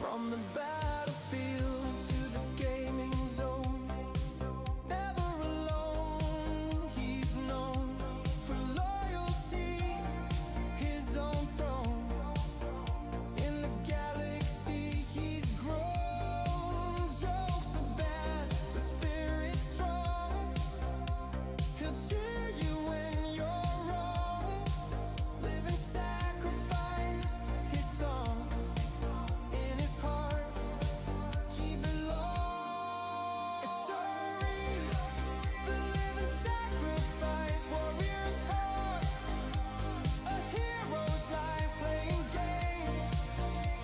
From the battlefield to the gaming zone, never alone, he's known for loyalty, his own throne. In the galaxy he's grown, jokes are bad, but spirit's strong. He'll cheer you when you're wrong, live and sacrifice his song. In his heart, he belongs. It's Uri, the living sacrifice, warrior's heart, a hero's life, playing games,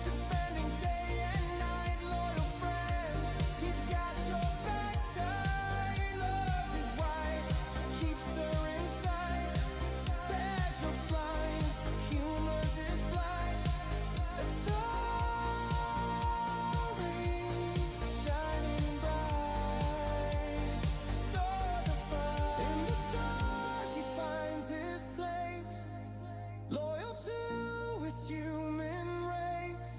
defending day and night, loyal friend. He's got your back tight, loves his wife, keeps her inside. Bad jokes flying, humors his flight. Shining bright, star of the fire. In the stars he finds his place, loyal to his human race.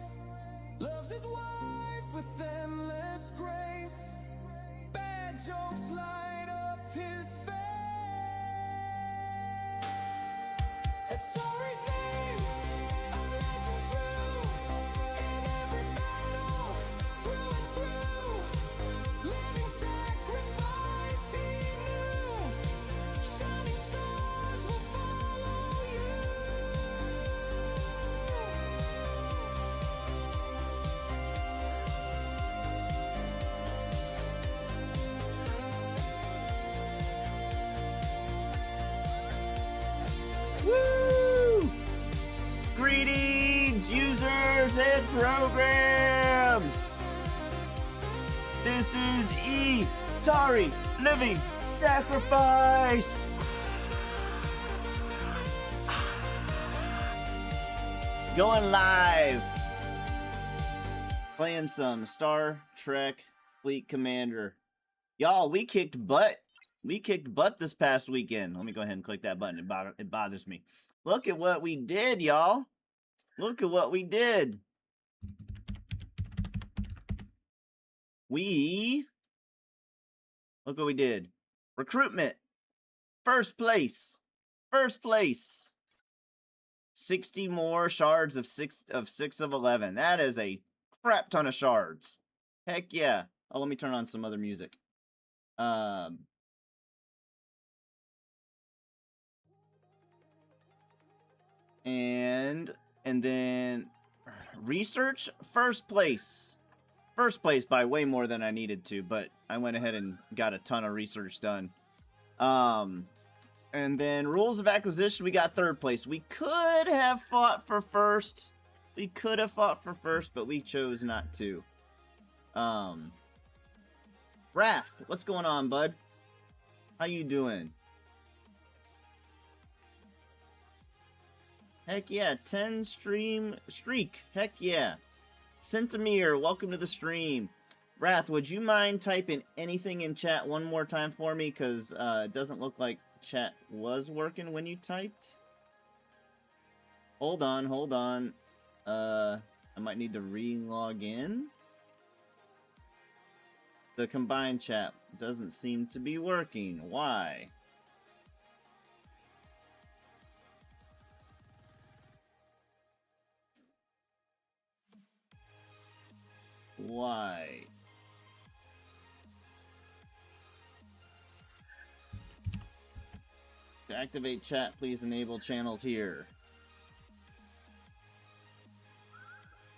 Loves his wife with endless grace. Bad jokes light up his face. It's Uri's name, a legend true. In every battle, through and through, living sacrifice he knew. Shining stars will follow you. Woo! Greetings, users and programs! This is Tari Living Sacrifice! Going live! Playing some Star Trek Fleet Commander. Y'all, we kicked butt. We kicked butt this past weekend. Let me go ahead and click that button. It bothers me. Look at what we did, y'all. Look at what we did. Look what we did. Recruitment. First place. First place. 60 more shards of 6 of 11. That is a crap ton of shards. Heck yeah. Oh, let me turn on some other music. And then research, first place. First place by way more than I needed to, but I went ahead and got a ton of research done. And then rules of acquisition, we got 3rd place. We could have fought for 1st. We could have fought for 1st, but we chose not to. Wrath, what's going on, bud? How you doing? Heck yeah, 10 stream streak. Heck yeah. Centimere, welcome to the stream. Wrath, would you mind typing anything in chat one more time for me? Because it doesn't look like chat was working when you typed. Hold on, hold on. I might need to re-log in. The combined chat doesn't seem to be working. Why? Why? To activate chat, please enable channels here.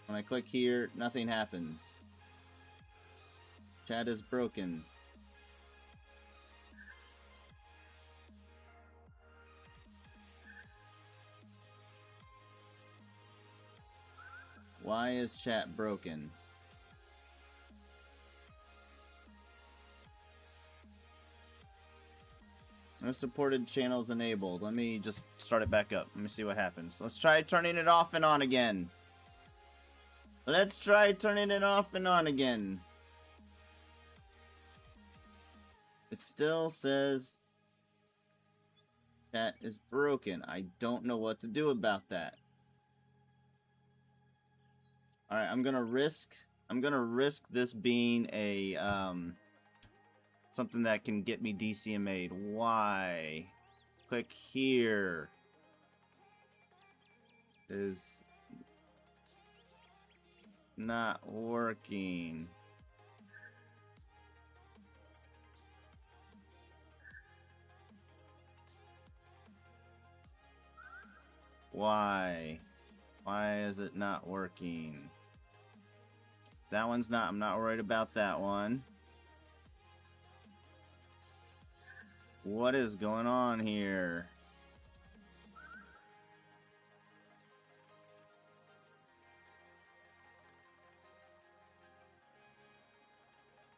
When I click here, nothing happens. Chat is broken. Why is chat broken? No supported channels enabled. Let me just start it back up. Let me see what happens. Let's try turning it off and on again. Let's try turning it off and on again. It still says chat is broken. I don't know what to do about that. Alright, I'm gonna risk this being a something that can get me DCMA'd. Why? Click here. Is not working. Why? Why is it not working? That one's not. I'm not worried about that one. What is going on here?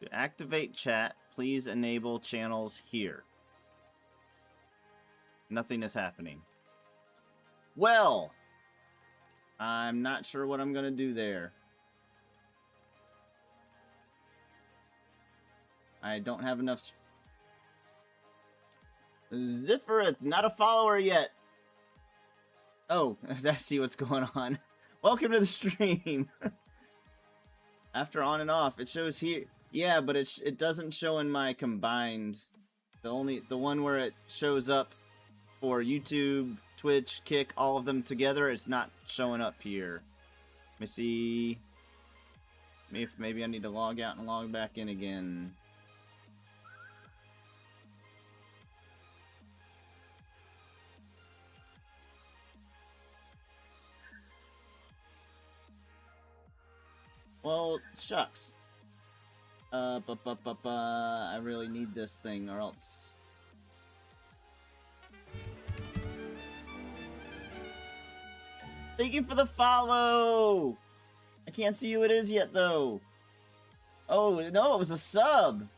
To activate chat, please enable channels here. Nothing is happening. Well, I'm not sure what I'm gonna do there. I don't have enough. Ziffereth, not a follower yet. Oh, I see what's going on. Welcome to the stream. After on and off, it shows here. Yeah, but it doesn't show in my combined. The one where it shows up for YouTube, Twitch, Kick, all of them together, it's not showing up here. Let me see. Maybe I need to log out and log back in again. Well, shucks. I really need this thing or else. Thank you for the follow! I can't see who it is yet, though. Oh, no, it was a sub.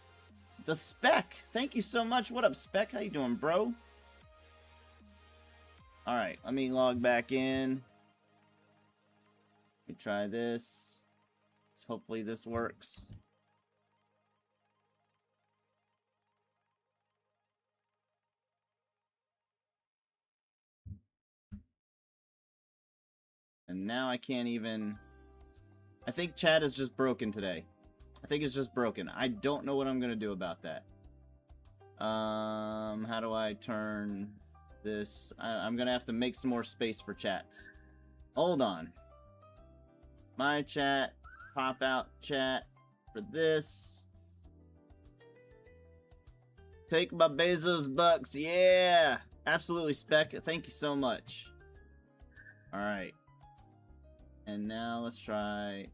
The Spec. Thank you so much. What up, Spec? How you doing, bro? Alright, let me log back in. Let me try this. Hopefully this works. And now I can't even... I think chat is just broken today. I think it's just broken. I don't know what I'm gonna do about that. How do I turn this? I'm gonna have to make some more space for chats. Hold on. My chat. Pop out chat for this. Take my Bezos bucks. Yeah. Absolutely, Spec. Thank you so much. Alright. And now let's try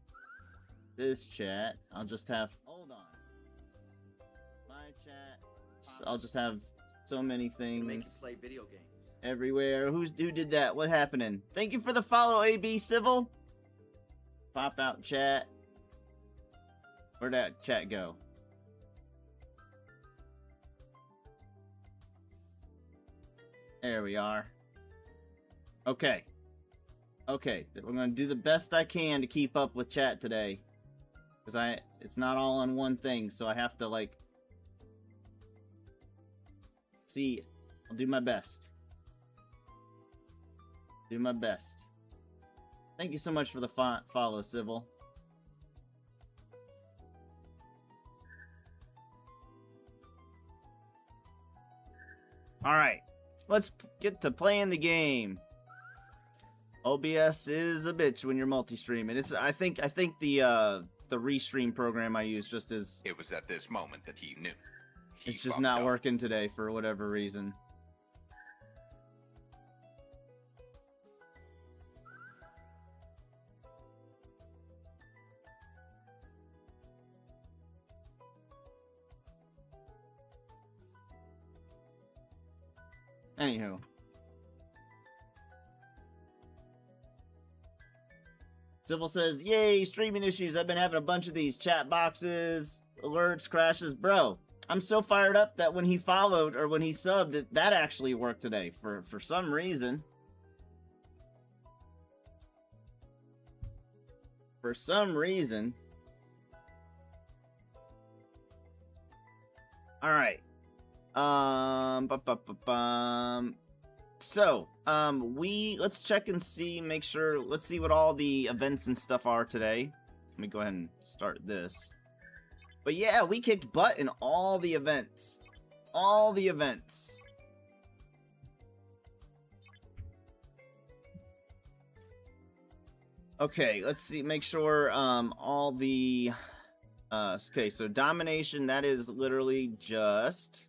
this chat. I'll just have... Hold on. My chat. I'll just have So many To make you things play video games. everywhere. Who did that? What happening? Thank you for the follow, AB Civil. Pop out chat. Where'd that chat go? There we are. Okay. Okay, we're gonna do the best I can to keep up with chat today. Because it's not all on one thing, so I have to, like... See, I'll do my best. Do my best. Thank you so much for the follow, Civil. Alright, let's get to playing the game. OBS is a bitch when you're multi-streaming. I think the restream program I use just is... It was at this moment that he knew. It's just not working today for whatever reason. Anywho. Civil says, yay, streaming issues. I've been having a bunch of these chat boxes, alerts, crashes. Bro, I'm so fired up that when he followed or when he subbed, that actually worked today for some reason. For some reason. All right. So, let's check and see, make sure, let's see what all the events and stuff are today. Let me go ahead and start this. But yeah, we kicked butt in all the events. All the events. Okay, let's see, make sure, all the, okay, so domination, that is literally just...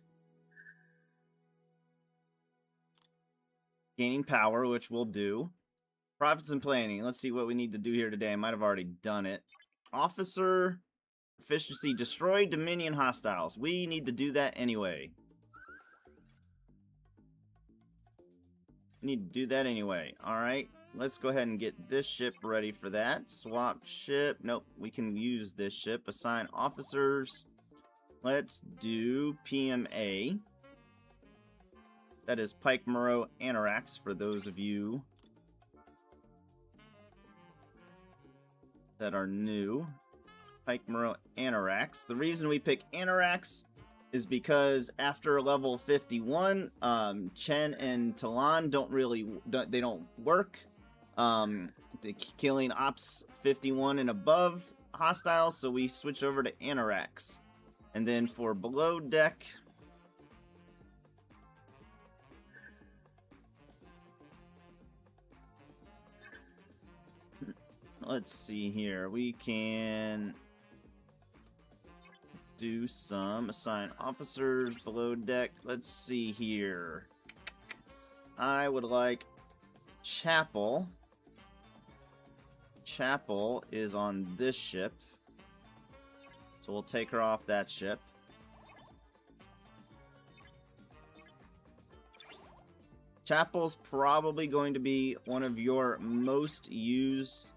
gaining power, which we'll do. Profits and planning. Let's see what we need to do here today. I might have already done it. Officer efficiency. Destroy Dominion hostiles. We need to do that anyway. Need to do that anyway. Alright. Let's go ahead and get this ship ready for that. Swap ship. Nope. We can use this ship. Assign officers. Let's do PMA. That is Pike Moreau Anorax for those of you that are new. Pike Moreau Anorax. The reason we pick Anorax is because after level 51, Chen and Talon don't work. Killing Ops 51 and above hostiles, so we switch over to Anorax. And then for below deck... Let's see here. We can do some assign officers below deck. Let's see here. I would like Chapel. Chapel is on this ship. So we'll take her off that ship. Chapel's probably going to be one of your most used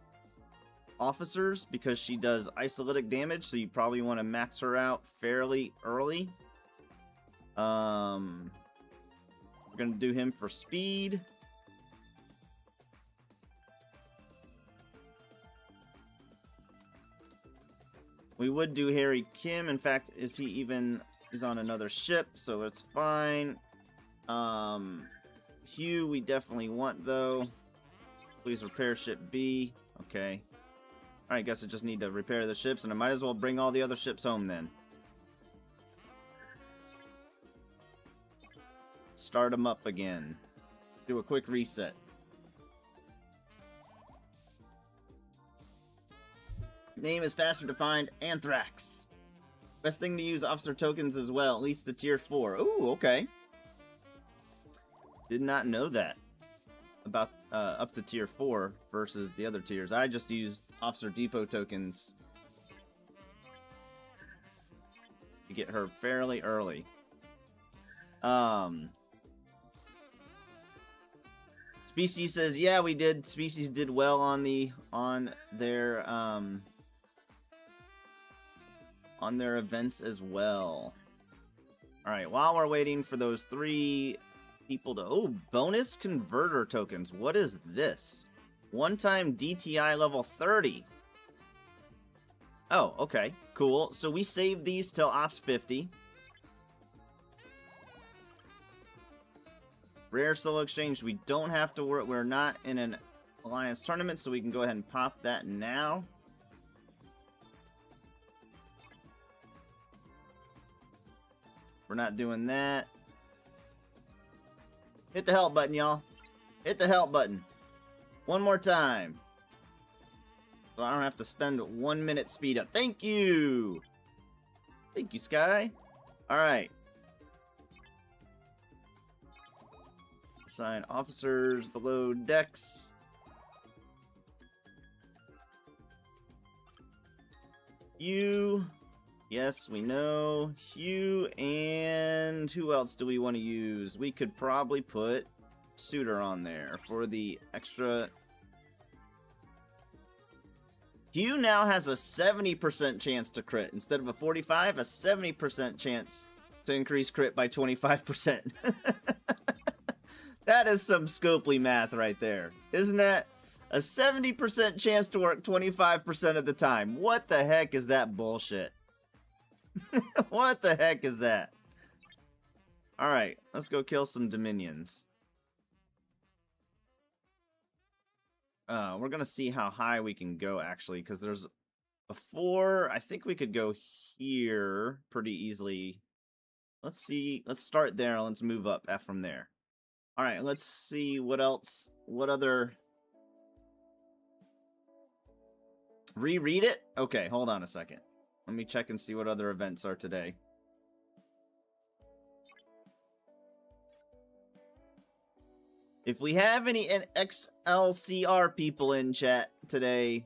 officers because she does isolytic damage, so you probably want to max her out fairly early. We're gonna do him for speed. We would do Harry Kim. In fact, he's on another ship, so it's fine. Hugh we definitely want though. Please repair ship B. Okay. Alright, guess I just need to repair the ships, and I might as well bring all the other ships home then. Start them up again. Do a quick reset. Name is faster to find. Anthrax. Best thing to use officer tokens as well, at least to tier 4. Ooh, okay. Did not know that. About up to tier 4 versus the other tiers. I just used Officer Depot tokens to get her fairly early. Species says, yeah, we did. Species did well on their events as well. All right, while we're waiting for those 3 people to... Oh, bonus converter tokens. What is this? One-time DTI level 30. Oh, okay. Cool. So we saved these till Ops 50. Rare solo exchange. We don't have to work. We're not in an alliance tournament, so we can go ahead and pop that now. We're not doing that. Hit the help button, y'all. Hit the help button. One more time. So I don't have to spend 1 minute speed up. Thank you. Thank you, Sky. All right. Assign officers below decks. You. Yes, we know. Hugh, and who else do we want to use? We could probably put Suitor on there for the extra. Hugh now has a 70% chance to crit. Instead of a 45, a 70% chance to increase crit by 25%. That is some Scopely math right there. Isn't that? A 70% chance to work 25% of the time. What the heck is that bullshit? What the heck is that? Alright, let's go kill some Dominions. We're gonna see how high we can go, actually, because there's a 4. I think we could go here pretty easily. Let's see. Let's start there, and let's move up from there. Alright, let's see what else. What other... Reread it? Okay, hold on a second. Let me check and see what other events are today. If we have any XLCR people in chat today,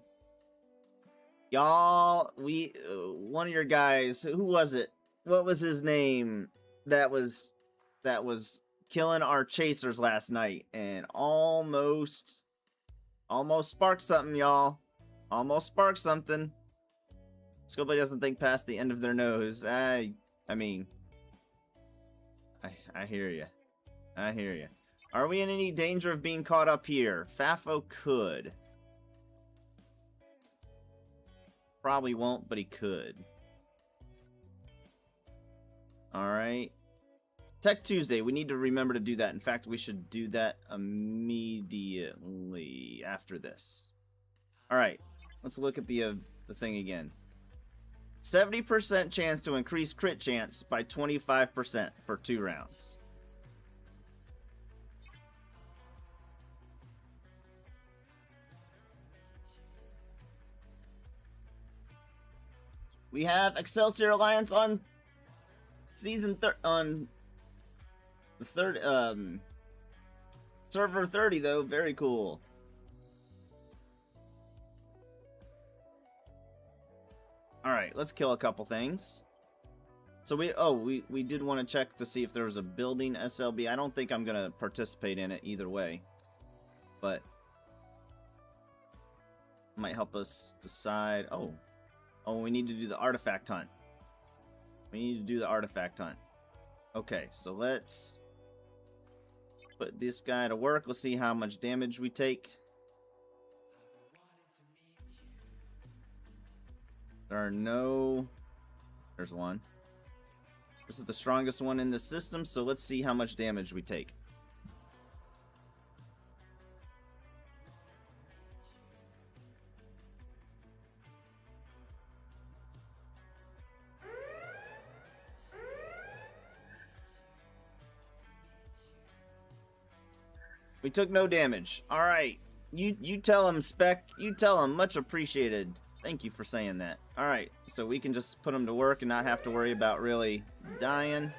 y'all, one of your guys, who was it? What was his name? That was killing our chasers last night and almost sparked something, y'all. Almost sparked something. Scopely doesn't think past the end of their nose. I mean, I hear you. I hear you. Are we in any danger of being caught up here? Fafo could. Probably won't, but he could. Alright. Tech Tuesday. We need to remember to do that. In fact, we should do that immediately after this. Alright. Let's look at the thing again. 70% chance to increase crit chance by 25% for 2 rounds. We have Excelsior Alliance on season on the third server 30 though. Very cool. All right, let's kill a couple things. So we did want to check to see if there was a building SLB. I don't think I'm gonna participate in it either way, but it might help us decide. Oh, we need to do the artifact hunt. We need to do the artifact hunt. Okay, so let's put this guy to work. Let's see how much damage we take. There are no... There's one. This is the strongest one in the system, so let's see how much damage we take. We took no damage. Alright. You tell him, Spec. You tell him. Much appreciated. Thank you for saying that. Alright, so we can just put them to work and not have to worry about really dying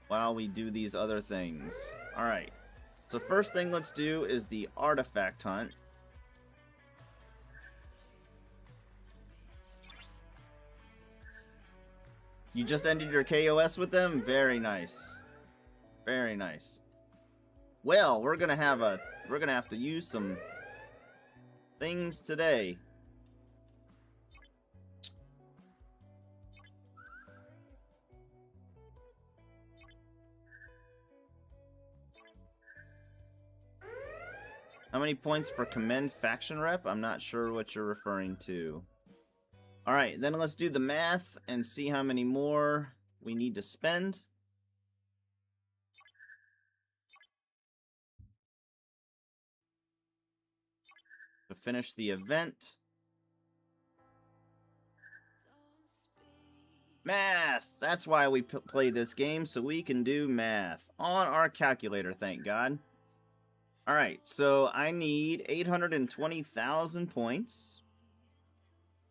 while we do these other things. Alright, so first thing let's do is the artifact hunt. You just ended your KOS with them? Very nice. Very nice. Well, we're gonna have to use some things today. How many points for commend faction rep? I'm not sure what you're referring to. Alright, then let's do the math and see how many more we need to spend. To finish the event. Math! That's why we play this game, so we can do math. On our calculator, thank God. Alright, so I need 820,000 points.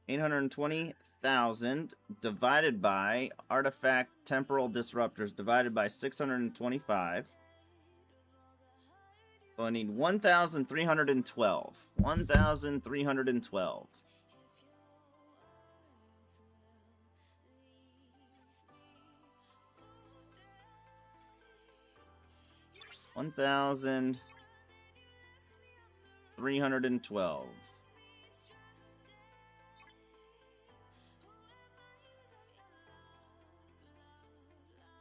820,000 divided by artifact temporal disruptors divided by 625. So I need 1,312. 1,312. $1,312.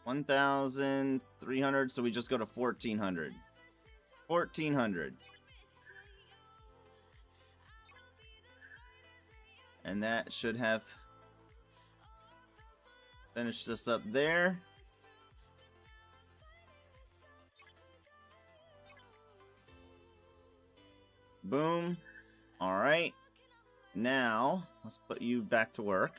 1,300, so we just go to 1,400. 1,400. And that should have finished us up there. Boom. All right. Now, let's put you back to work.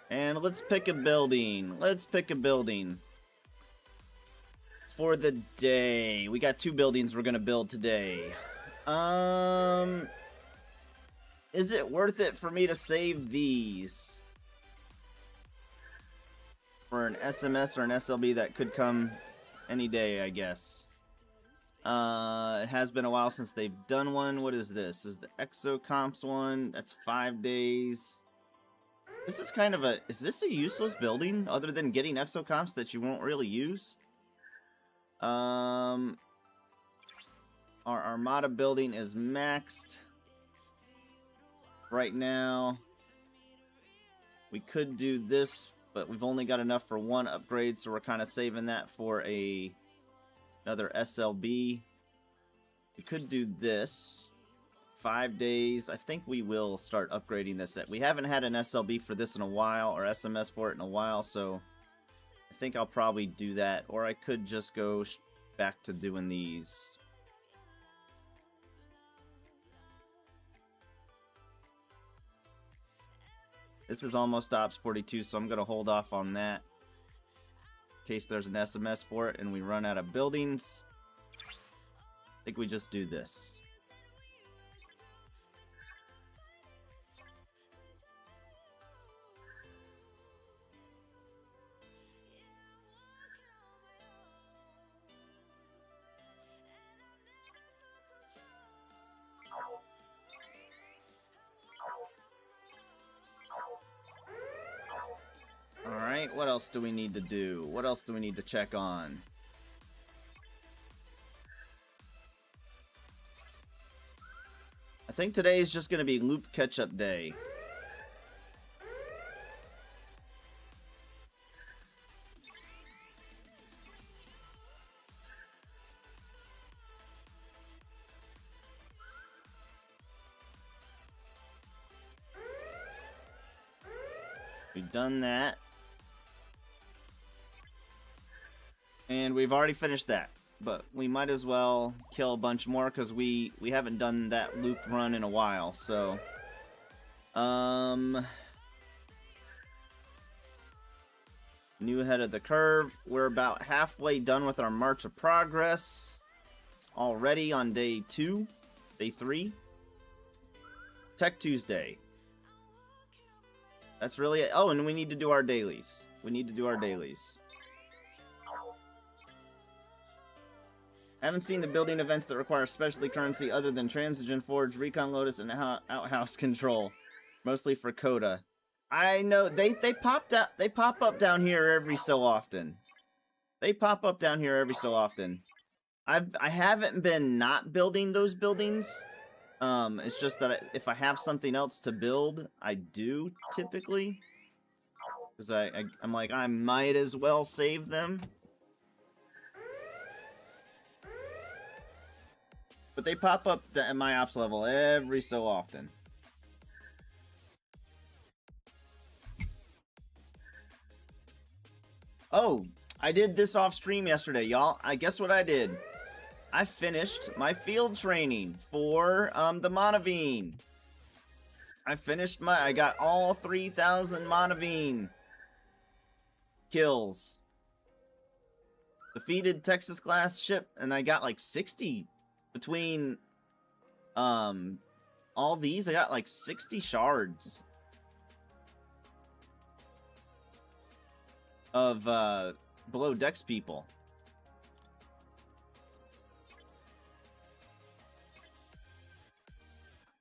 And let's pick a building. Let's pick a building for the day. We got 2 buildings we're gonna build today. Is it worth it for me to save these for an SMS or an SLB that could come any day, I guess? It has been a while since they've done one. What is this? This is the Exocomps one. That's 5 days. This is kind of a... Is this a useless building other than getting Exocomps that you won't really use? Our Armada building is maxed right now. We could do this, but we've only got enough for 1 upgrade, so we're kind of saving that for another SLB. We could do this. 5 days. I think we will start upgrading this. We haven't had an SLB for this in a while, or SMS for it in a while, so I think I'll probably do that. Or I could just go back to doing these. This is almost Ops 42, so I'm going to hold off on that in case there's an SMS for it and we run out of buildings. I think we just do this. Alright, what else do we need to do? What else do we need to check on? I think today is just going to be loop catch-up day. We've done that. And we've already finished that. But we might as well kill a bunch more because we haven't done that loop run in a while. So, new ahead of the curve. We're about halfway done with our March of Progress already on day 2, day 3. Tech Tuesday. That's really it. Oh, and we need to do our dailies. We need to do our dailies. Haven't seen the building events that require specialty currency other than Transigen Forge, Recon Lotus, and Outhouse Control. Mostly for Coda. I know they pop up down here every so often. They pop up down here every so often. I haven't been not building those buildings. It's just that if I have something else to build, I do typically. Because I'm like, I might as well save them. But they pop up at my ops level every so often. Oh, I did this off stream yesterday, y'all. I guess what I did. I finished my field training for the Monavine. I got all 3,000 Monavine kills. Defeated Texas class ship, and I got like 60 between all these. I got like 60 shards of below decks people.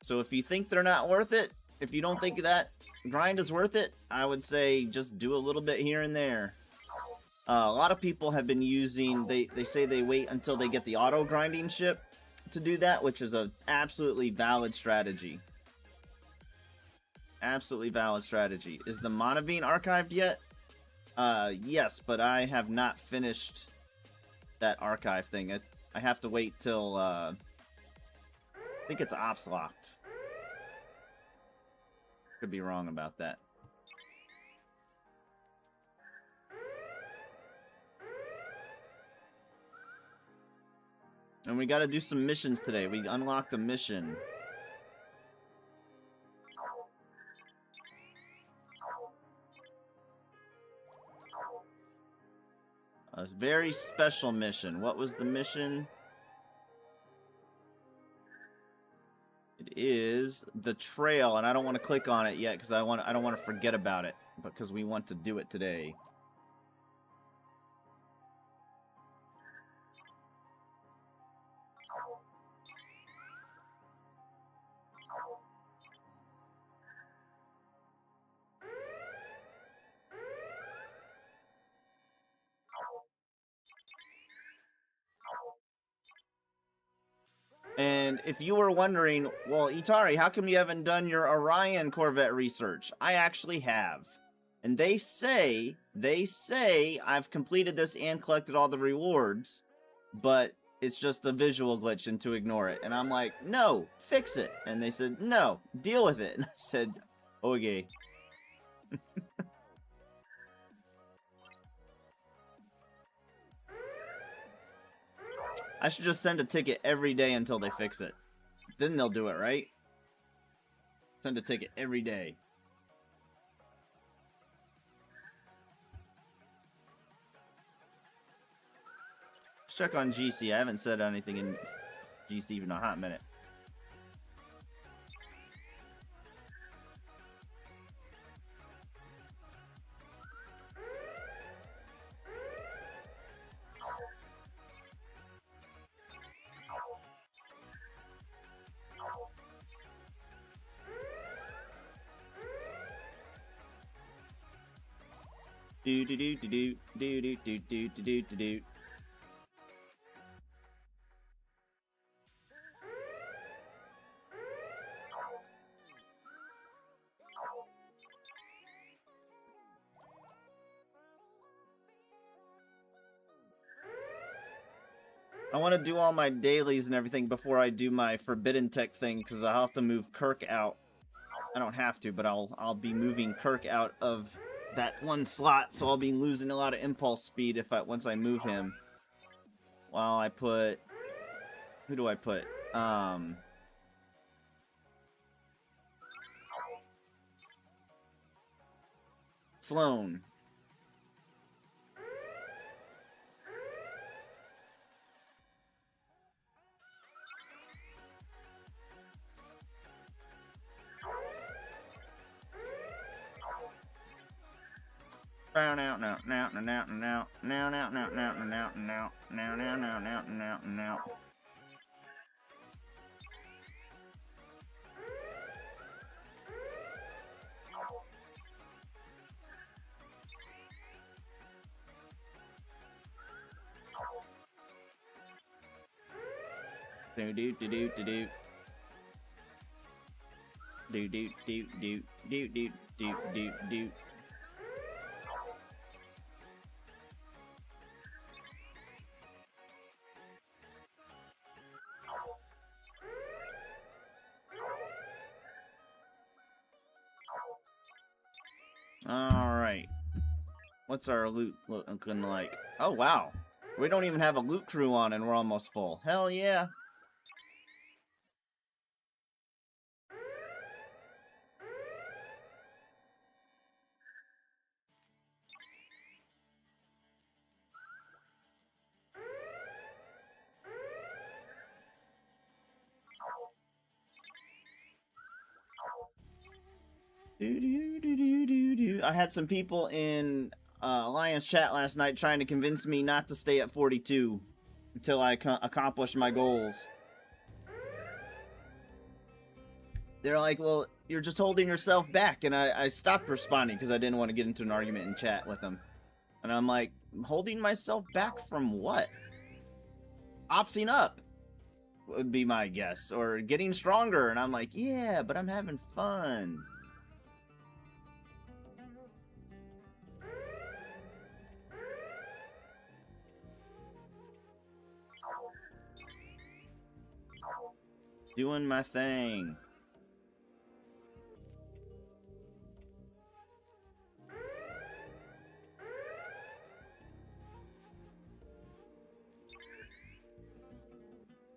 So if you think they're not worth it, if you don't think that grind is worth it, I would say just do a little bit here and there. A lot of people have been using, they say they wait until they get the auto grinding ship to do that, which is a absolutely valid strategy. Absolutely valid strategy. Is the Monavine archived yet? Yes, but I have not finished that archive thing. I have to wait till, I think it's ops locked. Could be wrong about that. And we gotta do some missions today. We unlocked a mission. A very special mission. What was the mission? It is the trail, and I don't want to click on it yet because I don't want to forget about it, because we want to do it today. And if you were wondering, well, Itari, how come you haven't done your Orion Corvette research? I actually have. And they say I've completed this and collected all the rewards, but it's just a visual glitch and to ignore it. And I'm like, no, fix it. And they said, no, deal with it. And I said, okay. I should just send a ticket every day until they fix it. Then they'll do it, right? Send a ticket every day. Let's check on GC. I haven't said anything in GC in a hot minute. Do do do do do do do do do do do do. I want to do all my dailies and everything before I do my Forbidden Tech thing, because I'll have to move Kirk out. I don't have to, but I'll be moving Kirk out of that one slot, so I'll be losing a lot of impulse speed once I move him. While I put, who do I put? Sloan. Now, now, now, now, now, now, now, now, now, now, now, now, now, now, now, now, now, now, now. Do do do do do do. Do do do do do do do do do. Alright. What's our loot looking like? Oh, wow. We don't even have a loot crew on and we're almost full. Hell yeah. I had some people in Alliance chat last night trying to convince me not to stay at 42 until I accomplish my goals. They're like, well, you're just holding yourself back, and I stopped responding because I didn't want to get into an argument in chat with them. And I'm like, holding myself back from what? Opsing up would be my guess, or getting stronger, and I'm like, yeah, but I'm having fun. Doing my thing.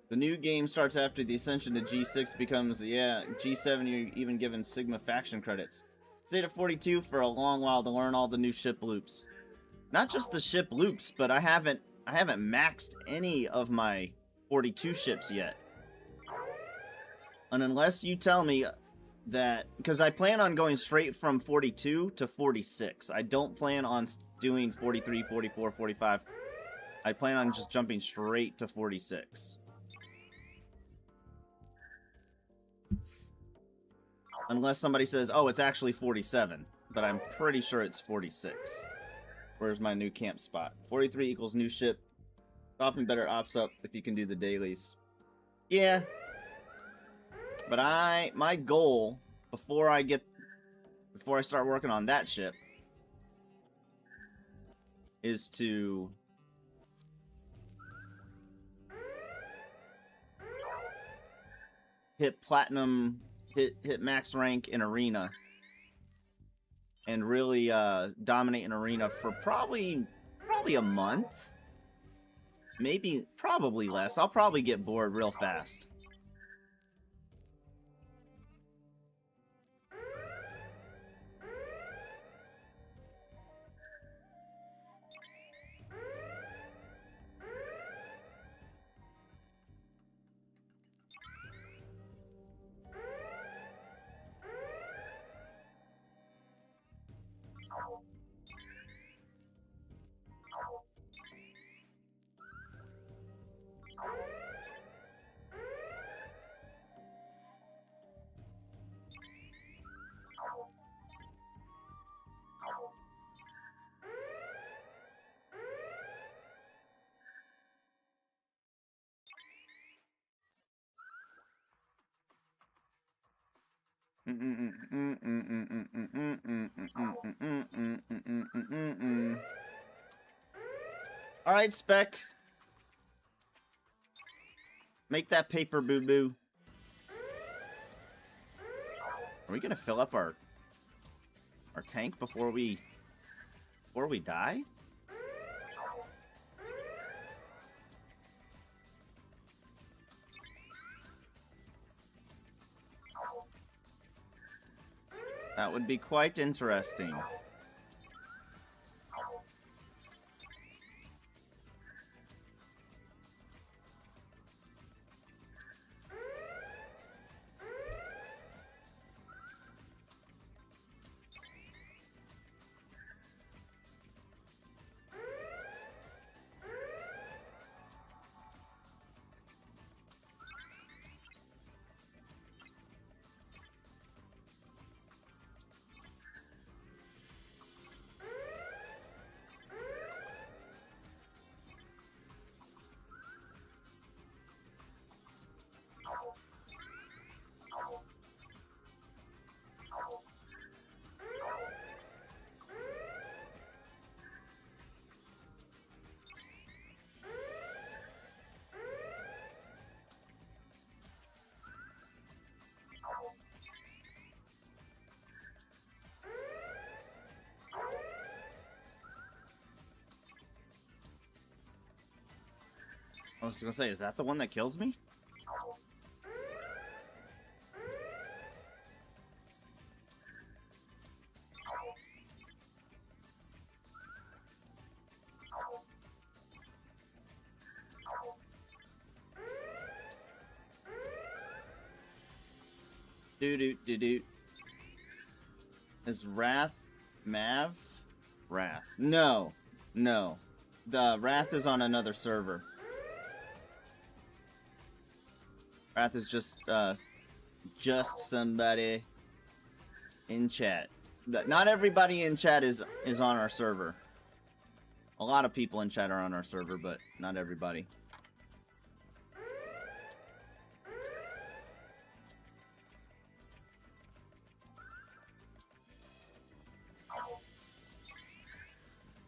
The new game starts after the ascension to G6 becomes, yeah, G7 you're even given Sigma faction credits. Stayed at 42 for a long while to learn all the new ship loops. Not just the ship loops, but I haven't maxed any of my 42 ships yet. And unless you tell me that, because I plan on going straight from 42 to 46. I don't plan on doing 43, 44, 45. I plan on just jumping straight to 46. Unless somebody says, oh, it's actually 47. But I'm pretty sure it's 46. Where's my new camp spot? 43 equals new ship. Often better ops up if you can do the dailies. Yeah. But my goal before I start working on that ship is to hit platinum, hit max rank in arena, and really dominate an arena for probably a month, probably less. I'll probably get bored real fast. Alright, Spec. Make that paper, boo-boo. Are we gonna fill up our tank before we die? That would be quite interesting. I was gonna say, is that the one that kills me? Do. Is Wrath Mav? Wrath. No. No. The Wrath is on another server. Wrath is just somebody in chat. Not everybody in chat is on our server. A lot of people in chat are on our server, but not everybody.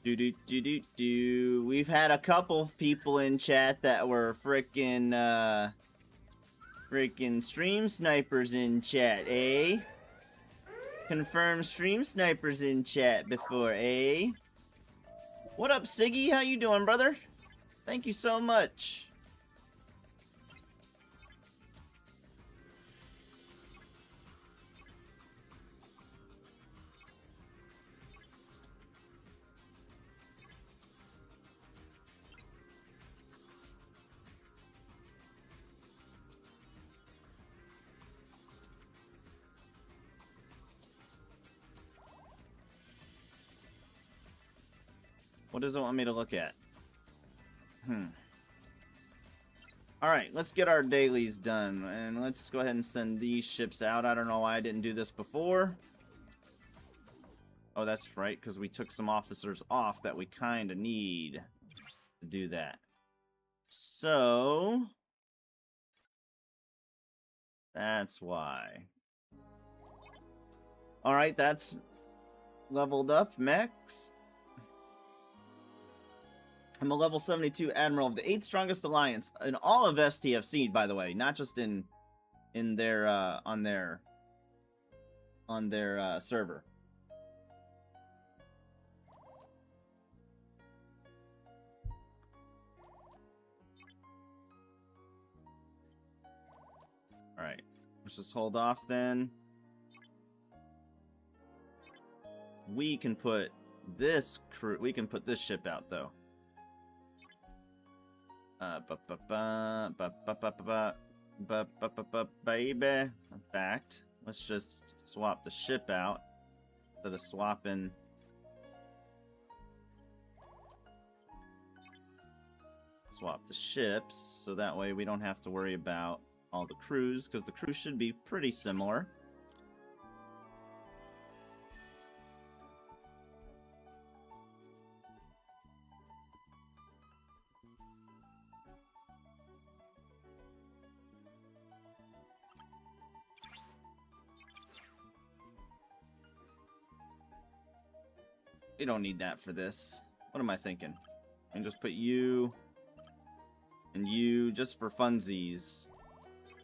Do. We've had a couple of people in chat that were freaking stream snipers in chat, eh? Confirmed stream snipers in chat before, eh? What up, Siggy? How you doing, brother? Thank you so much. What does it want me to look at? Alright, let's get our dailies done. And let's go ahead and send these ships out. I don't know why I didn't do this before. Oh, that's right, because we took some officers off that we kind of need to do that. So... that's why. Alright, that's leveled up, mechs. I'm a level 72 Admiral of the 8th strongest alliance in all of STFC, by the way, not just in their on their server. All right, let's just hold off then. We can put this crew. We can put this ship out though. Baby. In fact, let's just swap the ship out instead of swapping. Swap the ships so that way we don't have to worry about all the crews, because the crews should be pretty similar. We don't need that for this. What am I thinking? I can just put you and you just for funsies.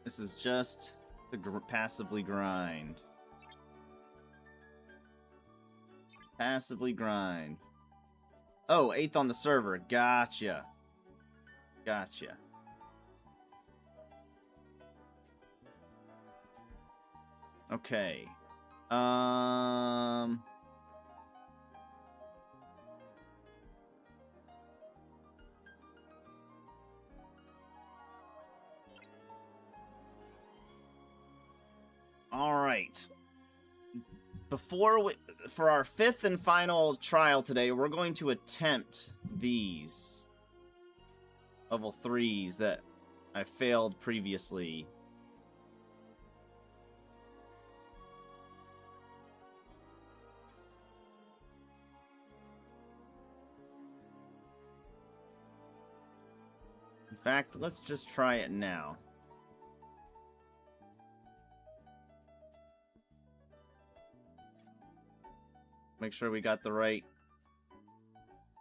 This is just to passively grind. Passively grind. Oh, 8th on the server. Gotcha. Gotcha. Okay. Alright. For our 5th and final trial today, we're going to attempt these level 3s that I failed previously. In fact, let's just try it now. Make sure we got the right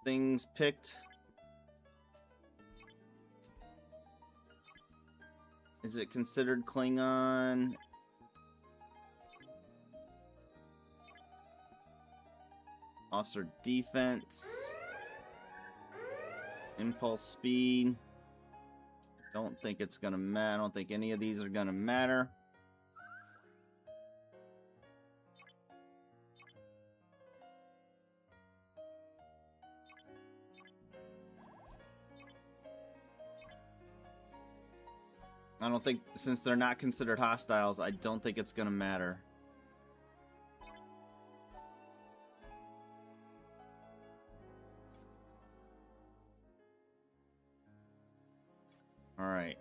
things picked. Is it considered Klingon? Officer defense. Impulse speed. Don't think it's gonna matter. I don't think any of these are gonna matter. I don't think, since they're not considered hostiles, I don't think it's gonna matter. Alright.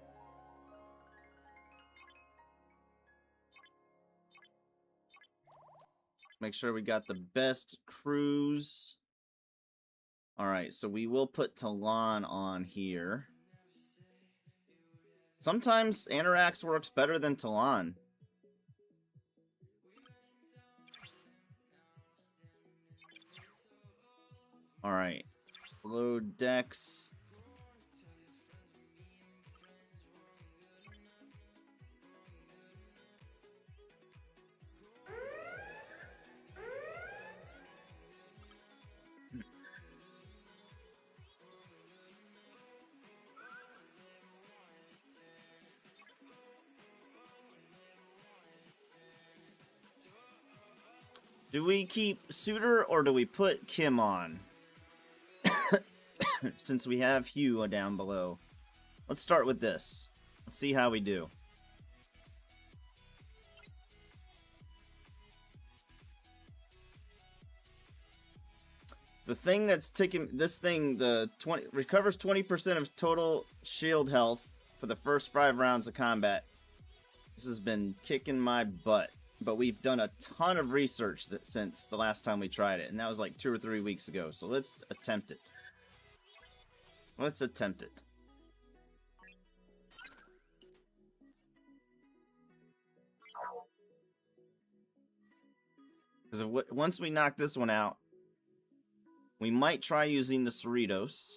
Make sure we got the best crews. Alright, so we will put Talon on here. Sometimes Anorax works better than Talon. Alright. Below decks. Do we keep Suitor or do we put Kim on? Since we have Hugh down below. Let's start with this. Let's see how we do. The thing that's ticking, this thing, the 20 recovers 20% of total shield health for the first 5 rounds of combat. This has been kicking my butt. But we've done a ton of research since the last time we tried it, and that was like 2 or 3 weeks ago. So let's attempt it. Let's attempt it. Because once we knock this one out, we might try using the Cerritos.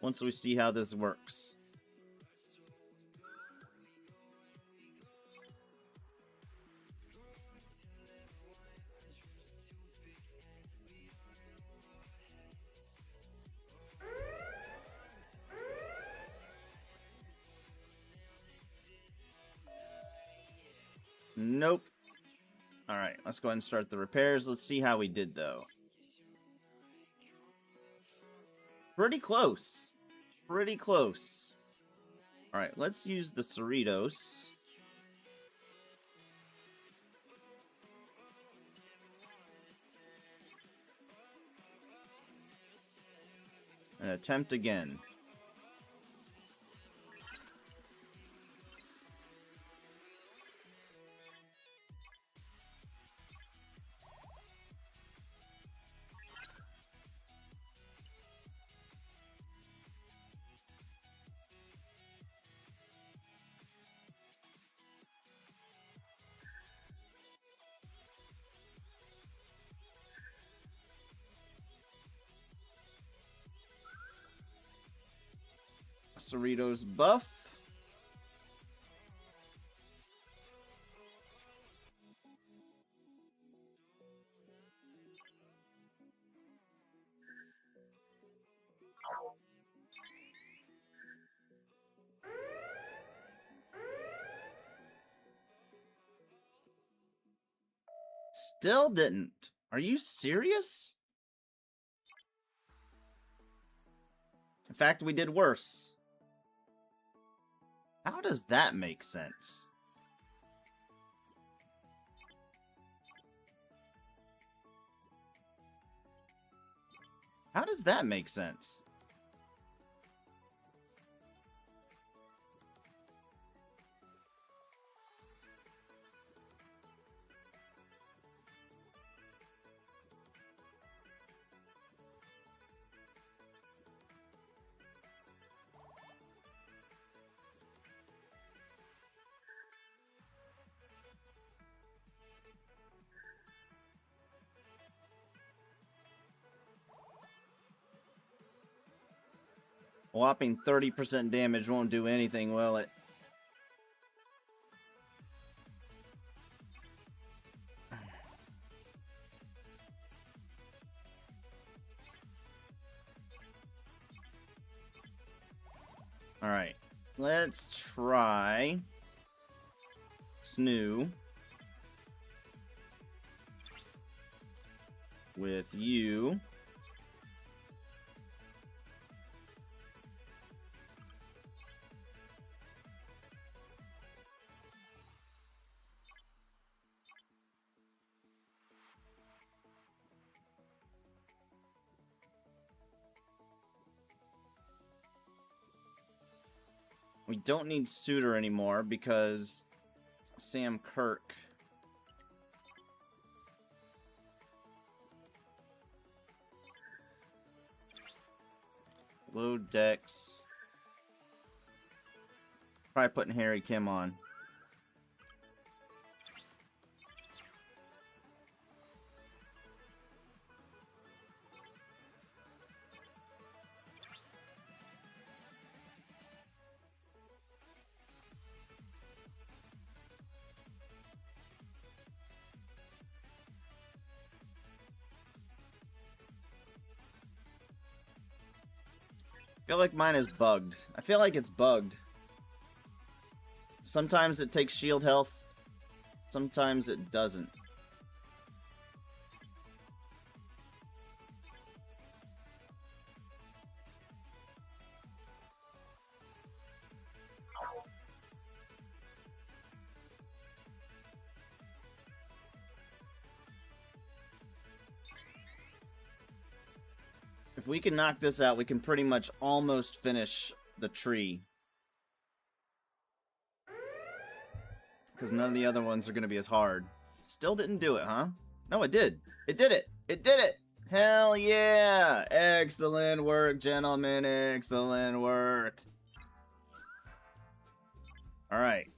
Once we see how this works. Nope. Alright, let's go ahead and start the repairs. Let's see how we did, though. Pretty close. Pretty close. Alright, let's use the Cerritos. And attempt again. Cerritos buff. Still didn't. Are you serious? In fact, we did worse. How does that make sense? How does that make sense? Whopping 30% damage won't do anything, will it? Alright. Let's try Snoo with you. We don't need Suitor anymore because Sam Kirk. Low Dex. Probably putting Harry Kim on. I feel like mine is bugged. I feel like it's bugged. Sometimes it takes shield health. Sometimes it doesn't. If we can knock this out, we can pretty much almost finish the tree. Because none of the other ones are going to be as hard. Still didn't do it, huh? No, it did. It did it. It did it. Hell yeah. Excellent work, gentlemen. Excellent work. All right.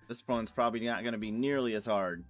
This one's probably not going to be nearly as hard.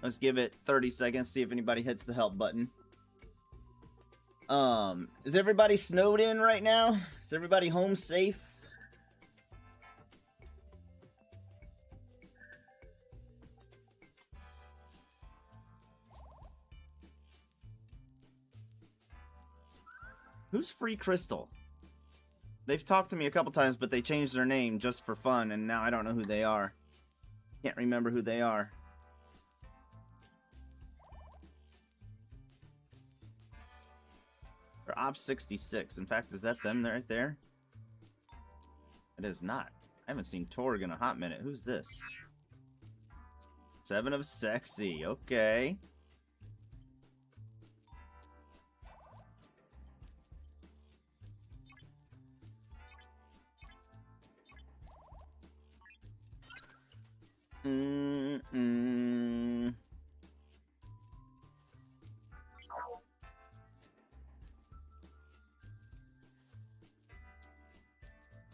Let's give it 30 seconds, see if anybody hits the help button. Is everybody snowed in right now? Is everybody home safe? Who's Free Crystal? They've talked to me a couple times, but they changed their name just for fun, and now I don't know who they are. Can't remember who they are. They're Op 66. In fact, is that them right there? It is not. I haven't seen Torg in a hot minute. Who's this? 7 of Sexy. Okay.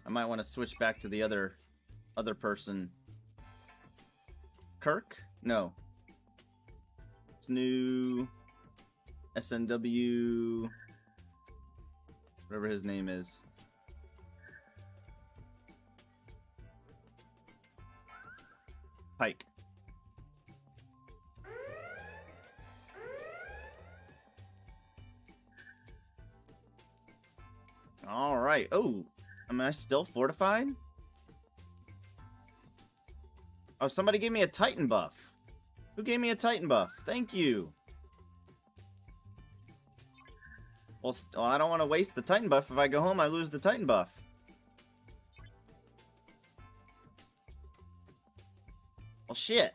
I might want to switch back to the other person. Kirk? No. It's new. SNW. Whatever his name is. Pike. All right. Oh, am I still fortified? Oh, somebody gave me a Titan buff. Who gave me a Titan buff? Thank you. Well, I don't want to waste the Titan buff. If I go home, I lose the Titan buff. Well, shit.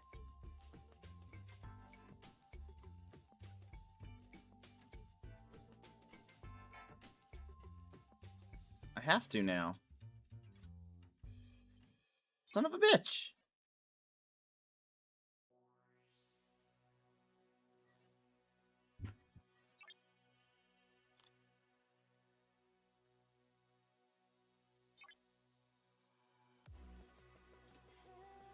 I I have to now. Son of a bitch.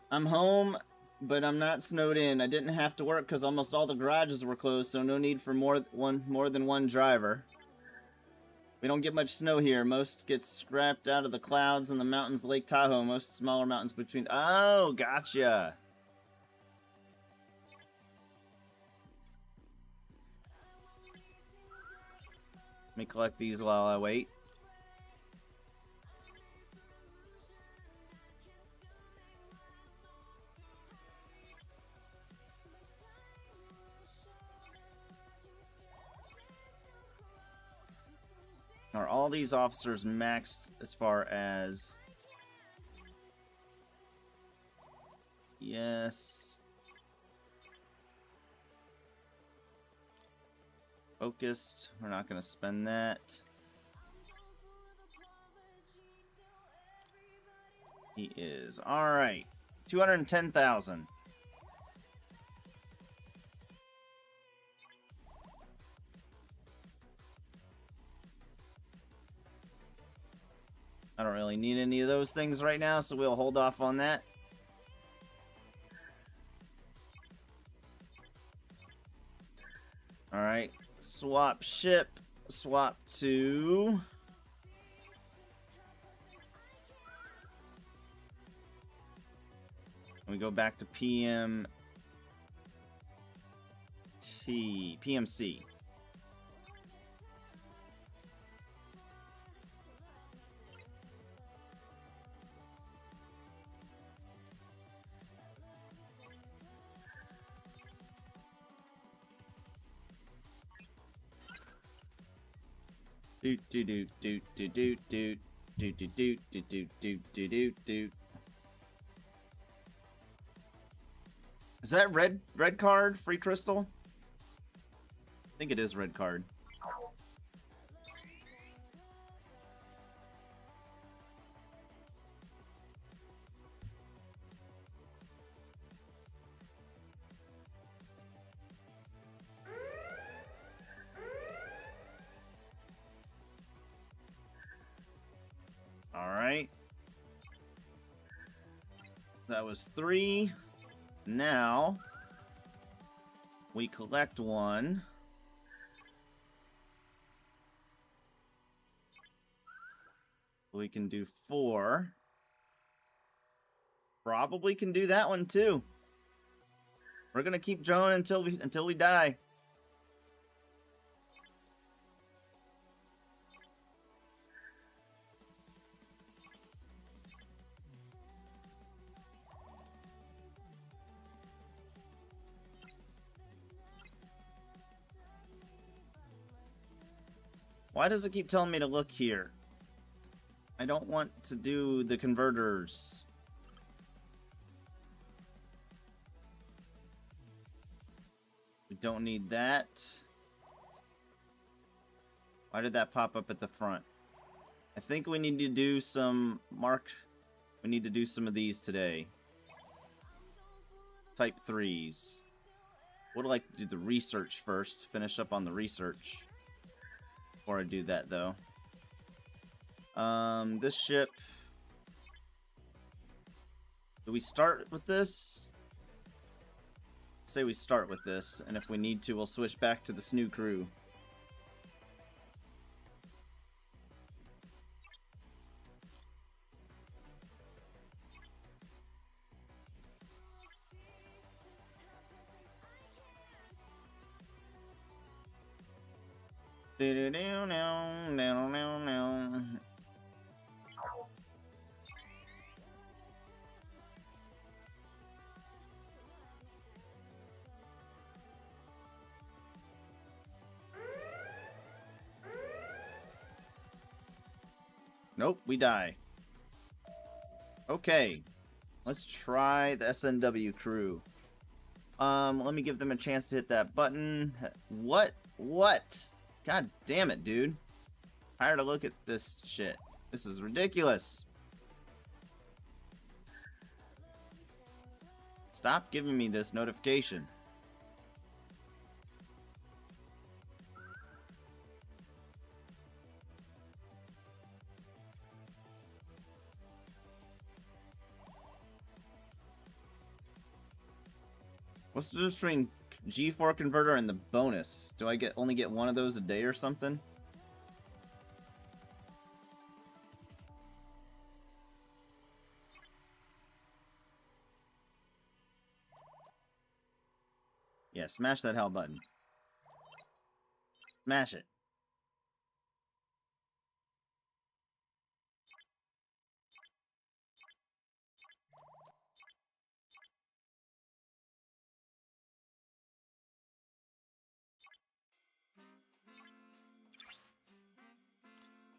I'm home, but I'm not snowed in. I didn't have to work because almost all the garages were closed, so no need for more than one driver. We don't get much snow here. Most gets scrapped out of the clouds in the mountains, Lake Tahoe. Most smaller mountains between... Oh, gotcha. Let me collect these while I wait. Are all these officers maxed as far as... Yes. Focused. We're not going to spend that. He is. Alright. 210,000. I don't really need any of those things right now, so we'll hold off on that. Alright. Swap ship. Swap to... We go back to PMC. Is that red card? Free crystal? I think it is red card. Alright. That was 3. Now, we collect 1. We can do 4. Probably can do that one too. We're gonna keep drawing until we die. Why does it keep telling me to look here? I don't want to do the converters. We don't need that. Why did that pop up at the front? I think we need to do some we need to do some of these today. Type 3s. Would like to do the research first. Finish up on the research. Before I do that, though. This ship. Do we start with this? Say we start with this, and if we need to, we'll switch back to the SNU crew. Nope, we die. Okay, let's try the SNW crew. Let me give them a chance to hit that button. What? God damn it, dude. Tired to look at this shit. This is ridiculous. Stop giving me this notification. What's the difference between G4 converter and the bonus? Do I only get one of those a day or something? Yeah, smash that hell button. Smash it.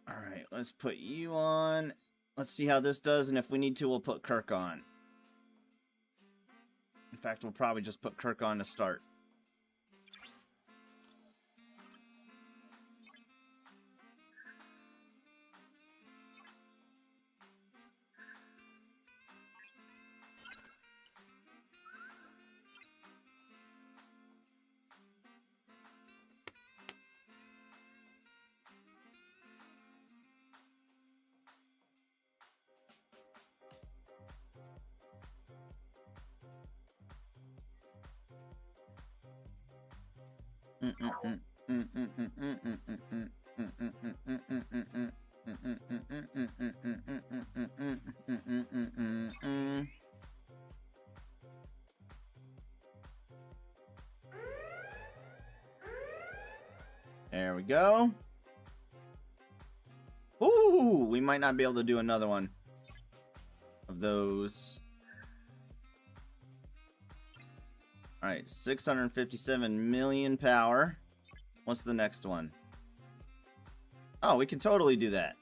Alright, let's put you on. Let's see how this does, and if we need to, we'll put Kirk on. In fact, we'll probably just put Kirk on to start. There we go. Ooh, we might not be able to do another one of those. Alright, 657 million power. What's the next one? Oh, we can totally do that.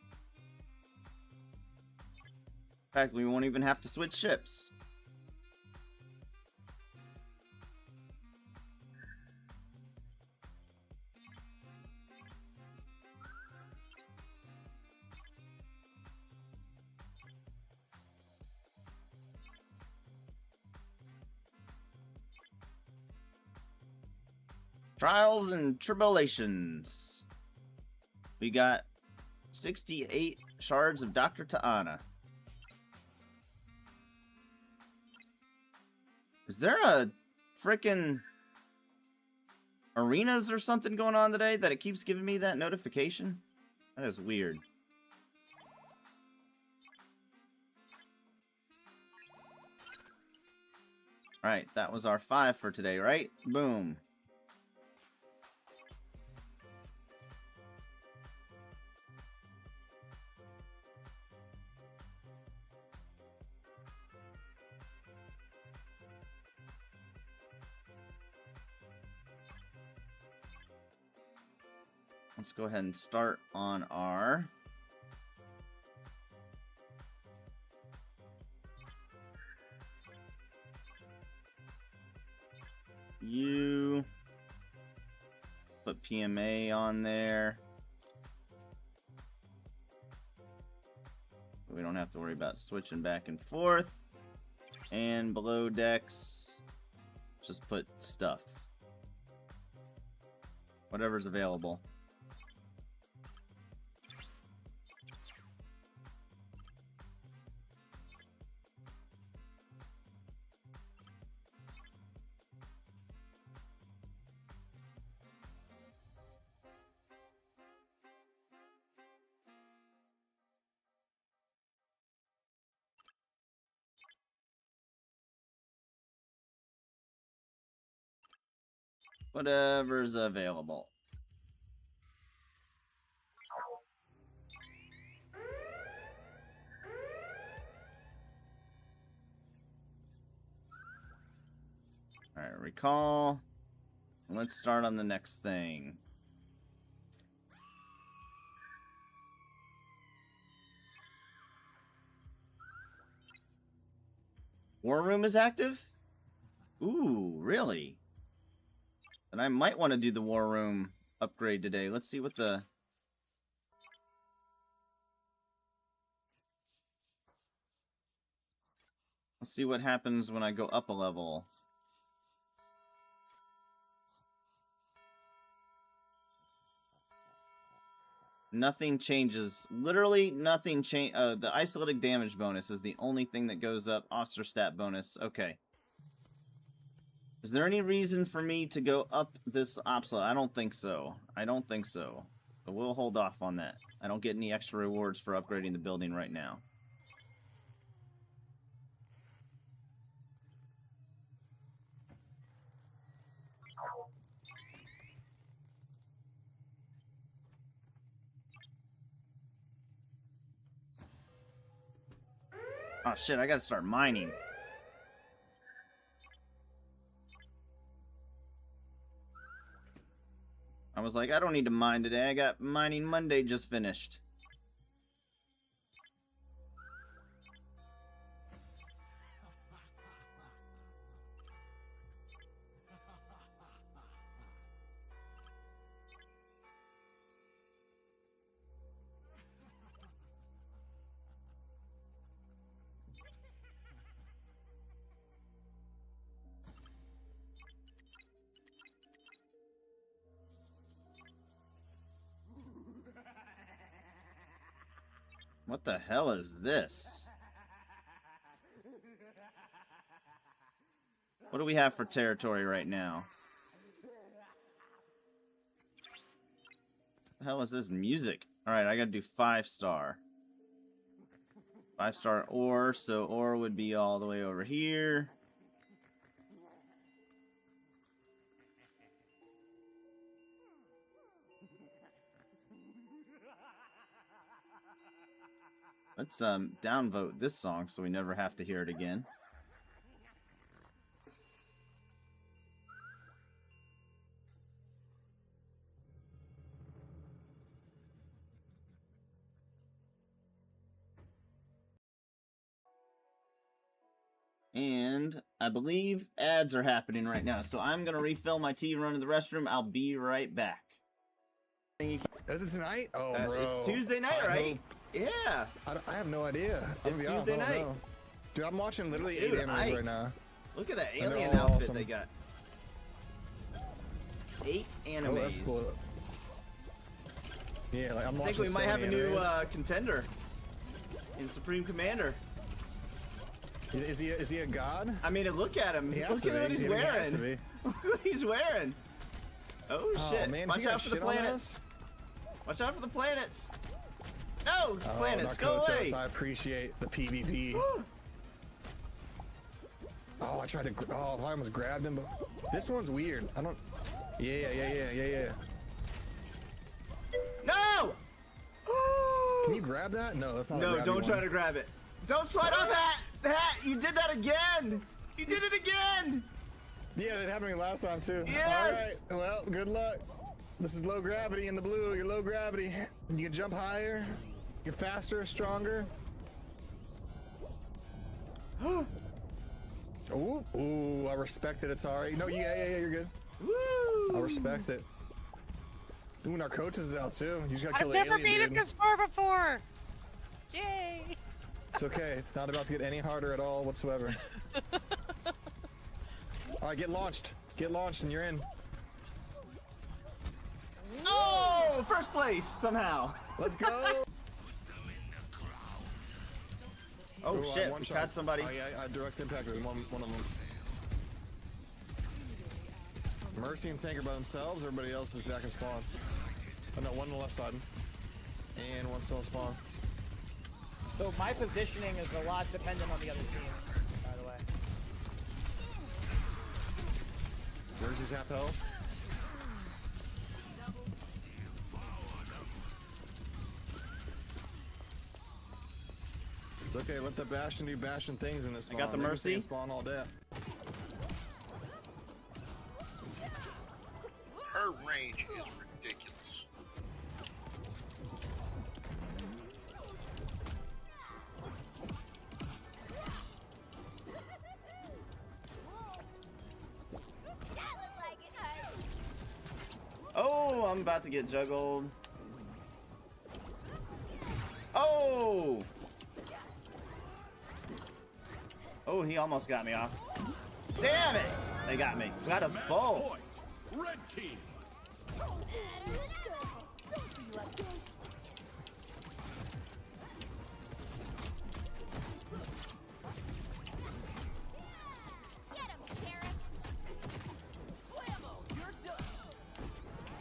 In fact, we won't even have to switch ships. Trials and tribulations. We got 68 shards of Dr. Ta'ana. Is there a frickin' arenas or something going on today that it keeps giving me that notification? That is weird. Alright, that was our 5 for today, right? Boom. Let's go ahead and start on our U. Put PMA on there. We don't have to worry about switching back and forth. And below decks, just put stuff. Whatever's available. Whatever's available. Alright, recall. Let's start on the next thing. War room is active? Ooh, really? And I might want to do the war room upgrade today. Let's see what the... Let's see what happens when I go up a level. Nothing changes. Literally nothing change. The isolated damage bonus is the only thing that goes up. Officer stat bonus. Okay. Is there any reason for me to go up this obstacle? I don't think so. I don't think so. But we'll hold off on that. I don't get any extra rewards for upgrading the building right now. Oh shit, I gotta start mining. I was like, I don't need to mine today. I got Mining Monday just finished. What the hell is this? What do we have for territory right now? What the hell is this music? Alright, I gotta do 5-star. 5-star ore, so ore would be all the way over here. Let's downvote this song so we never have to hear it again. And I believe ads are happening right now, so I'm gonna refill my tea, run to the restroom. I'll be right back. Is it tonight? Oh, bro. It's Tuesday night, right? Yeah. I have no idea. It's Tuesday night. Dude, I'm watching literally Dude, 8 animes right now. Look at that And they're alien all outfit awesome. they got. 8 animes. Oh, that's cool. Yeah, like I'm I watching think we might have a new animes. contender in Supreme Commander. Is he a god? I mean, look at him. He has Look to at what be. he's He has to wearing. be. Look what he's wearing. Oh shit! Man, Watch out for the planets. Watch out for the planets. No, planets, go away. I appreciate the PvP. Woo. Oh, I tried to. Oh, I almost grabbed him. But this one's weird. I don't. Yeah. No! Can you grab that? No, that's not. No, don't try to grab it. Don't slide off that! That! You did that again! You did it again! Yeah, that happened to me last time too. Yes! All right. Well, good luck. This is low gravity in the blue. You're low gravity. You can jump higher. You're faster, stronger. Ooh, I respect it, Atari. No, yeah, you're good. Woo! I respect it. Ooh, Narcotis is out too. You just gotta kill I've the never alien, made it dude. this far before! Yay! It's okay. It's not about to get any harder at all whatsoever. Alright, get launched. Get launched and you're in. Oh! First place, somehow. Let's go! Oh Ooh, shit, one we shot. caught somebody. Oh, yeah, I direct impact with one of them. Mercy and Tanker by themselves, everybody else is back in spawn. Oh no, one on the left side. And one still in spawn. So my positioning is a lot dependent on the other team, by the way. Mercy's half health. It's okay, let the Bastion do Bastion things in this spawn. got the They can Mercy. stay in spawn all day. Her range is ridiculous. Oh, I'm about to get juggled. Oh! Oh Oh, he almost got me off. Damn it! They got me. Got us both. Point. Red team.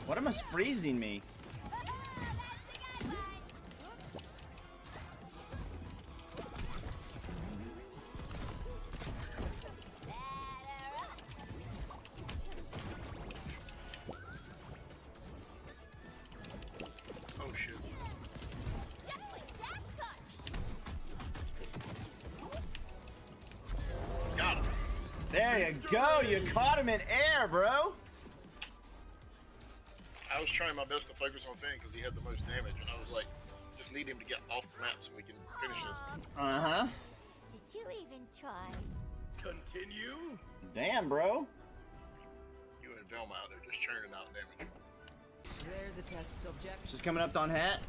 What am I freezing me? Oh shit. Got him. There you go. You caught him in air, bro. I was trying my best to focus on Finn because he had the most damage, and I was like, just need him to get off the map so we can finish this. Uh-huh. Did you even try? Continue. Damn, bro. You and Velma out there just churning out damage. There's a test subject. She's coming up on hat.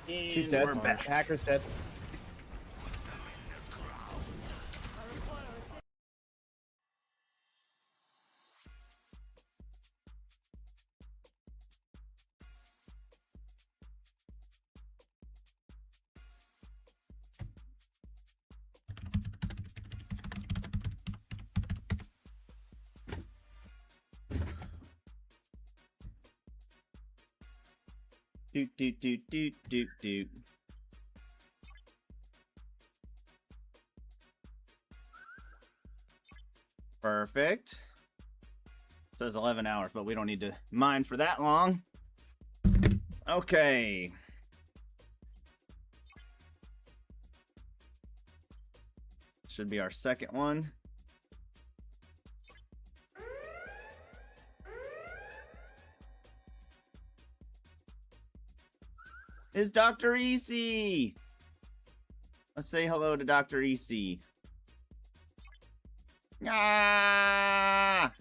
She's And dead. we're back. Hacker's dead. Doot, doot, doot, doot, doot, doot. Perfect. It says 11 hours, but we don't need to mine for that long. Okay. Should be our second one. Is Dr. EC. Let's say hello to Dr. EC. Ah!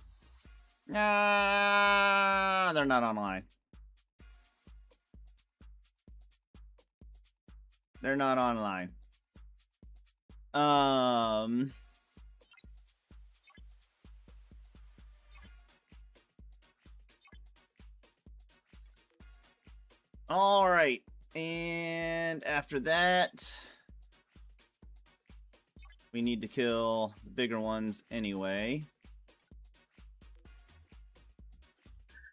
Ah! They're not online. They're not online. All right. And after that, we need to kill the bigger ones anyway.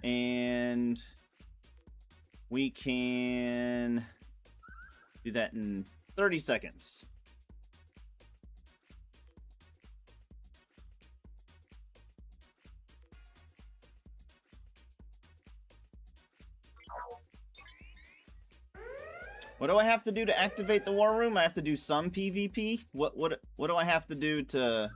And we can do that in 30 seconds. What do I have to do to activate the war room? I have to do some PvP? What do I have to do to...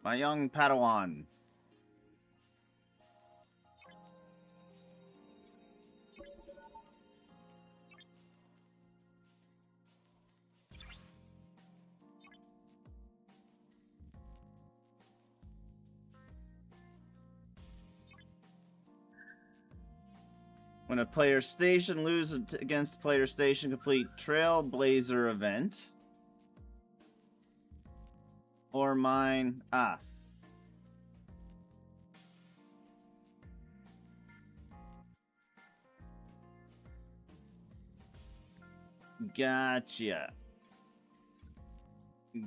My young Padawan. When a player station loses against player station, complete Trailblazer event. Or mine. Ah. Gotcha.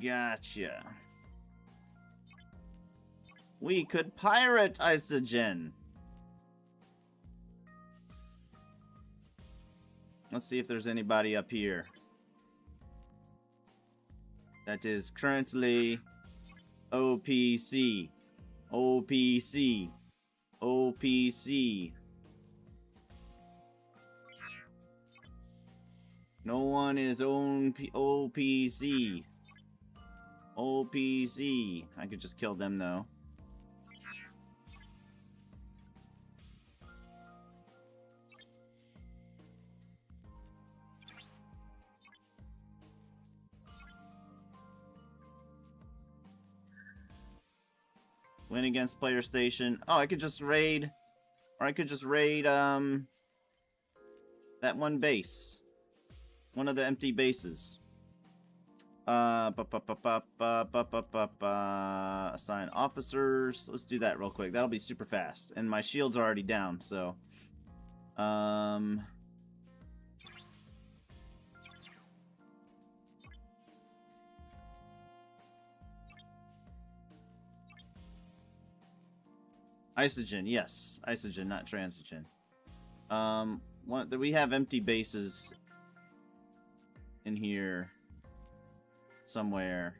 Gotcha. We could pirate Isogen. Let's see if there's anybody up here that is currently OPC. OPC. OPC. No one is OPC. OPC. I could just kill them though. Win against player station. Oh, I could just raid, or I could just raid that one base, one of the empty bases. Assign officers. Let's do that real quick. That'll be super fast, and my shield's are already down. So, Isogen, yes. Isogen, not transigen. We have empty bases in here somewhere.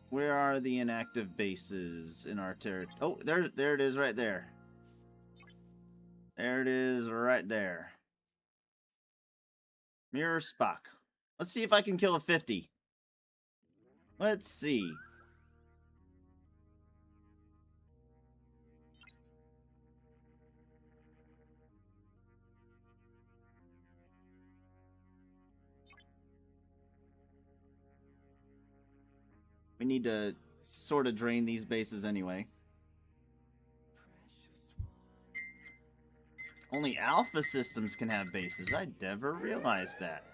Where are the inactive bases in our territory? Oh, there it is right there. There it is right there. Mirror Spock. Let's see if I can kill a 50. Let's see. We need to sort of drain these bases anyway. Only alpha systems can have bases. I never realized that.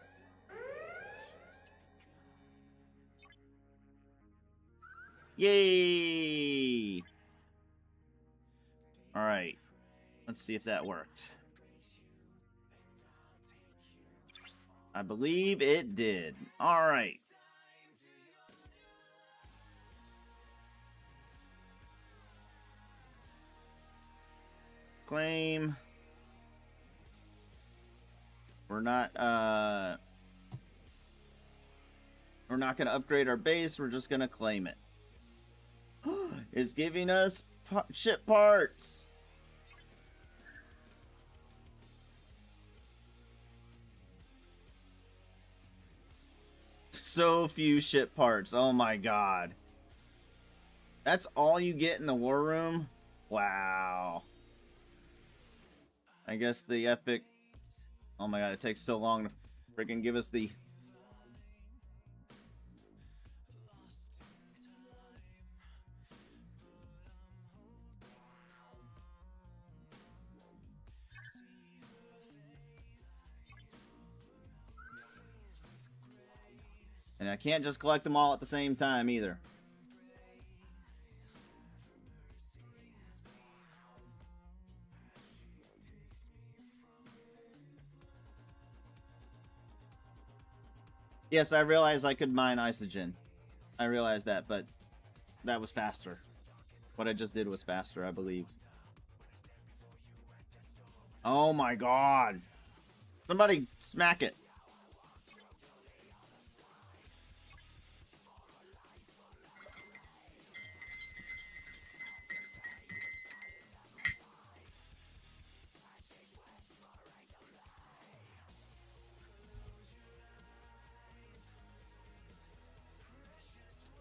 Yay! Alright. Let's see if that worked. I believe it did. Alright. Claim. We're not gonna upgrade our base. We're just gonna claim it. It's giving us ship parts. So few ship parts. Oh my god. That's all you get in the war room? Wow. I guess the epic... Oh my god, it takes so long to freaking give us the... And I can't just collect them all at the same time either. Yes, I realized I could mine Isogen. I realized that, but that was faster. What I just did was faster, I believe. Oh my god. Somebody smack it.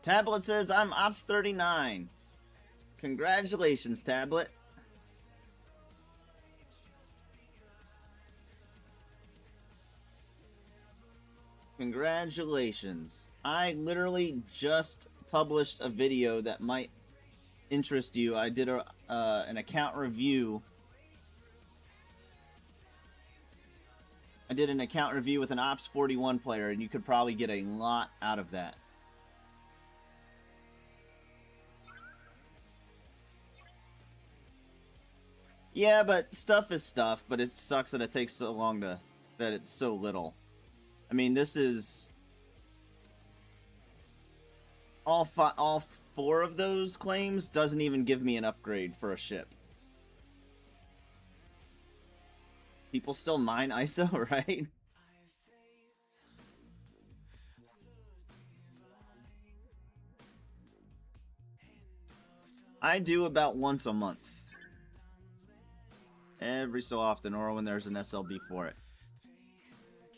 Tablet says, I'm Ops 39. Congratulations, Tablet. Congratulations. I literally just published a video that might interest you. I did an account review. I did an account review with an Ops 41 player, and you could probably get a lot out of that. Yeah, but stuff is stuff, but it sucks that it takes so long to... that it's so little. I mean, this is... All four of those claims doesn't even give me an upgrade for a ship. People still mine ISO, right? I do about once a month. Every so often, or when there's an SLB for it.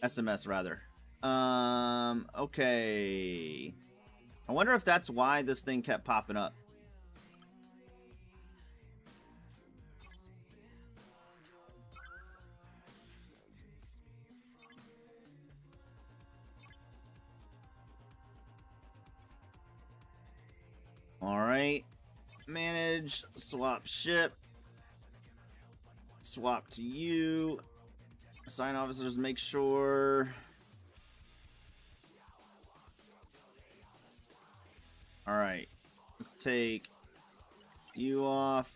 SMS, rather. Okay. I wonder if that's why this thing kept popping up. Alright. Manage. Swap ship. Swap to you. Assign officers, make sure. Alright. Let's take you off.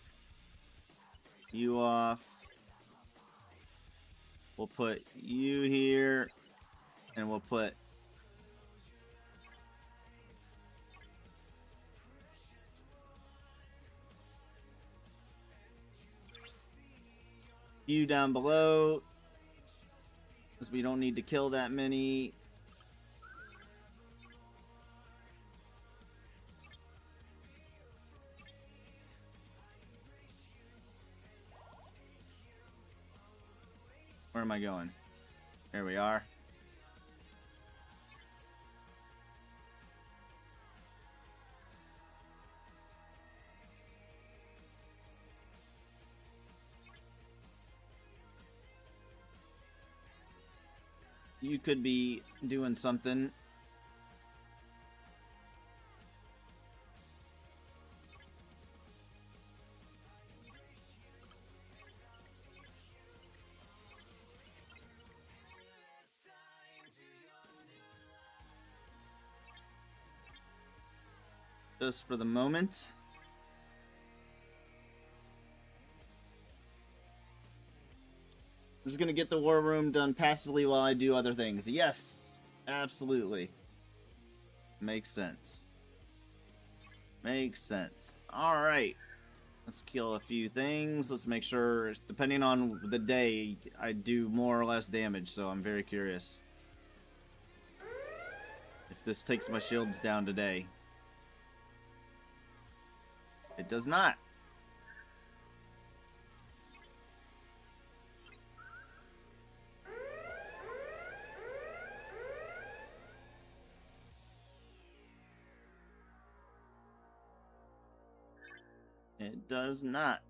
You off. We'll put you here. And we'll put you down below. Because we don't need to kill that many. Where am I going? Here we are. You could be doing something. Just for the moment. I'm just gonna get the war room done passively while I do other things. Yes, absolutely. Makes sense. Makes sense. Alright. Let's kill a few things. Let's make sure, depending on the day, I do more or less damage, so I'm very curious if this takes my shields down today. It does not. It does not.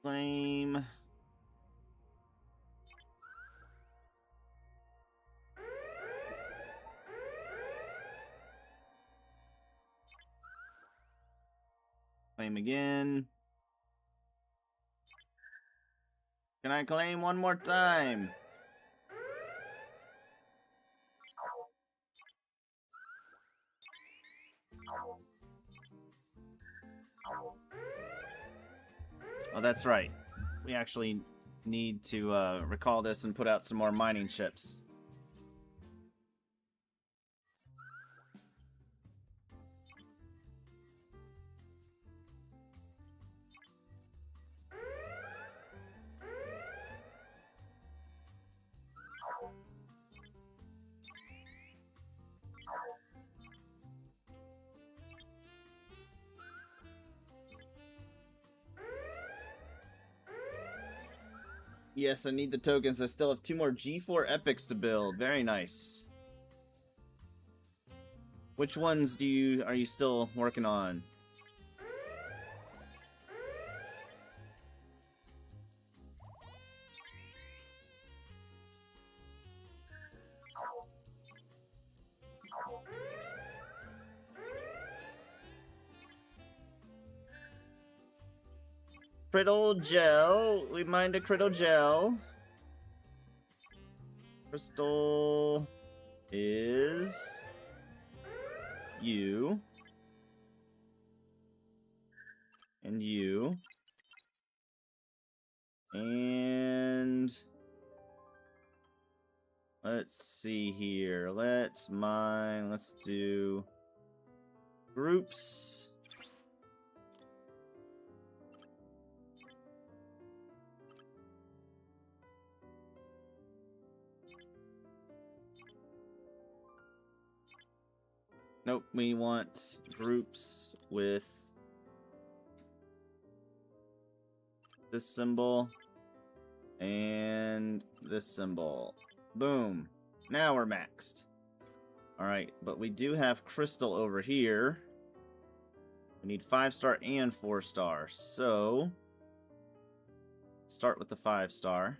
Claim. Claim again. Can I claim one more time? Oh, that's right. We actually need to recall this and put out some more mining ships. Yes, I need the tokens. I still have 2 more G4 epics to build. Very nice. Which ones are you still working on? Crystal gel. We mined a crystal gel. Crystal is you. And you. And let's see here. Let's mine. Let's do groups. Nope, we want groups with this symbol and this symbol. Boom. Now we're maxed. Alright, but we do have crystal over here. We need 5-star and 4-star. So, start with the 5-star.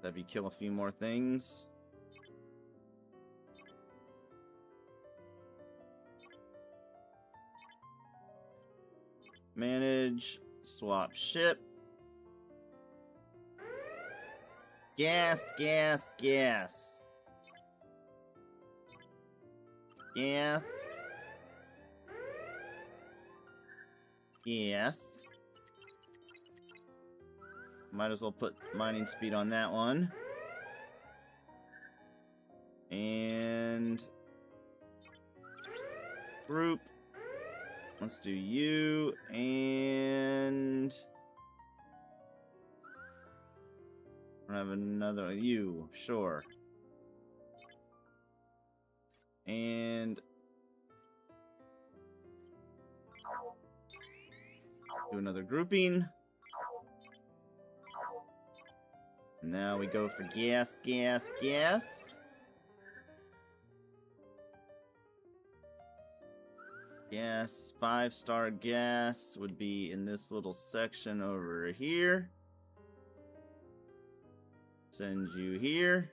Have you kill a few more things? Manage, swap ship. Gas, gas, gas. Gas. Yes. Might as well put mining speed on that one. And group. Let's do you and I have another you, sure. And do another grouping. Now we go for gas, gas, gas. Gas, 5-star gas would be in this little section over here. Send you here.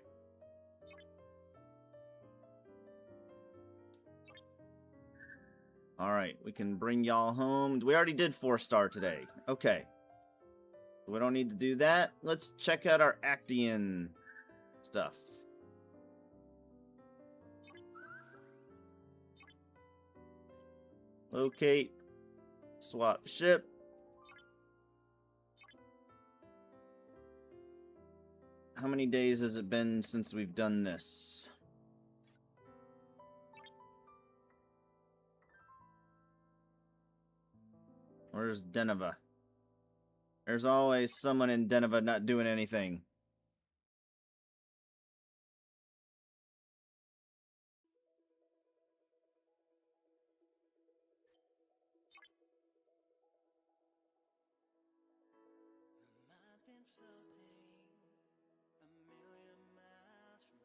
Alright, we can bring y'all home. We already did 4-star today. Okay. We don't need to do that. Let's check out our Actian stuff. Locate. Swap ship. How many days has it been since we've done this? Where's Deneva? There's always someone in Deneva not doing anything.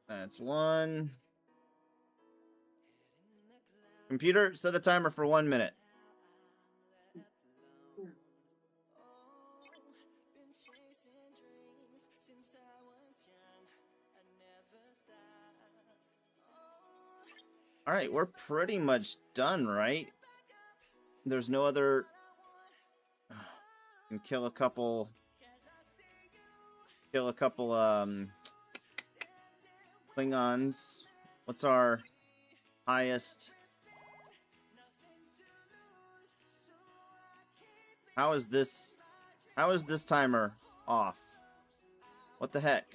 That's one. Computer, set a timer for 1 minute. Alright, we're pretty much done, right? There's no other... Can kill a couple... Klingons. What's our highest? How is this timer off? What the heck?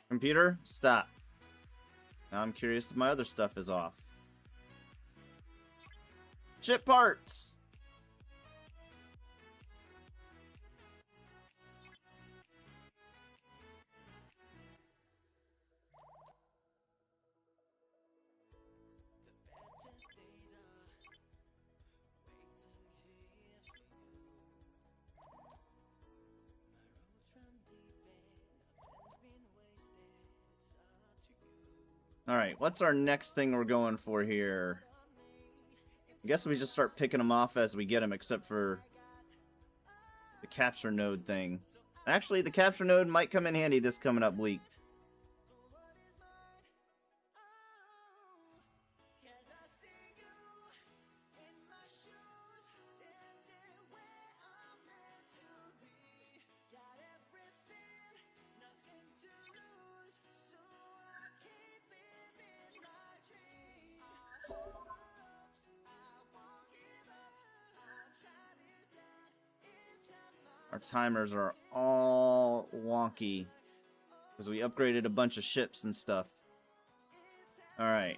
Computer, stop. Now I'm curious if my other stuff is off. Chip parts! Alright, what's our next thing we're going for here? I guess we just start picking them off as we get them, except for the capture node thing. Actually, the capture node might come in handy this coming up week. Our timers are all wonky because we upgraded a bunch of ships and stuff. Alright.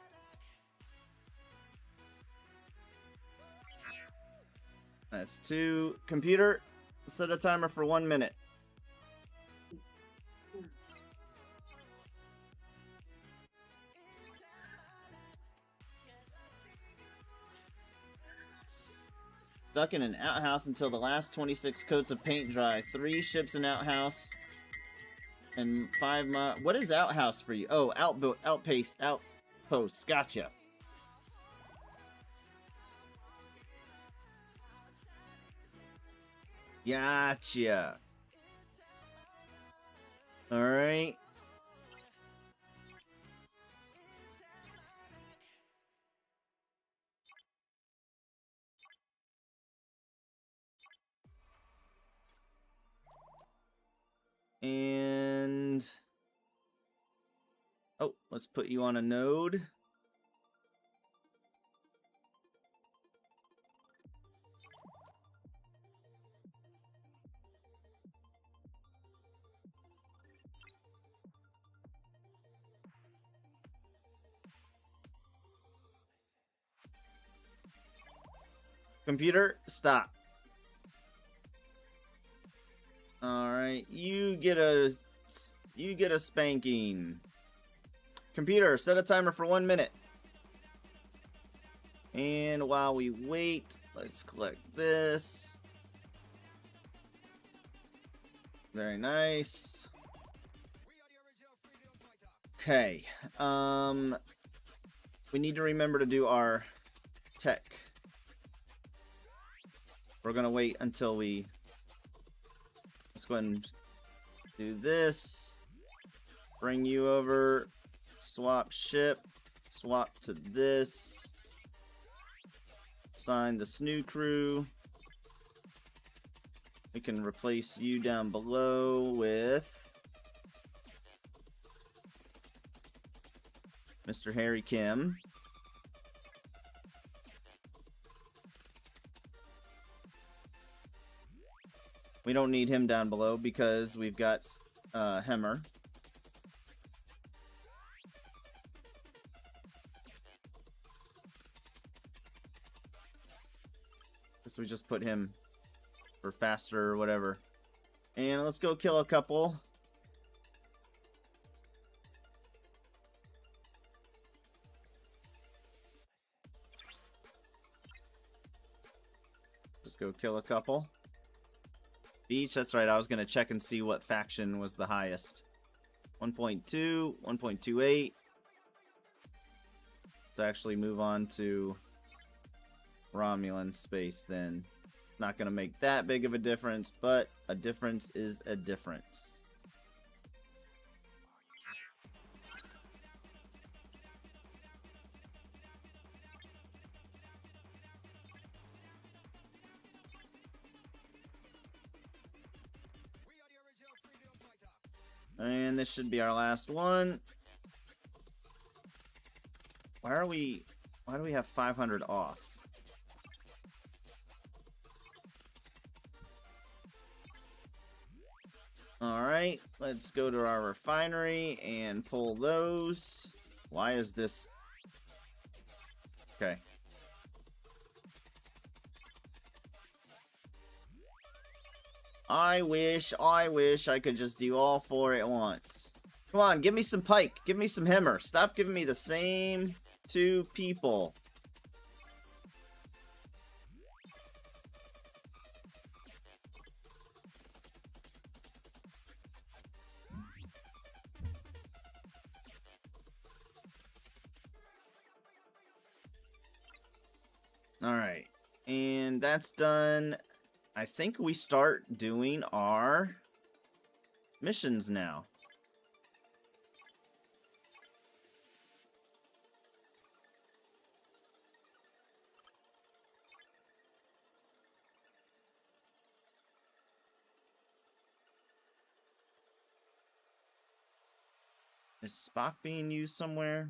That's 2. Computer, set a timer for 1 minute. Stuck in an outhouse until the last 26 coats of paint dry. 3 ships in outhouse. And 5 miles. What is outhouse for you? Oh, outpost. Gotcha. Gotcha. Alright. And oh, let's put you on a node. Computer, stop. All right, you get a spanking. Computer, set a timer for 1 minute. And while we wait, let's collect this. Very nice. Okay. We need to remember to do our tech. We're gonna wait until we. Let's go ahead and do this. Bring you over. Swap ship. Swap to this. Assign the snoo crew. We can replace you down below with Mr. Harry Kim. We don't need him down below because we've got Hemmer. So we just put him for faster or whatever. And let's go kill a couple. Just go kill a couple. Beach, that's right. I was going to check and see what faction was the highest. 1.2, 1.28. Let's actually move on to Romulan space then. Not going to make that big of a difference, but a difference is a difference. And this should be our last one. Why do we have 500 off? Alright, let's go to our refinery and pull those. Why is this? Okay. I wish I could just do all 4 at once. Come on, give me some pike. Give me some hammer. Stop giving me the same 2 people. Alright, and that's done. I think we start doing our missions now. Is Spock being used somewhere?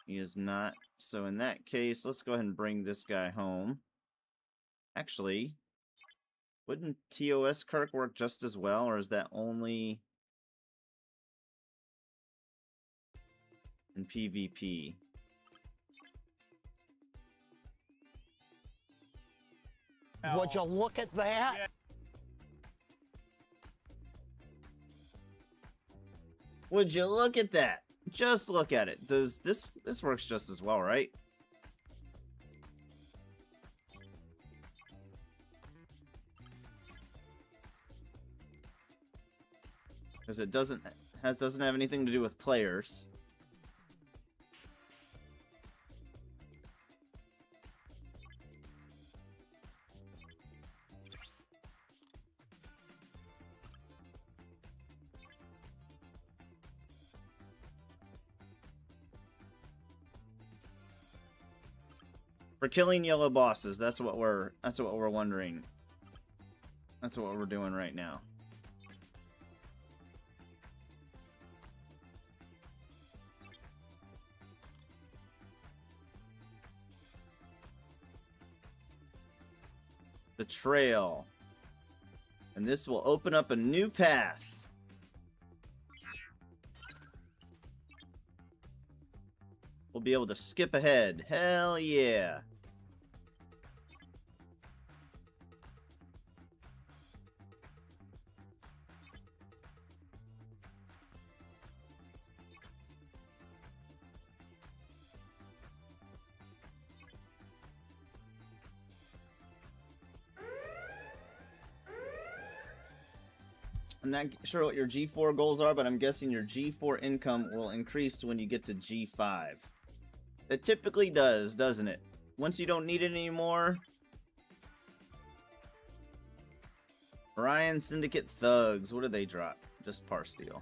He is not. So in that case, let's go ahead and bring this guy home. Actually, wouldn't TOS Kirk work just as well, or is that only in PvP? Would you look at that? Would you look at that? Just look at it. Does this works just as well, right? Because it doesn't have anything to do with players. For killing yellow bosses, that's what we're wondering. That's what we're doing right now. The trail. And this will open up a new path. We'll be able to skip ahead. Hell yeah. I'm not sure what your G4 goals are, but I'm guessing your G4 income will increase when you get to G5. It typically does, doesn't it? Once you don't need it anymore. Orion Syndicate Thugs. What do they drop? Just par steel.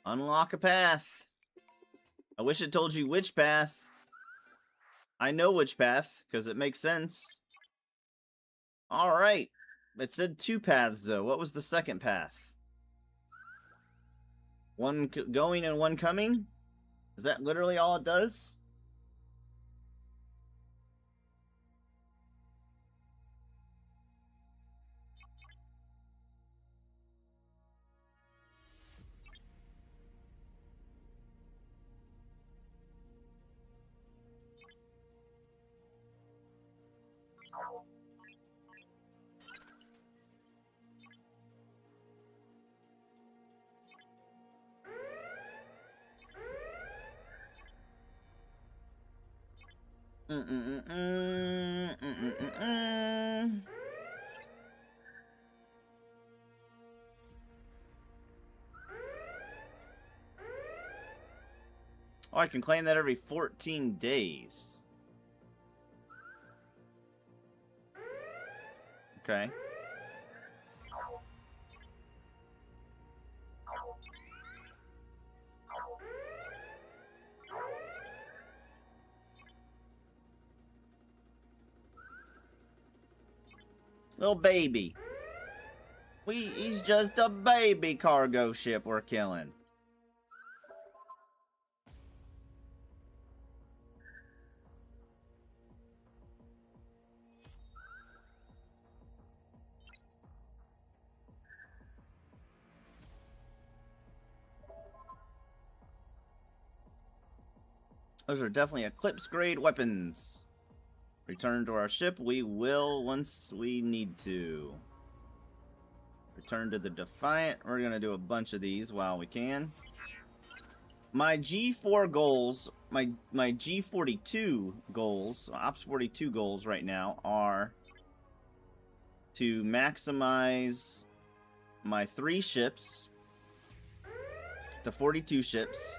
Unlock a path. I wish it told you which path. I know which path, because it makes sense. Alright. It said 2 paths, though. What was the second path? One going and one coming? Is that literally all it does? Oh, I can claim that every 14 days. Okay. Little baby. He's just a baby cargo ship we're killing. Those are definitely Eclipse grade weapons. Return to our ship. We will once we need to. Return to the Defiant. We're going to do a bunch of these while we can. My G4 goals, my G42 goals, Ops 42 goals right now are to maximize my 3 ships to 42 ships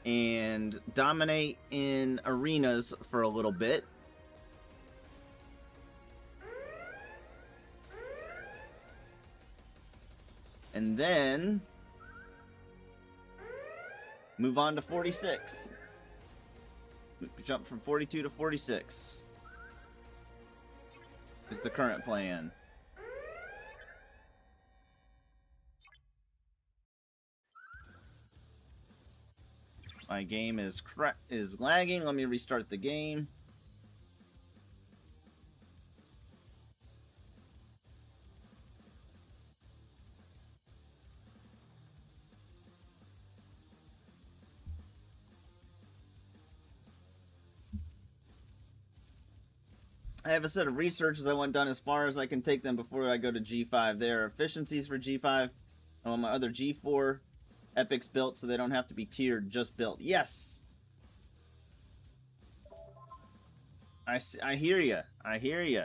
and dominate in arenas for a little bit. And then move on to 46. Jump from 42 to 46 is the current plan. My game is lagging. Let me restart the game. I have a set of researches I want done as far as I can take them before I go to G5. There are efficiencies for G5. I want my other G4 epics built so they don't have to be tiered, just built. Yes! I hear you. I hear you.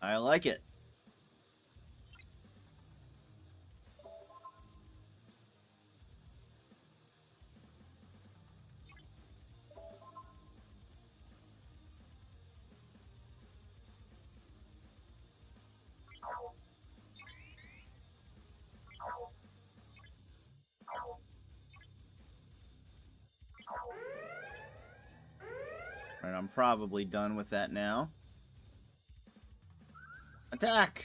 I like it. Right, I'm probably done with that now. Attack!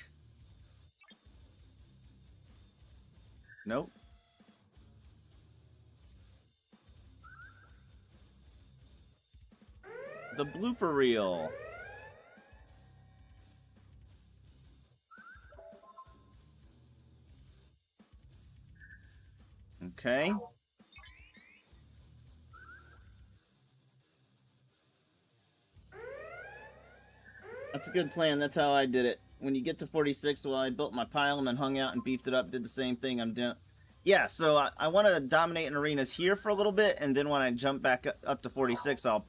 Nope. The blooper reel. Okay. That's a good plan. That's how I did it. When you get to 46, well, I built my pile and then hung out and beefed it up, did the same thing I'm doing. Yeah, so I want to dominate in arenas here for a little bit, and then when I jump back up to 46, I'll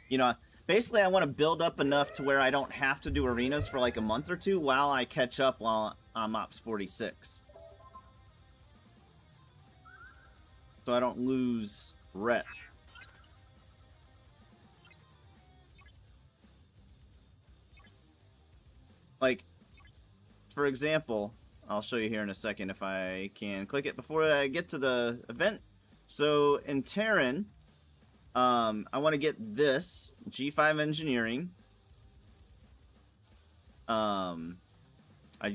you know, basically I want to build up enough to where I don't have to do arenas for like a month or two while I catch up while I'm Ops 46. So I don't lose rep. Like, for example, I'll show you here in a second if I can click it before I get to the event. So in Terran, I want to get this G5 engineering. I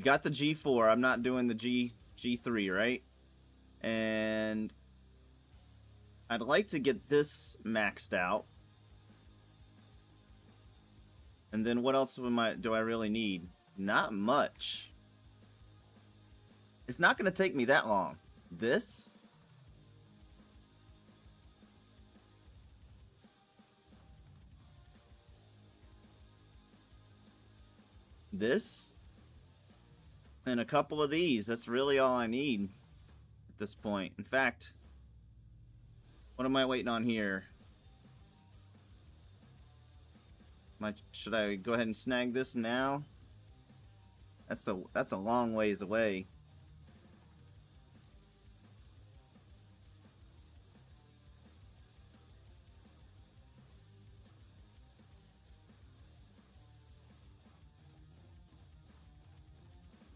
got the G4. I'm not doing the G3, right? And I'd like to get this maxed out. And then what else do I really need? Not much. It's not going to take me that long. This? This? And a couple of these. That's really all I need at this point. In fact, what am I waiting on here? Should I go ahead and snag this now? That's a long ways away.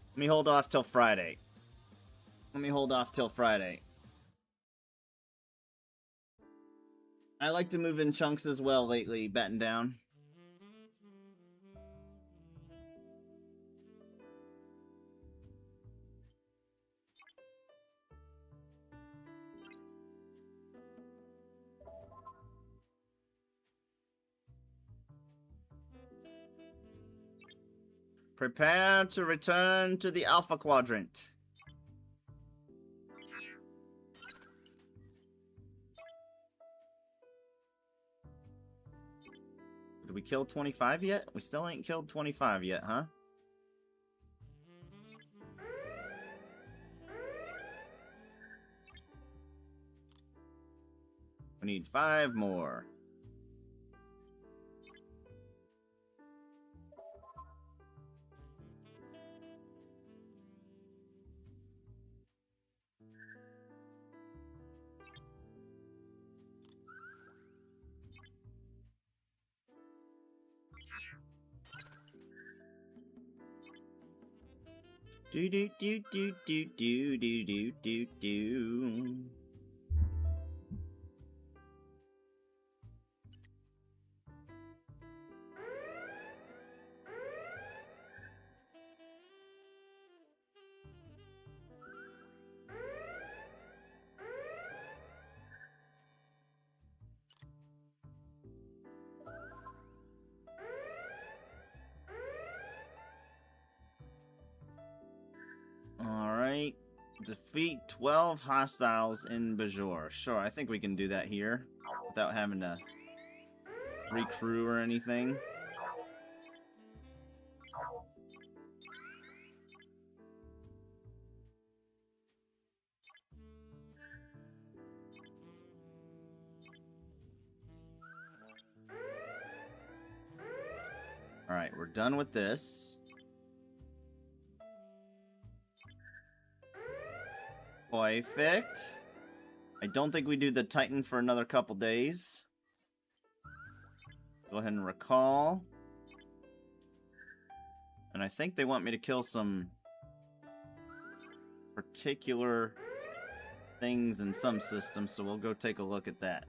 Let me hold off till Friday. I like to move in chunks as well lately, batten down. Prepare to return to the Alpha Quadrant. Did we kill 25 yet? We still ain't killed 25 yet, huh? We need 5 more. Do do do do do do do do do do. Alright. Defeat 12 hostiles in Bajor. Sure, I think we can do that here without having to recrew or anything. Alright, we're done with this. Perfect. I don't think we do the Titan for another couple days. Go ahead and recall. And I think they want me to kill some particular things in some systems, so we'll go take a look at that.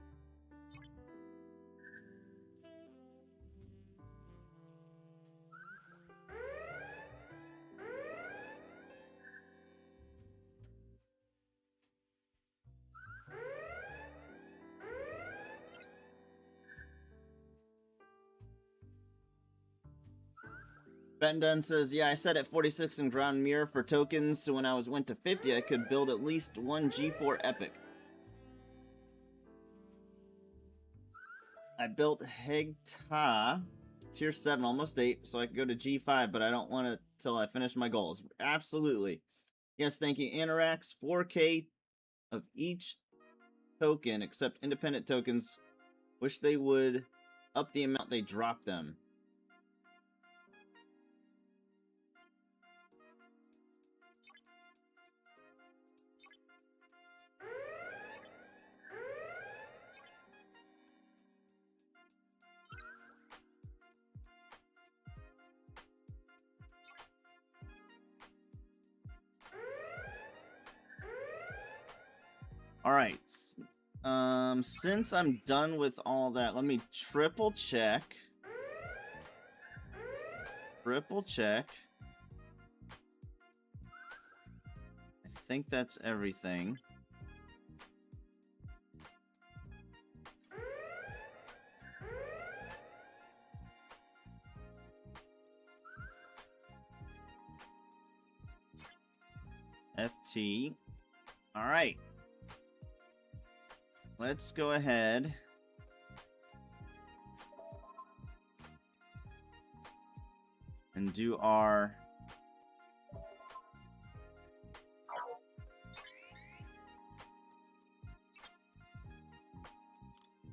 Ben Dunn says, yeah, I set at 46 in ground mirror for tokens, so when I went to 50, I could build at least one G4 epic. I built Hegta, tier 7, almost 8, so I could go to G5, but I don't want it till I finish my goals. Absolutely. Yes, thank you. Anorax, 4K of each token, except independent tokens. Wish they would up the amount they drop them. Alright, since I'm done with all that, let me triple check. Triple check. I think that's everything. FT. Alright. Let's go ahead and do our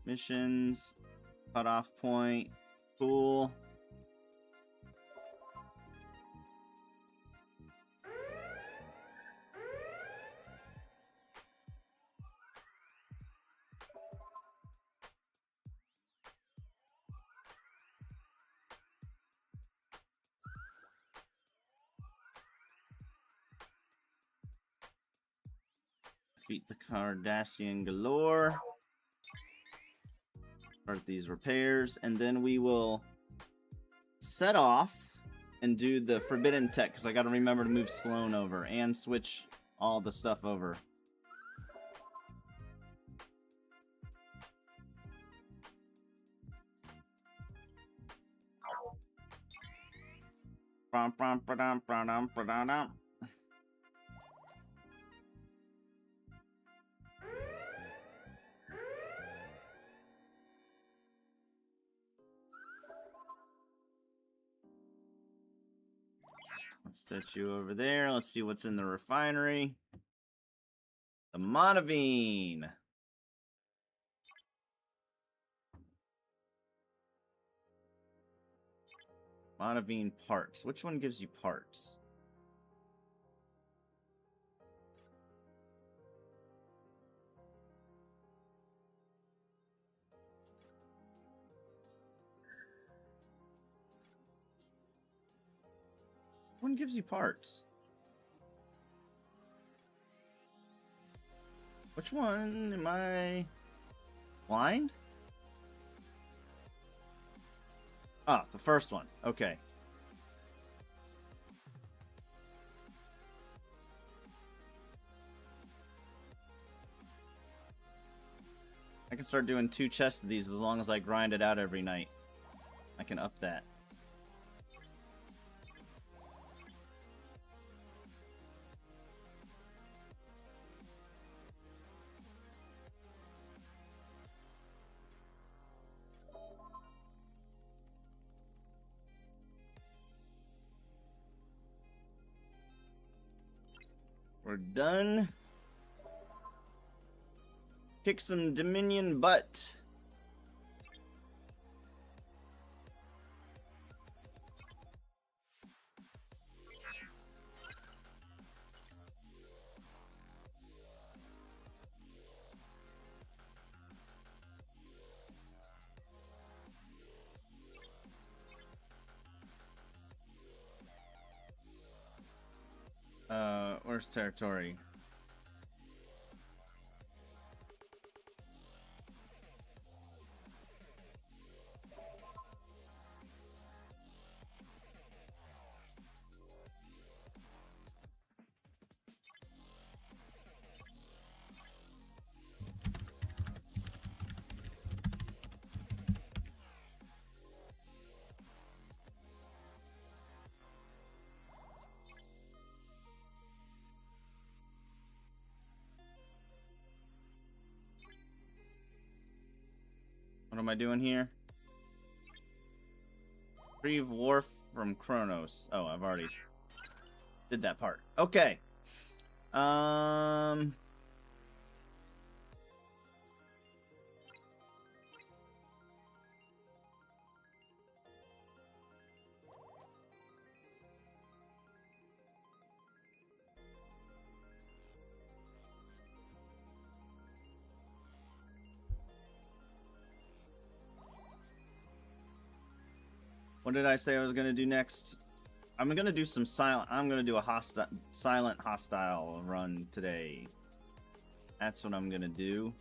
missions, cutoff point, cool. Defeat the Cardassian galore. Start these repairs, and then we will set off and do the forbidden tech, because I got to remember to move Sloan over and switch all the stuff over. Let's set you over there. Let's see what's in the refinery. The Monavine. Monavine parts. Which one gives you parts? One gives you parts. Which one am I blind? Ah, the first one. Okay. I can start doing 2 chests of these as long as I grind it out every night. I can up that. We're done. Kick some Dominion butt. Where's territory? What am I doing here? Retrieve Wharf from Kronos. Oh, I've already did that part. Okay. What did I say I was gonna do next? I'm gonna do some silent. I'm gonna do a silent hostile run today. That's what I'm gonna do.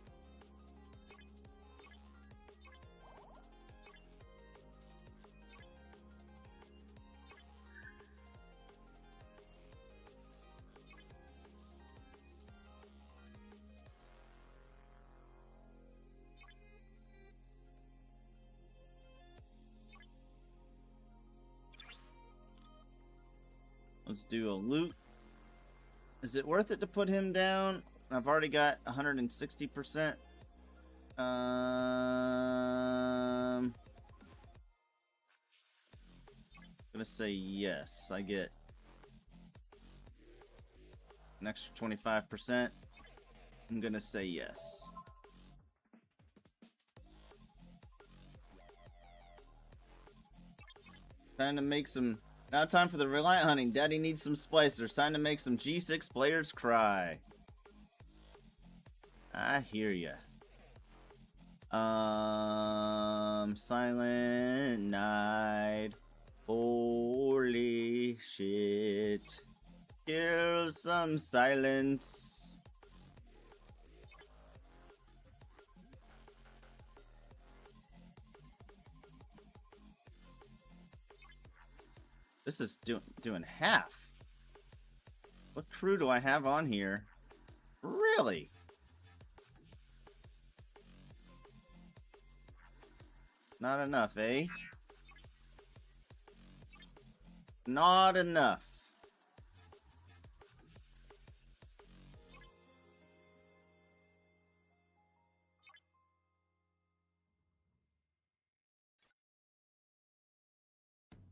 Let's do a loot. Is it worth it to put him down? I've already got 160%. I'm gonna say yes. I get an extra 25%. I'm gonna say yes. Time to make some. Now time for the Reliant hunting. Daddy needs some splicers. Time to make some G6 players cry. I hear ya. Silent night. Holy shit. Kill some silence. This is doing half. What crew do I have on here? Really? Not enough, eh? Not enough.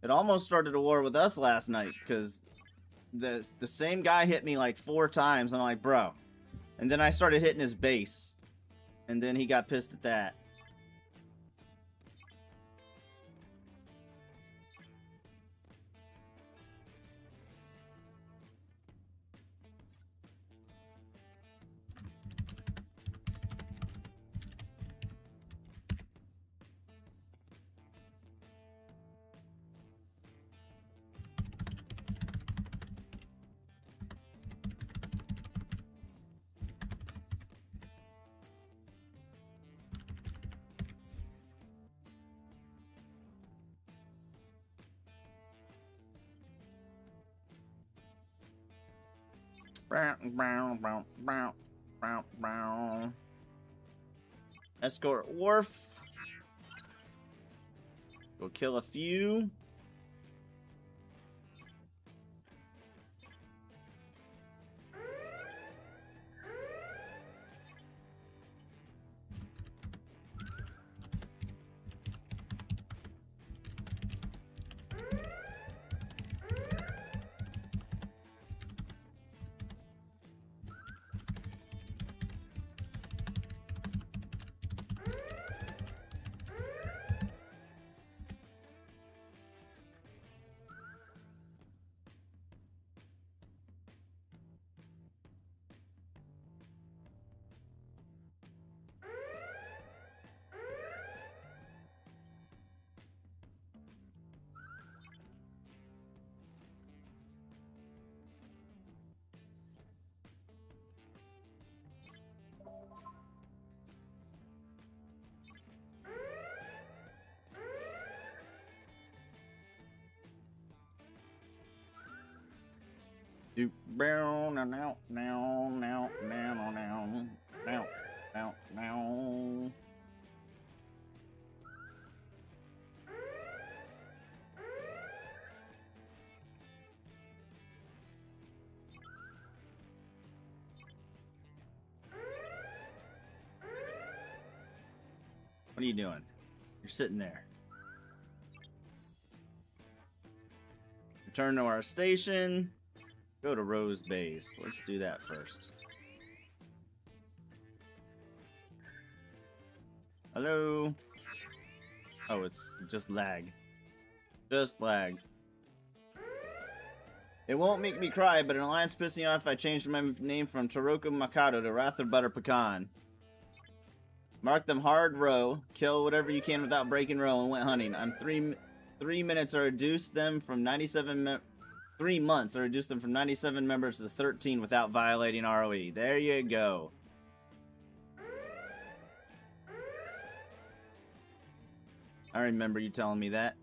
It almost started a war with us last night because the same guy hit me like 4 times. And I'm like, bro. And then I started hitting his base. And then he got pissed at that. Escort Wharf. Go kill a few. Bow, now, now, now, now, now, now, now, now, now. What are you doing? You're sitting there. Return to our station. Go to Rose Base. Let's do that first. Hello? Oh, it's just lag. Just lag. It won't make me cry, but an alliance pissed me off if I changed my name from Taroko Mikado to Wrath of Butter Pecan. Mark them hard row. Kill whatever you can without breaking row and went hunting. I'm 3 minutes or reduce them from 97 3 months or reduce them from 97 members to 13 without violating ROE. There you go. I remember you telling me that.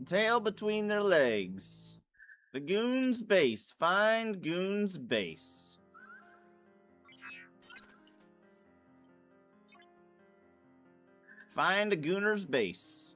Tail between their legs. The Goon's base. Find Goon's base. Find a Gooner's base.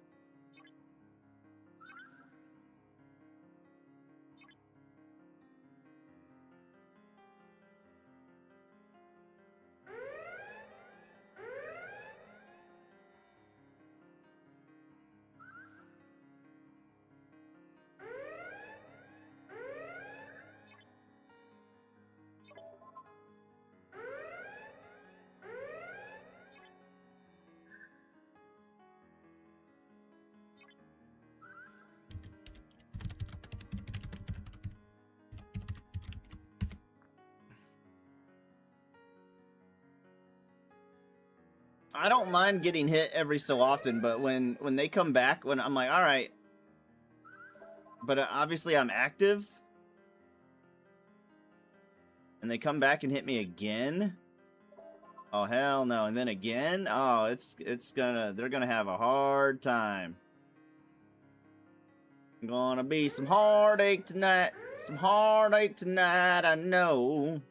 I don't mind getting hit every so often, but when they come back, when I'm like, all right, but obviously I'm active, and they come back and hit me again. Oh hell no! And then again, oh they're gonna have a hard time. Gonna be some heartache tonight. Some heartache tonight, I know.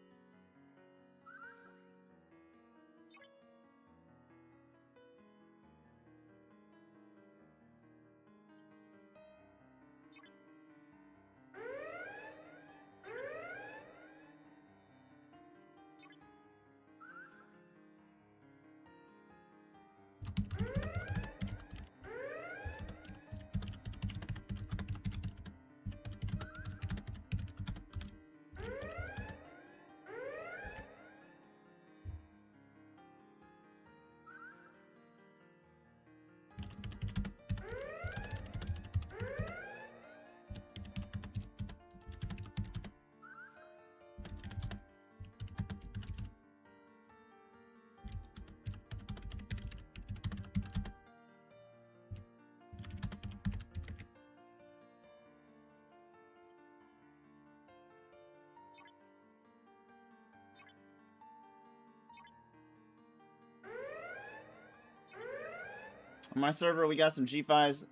On my server, we got some G5s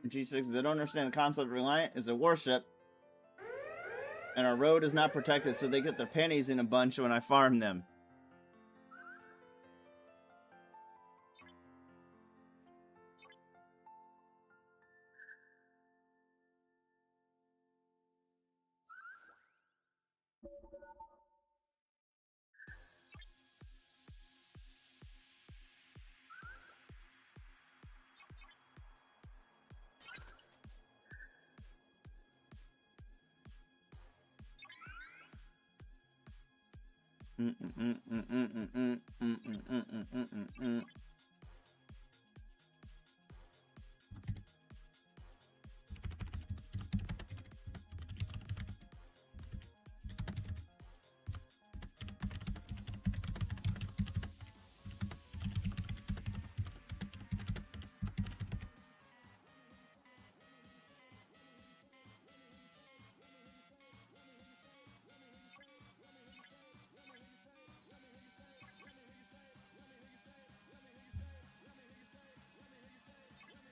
and G6s that don't understand the concept of Reliant is a warship, and our road is not protected, so they get their pennies in a bunch when I farm them.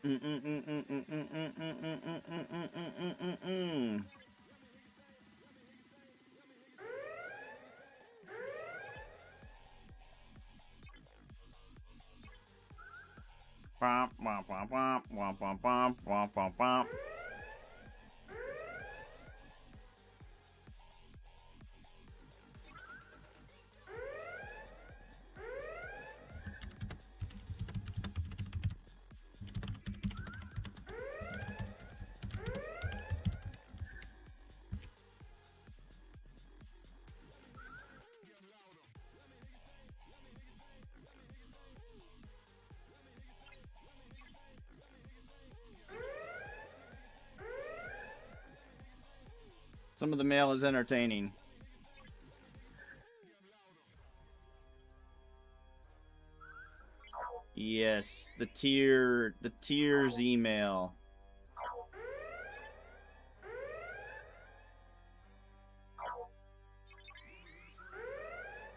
Bump, bump, bump, bump, bump, bump, bump, bump, bump, bump. Some of the mail is entertaining. Yes, the tears email.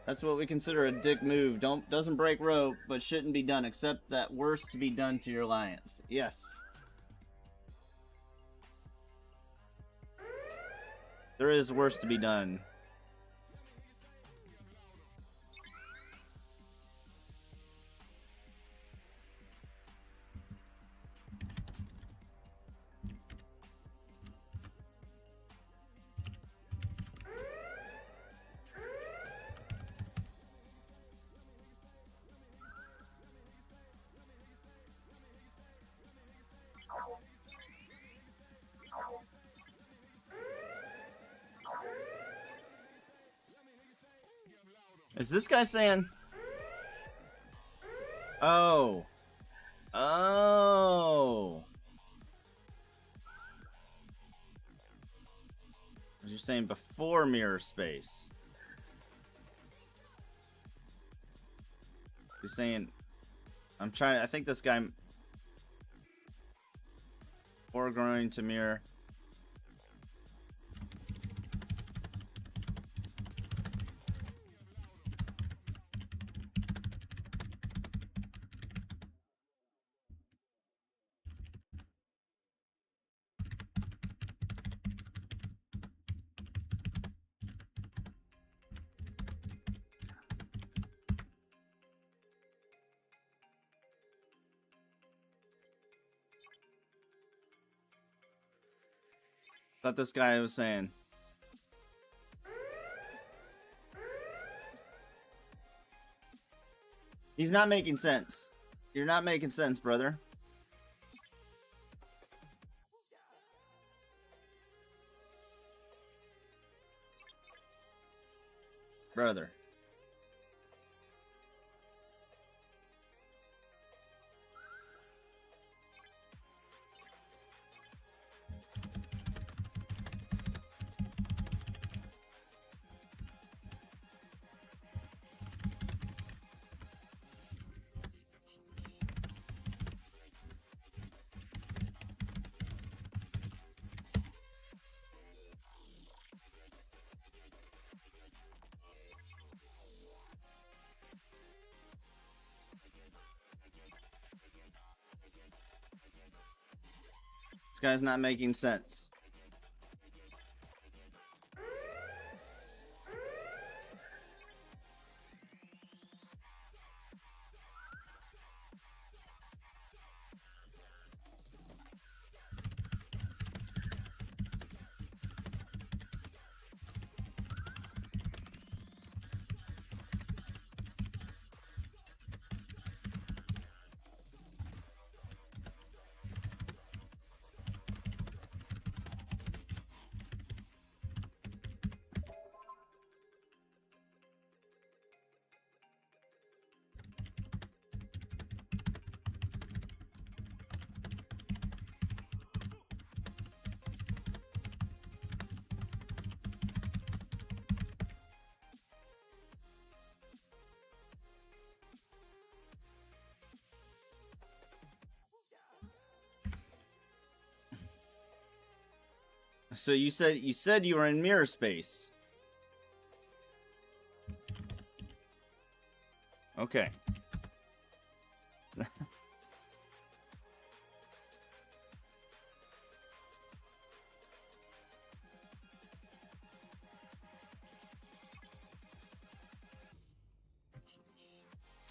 That's what we consider a dick move. Doesn't break rope, but shouldn't be done, except that worse to be done to your alliance. Yes. There is worse to be done. Is this guy saying? Oh. Oh. You're saying before mirror space. You're saying, I think this guy foregrounding to mirror. That this guy was saying. He's not making sense. You're not making sense, brother. Brother. This guy's not making sense. So you said you were in mirror space. Okay.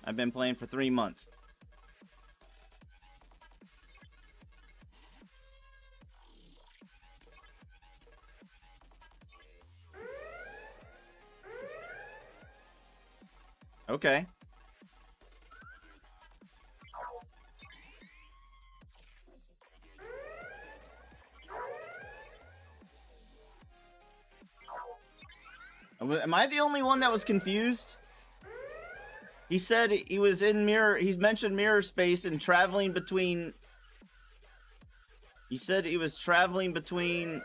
I've been playing for 3 months. Okay. Am I the only one that was confused? He said he was in mirror. He's mentioned mirror space and traveling between. He said he was traveling between.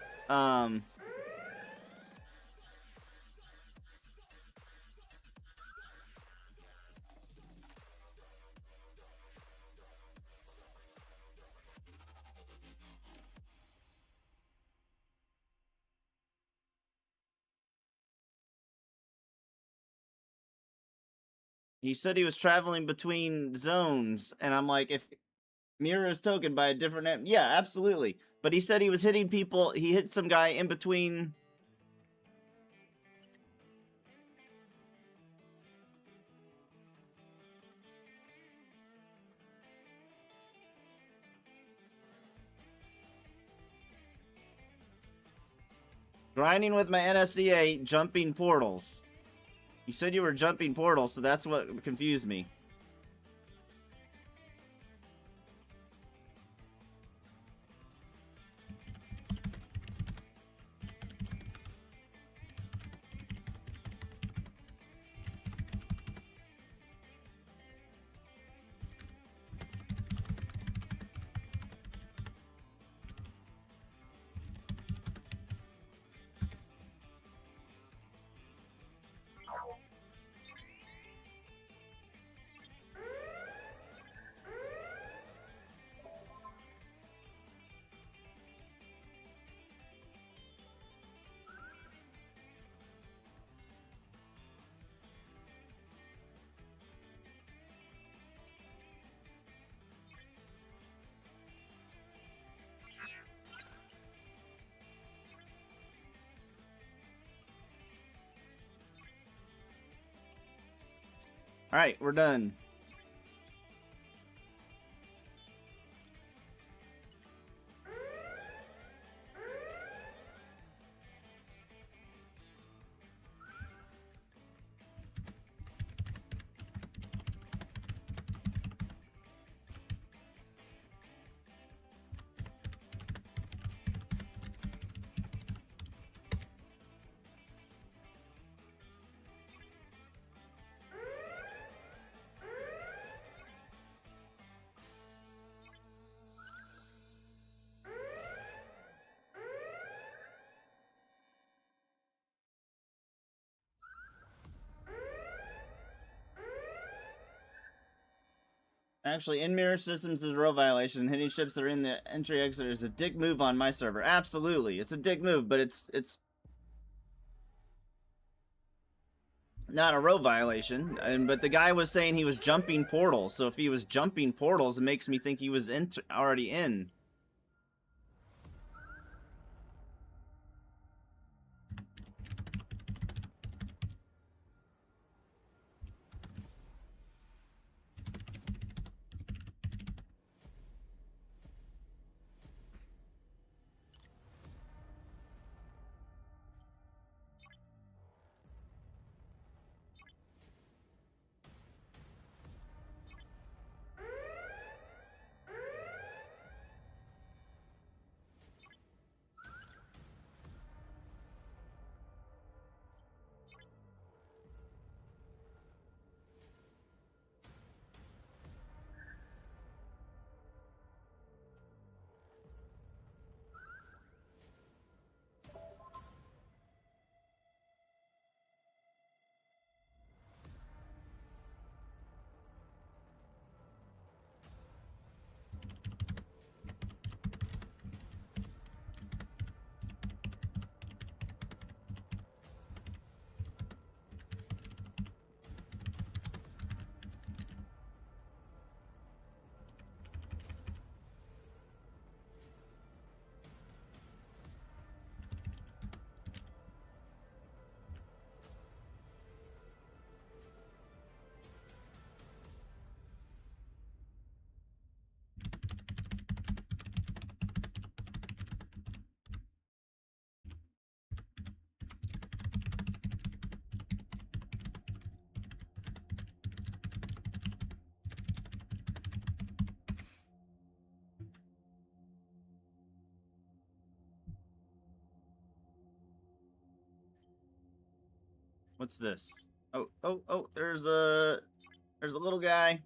He said he was traveling between zones, and I'm like, if mirror is token by a different name, yeah, absolutely. But he said he was hitting people. He hit some guy in between. Grinding with my NSCA, jumping portals. You said you were jumping portals, so that's what confused me. Alright, we're done. Actually, in-mirror systems is a row violation. Hitting ships that are in the entry exit is a dick move on my server. Absolutely. It's a dick move, but it's not a row violation. But the guy was saying he was jumping portals. So if he was jumping portals, it makes me think he was already in. What's this? Oh, there's a little guy.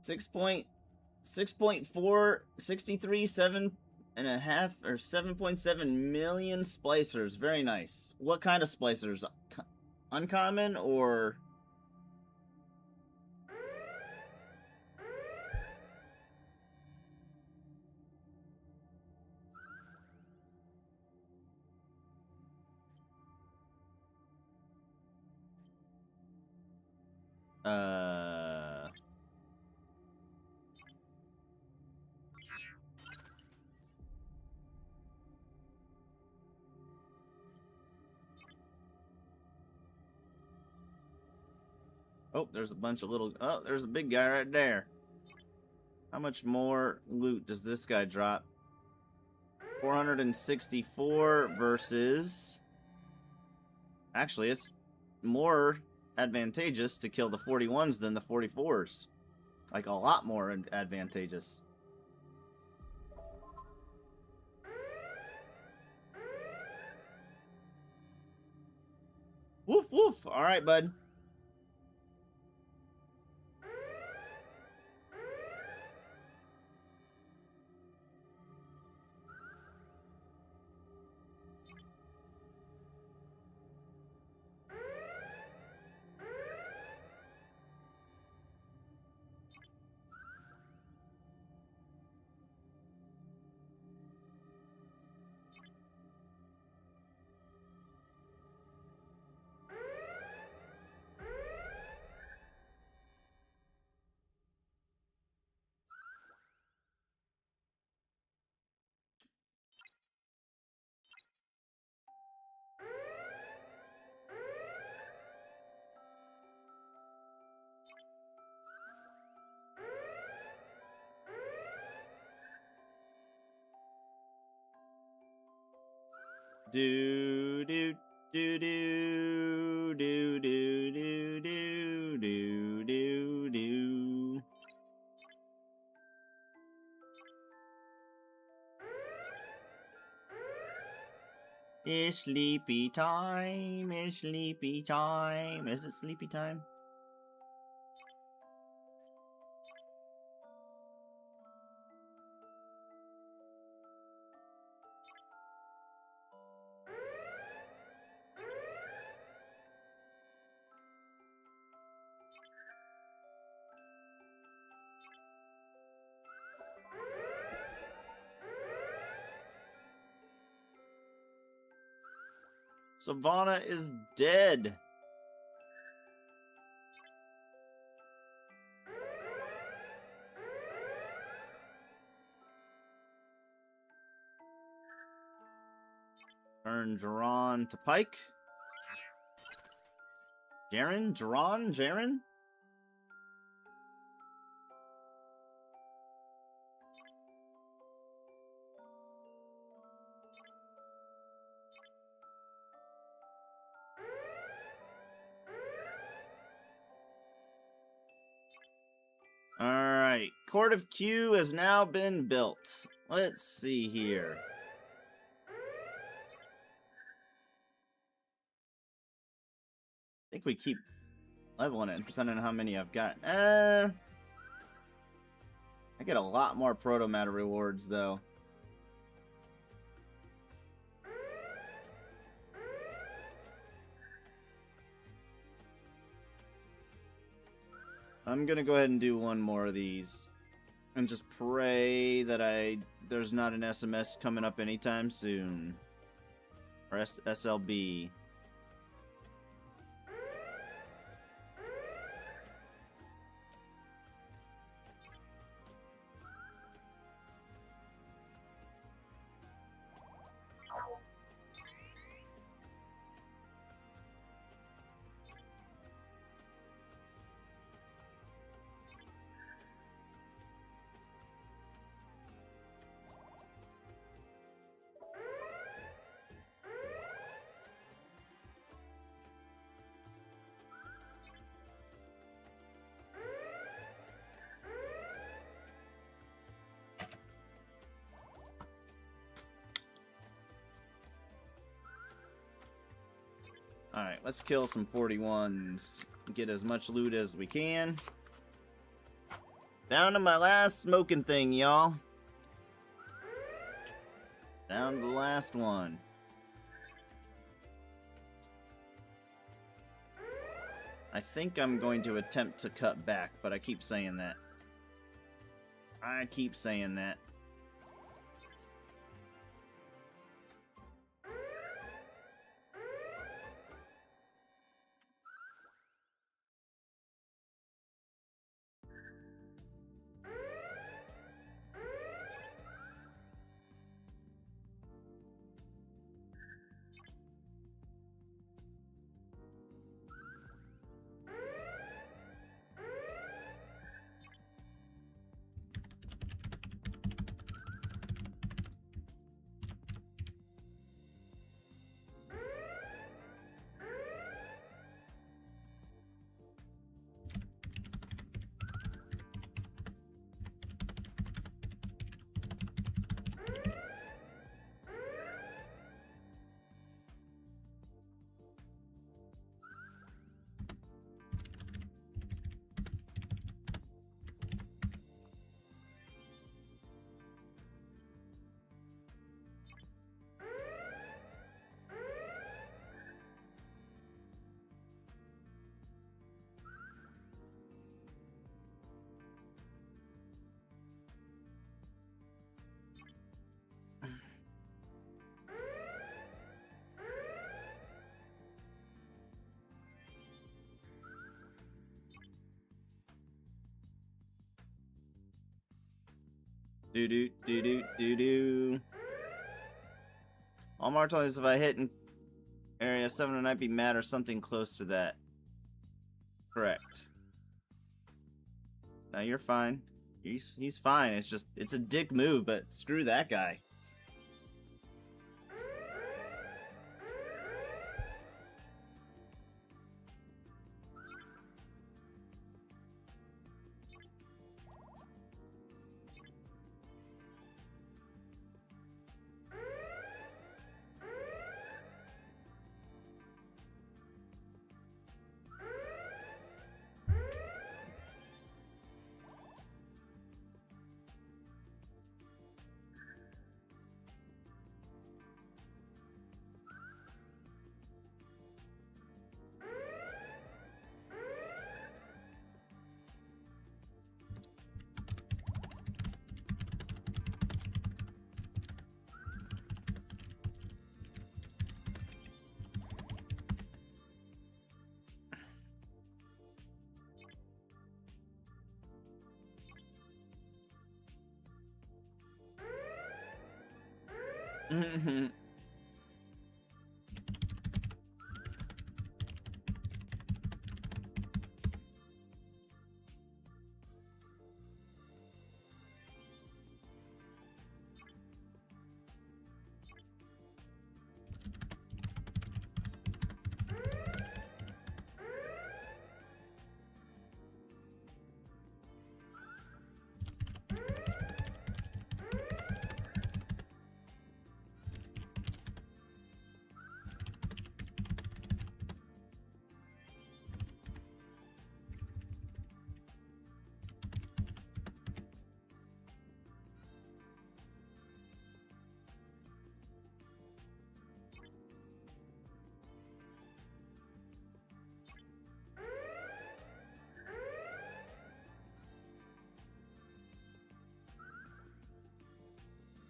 6.4, 63, 7.5 or 7.7 million splicers. Very nice. What kind of splicers? Uncommon or oh, there's a bunch of little... Oh, there's a big guy right there. How much more loot does this guy drop? 464 versus... Actually, it's more advantageous to kill the 41s than the 44s. Like, a lot more advantageous. Woof, woof. All right, bud. Do do do do do do do do do do do. It's sleepy time. It's sleepy time. Is it sleepy time? Savannah is dead. Turn Jaron to Pike. Jaren? Alright, Court of Q has now been built. Let's see here. I think we keep leveling it, depending on how many I've got. I get a lot more Proto Matter rewards, though. I'm gonna go ahead and do one more of these. And just pray that there's not an SMS coming up anytime soon. Or SLB. Alright, let's kill some 41s. Get as much loot as we can. Down to my last smoking thing, y'all. Down to the last one. I think I'm going to attempt to cut back, but I keep saying that. I keep saying that. Do do do do do do. All Mark told us if I hit in area 7 and I'd be mad or something close to that. Correct. No, you're fine. He's fine. It's just it's a dick move, but screw that guy.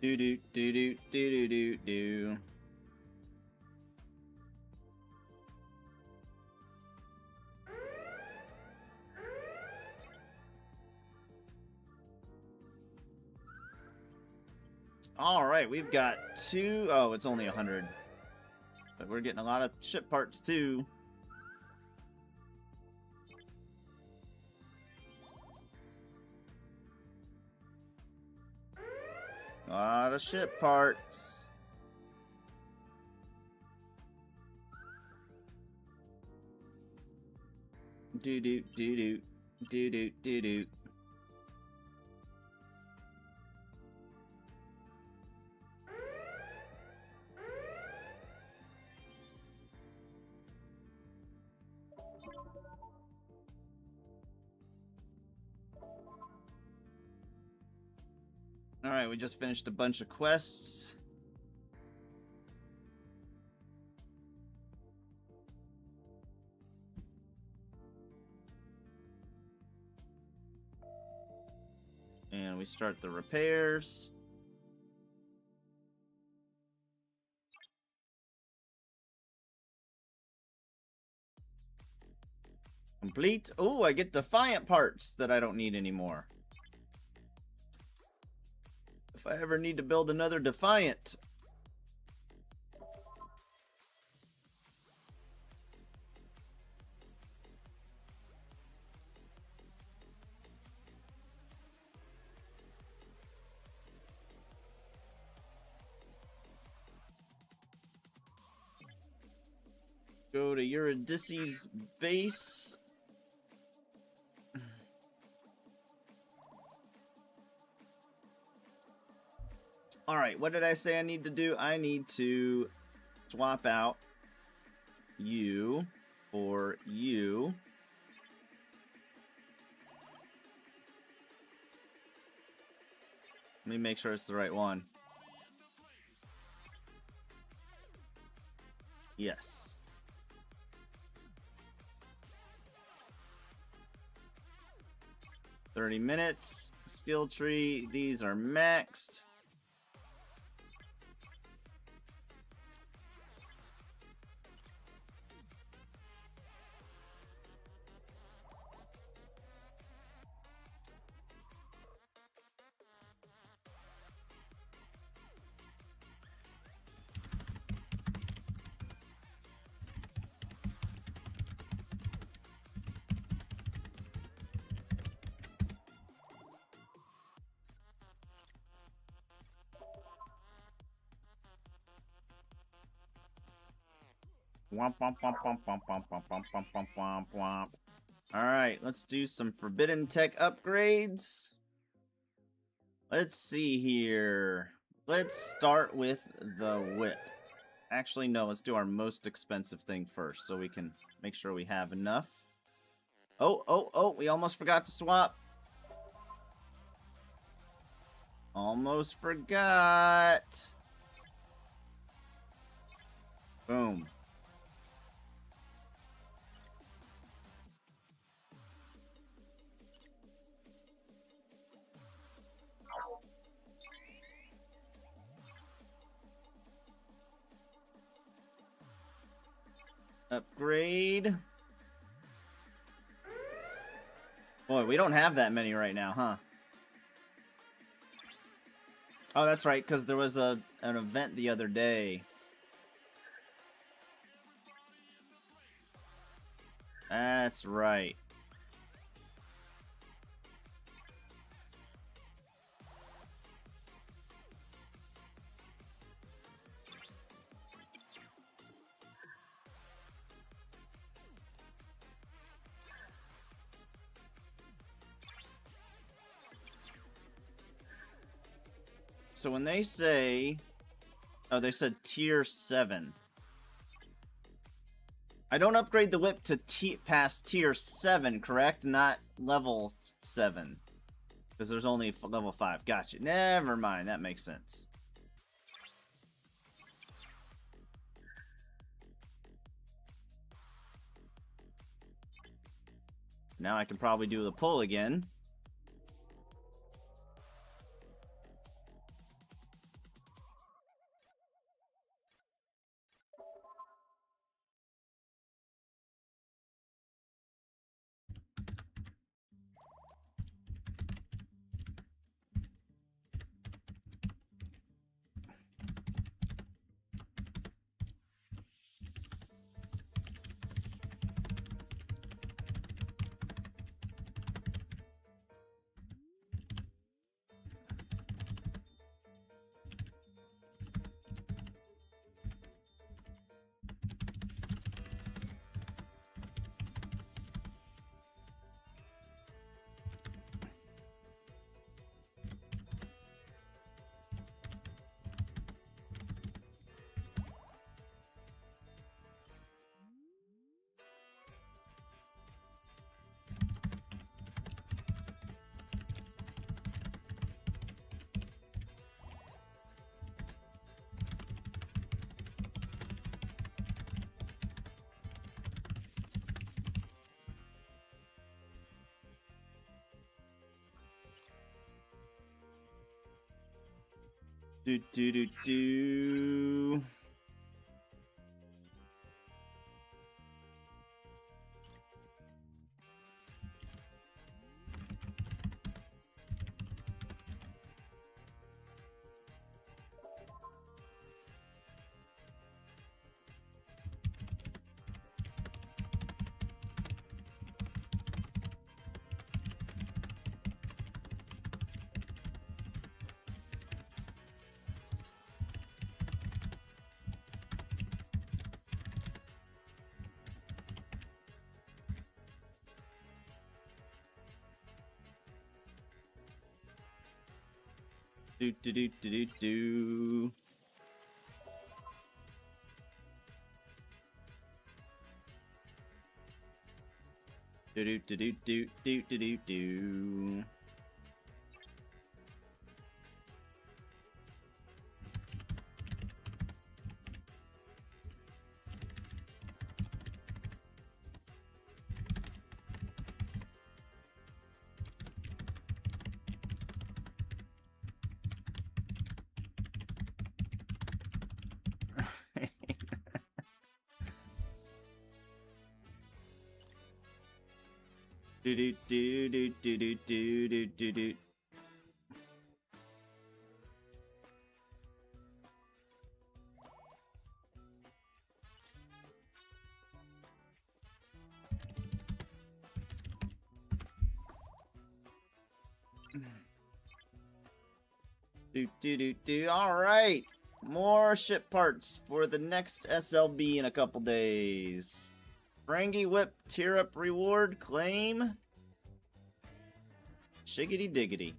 Do do do do do do do do. All right, we've got two. Oh, it's only 100, but we're getting a lot of ship parts too. A lot of ship parts. Do do do do do do do do. Alright, we just finished a bunch of quests. And we start the repairs. Complete. Oh, I get Defiant parts that I don't need anymore. If I ever need to build another Defiant. Go to Eurydice's base. Alright, what did I say I need to do? I need to swap out you for you. Let me make sure it's the right one. Yes. $30 minutes. Skill tree. These are maxed. Womp womp womp womp womp womp womp womp womp womp womp womp. Alright, let's do some Forbidden Tech upgrades. Let's see here. Let's start with the whip. Actually, no, let's do our most expensive thing first so we can make sure we have enough. Oh, we almost forgot to swap. Almost forgot. Boom. Upgrade. Boy, we don't have that many right now, huh? Oh, that's right, because there was an event the other day. That's right. So when they say... Oh, they said tier 7. I don't upgrade the whip to past tier 7, correct? Not level 7. Because there's only level 5. Gotcha. Never mind. That makes sense. Now I can probably do the pull again. Do do do do. Do do do do do do. Do do do do do do do do do. Do do do do do do do do do do. Do do do do. All right, more ship parts for the next SLB in a couple days. Frangie Whip tier up reward claim. Shiggity diggity.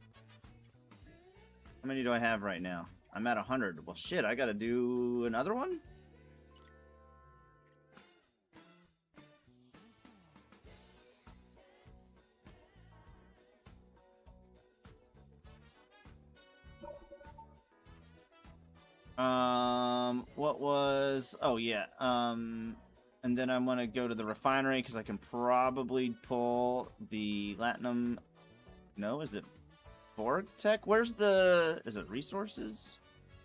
How many do I have right now? I'm at 100. Well, shit, I gotta do another one? What was... Oh, yeah. And then I'm going to go to the refinery because I can probably pull the Latinum... No, is it Borg Tech? Where's the... Is it resources?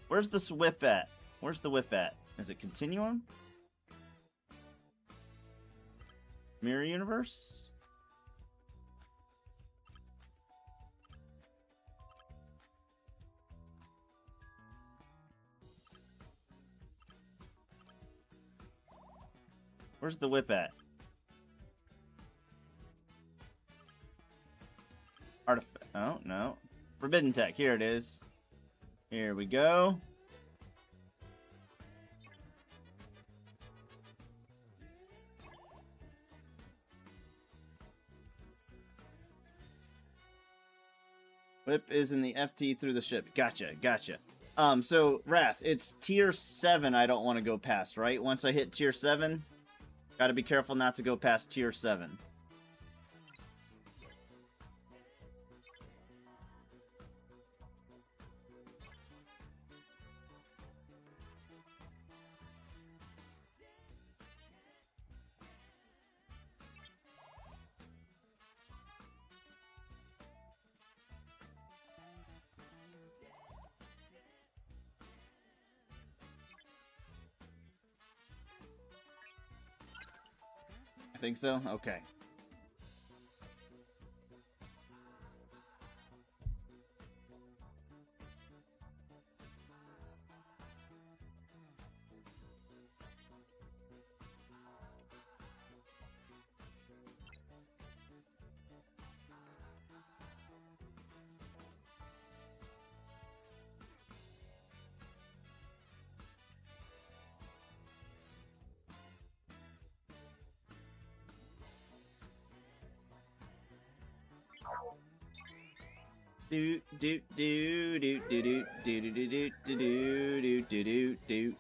Where's this whip at? Where's the whip at? Is it Continuum? Mirror Universe? Where's the whip at? Artifact. Oh, no. Forbidden Tech. Here it is. Here we go. Whip is in the FT through the ship. Gotcha, gotcha. So, Wrath, it's tier 7 I don't want to go past, right? Once I hit tier 7... Gotta be careful not to go past tier 7. Think so? Okay. Do do do do do do do do do do do do do do.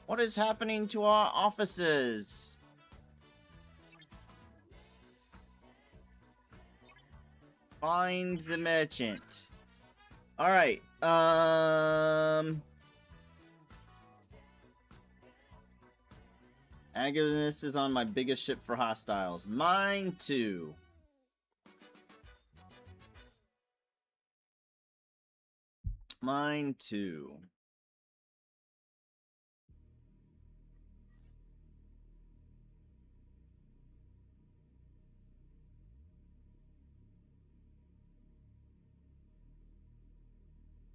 What is happening to our offices? Find the merchant. All right. Agonist is on my biggest ship for hostiles. Mine too. Mine too.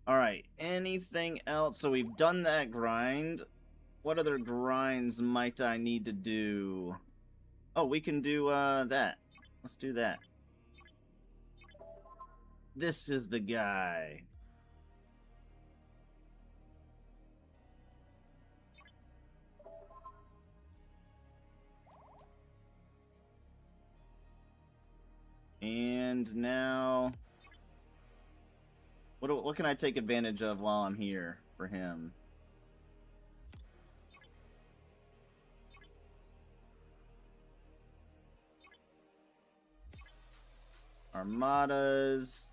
Alright, anything else? So we've done that grind. What other grinds might I need to do? Oh, we can do that. Let's do that. This is the guy. And now, what can I take advantage of while I'm here for him? Armadas.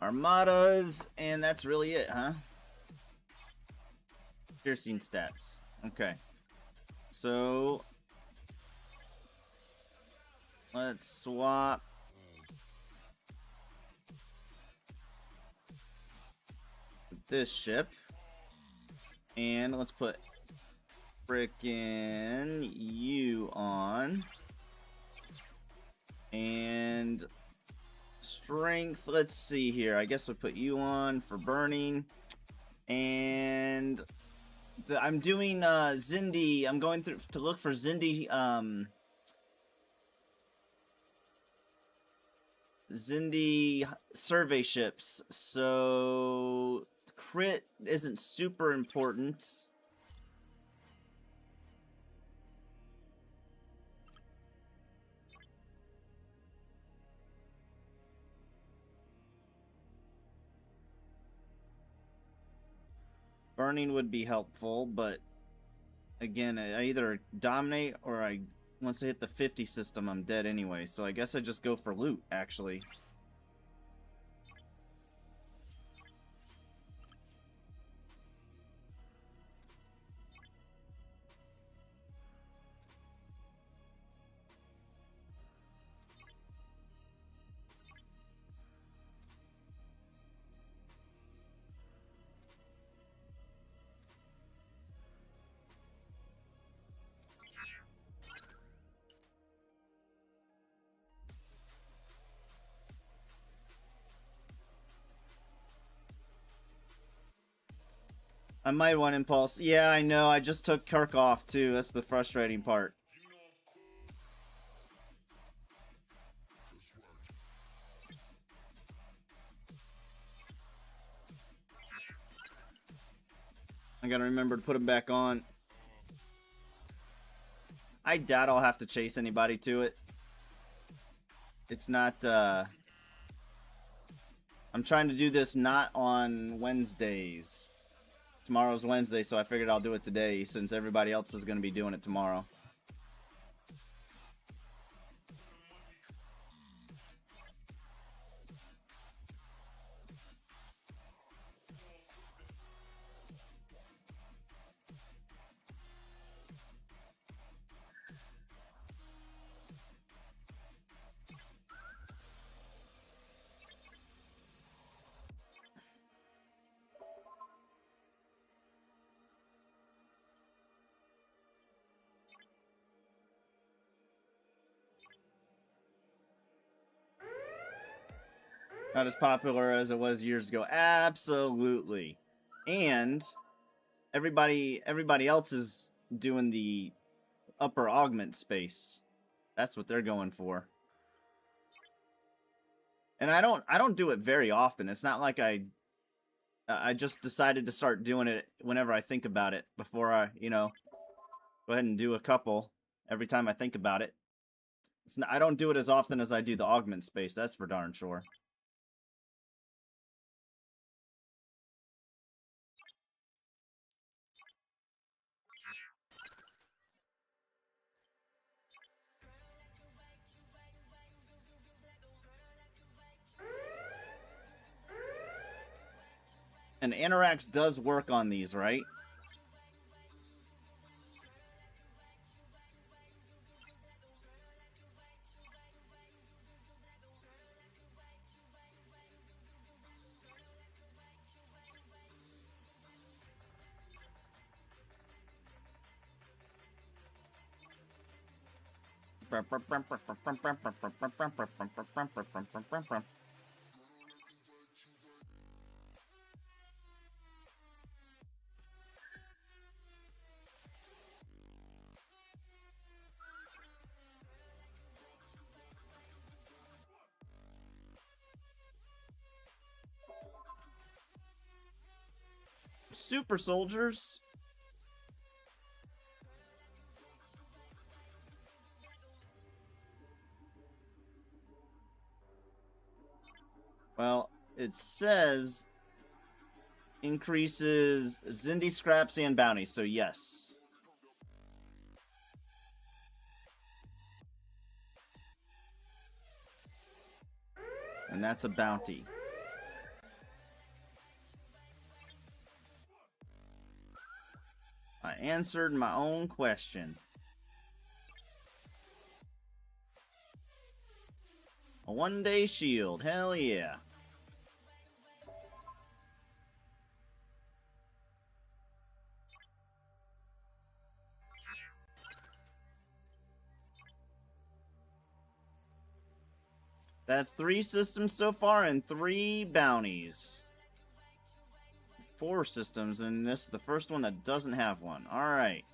Armadas, and that's really it, huh? Piercing stats. Okay. So let's swap this ship. And let's put frickin' you on. And strength, let's see here. I guess we'll put you on for burning. And I'm doing Zindi. I'm going through to look for Zindi Zindi survey ships. So crit isn't super important. Burning would be helpful, but again, I either dominate or once I hit the 50 system, I'm dead anyway. So I guess I just go for loot, actually. I might want impulse. Yeah, I know. I just took Kirk off too. That's the frustrating part. I gotta remember to put him back on. I doubt I'll have to chase anybody to it. It's not, I'm trying to do this not on Wednesdays. Tomorrow's Wednesday, so I figured I'll do it today since everybody else is going to be doing it tomorrow. Not as popular as it was years ago. Absolutely. And everybody else is doing the upper augment space. That's what they're going for. And I don't do it very often. It's not like I just decided to start doing it whenever I think about it before I, go ahead and do a couple every time I think about it. It's not, I don't do it as often as I do the augment space. That's for darn sure. And Anorax does work on these, right? Super soldiers. Well, it says increases Zindi scraps and bounties, so yes. And that's a bounty. I answered my own question. A one-day shield, hell yeah. That's 3 systems so far and 3 bounties. 4 systems, and this is the first one that doesn't have one. Alright.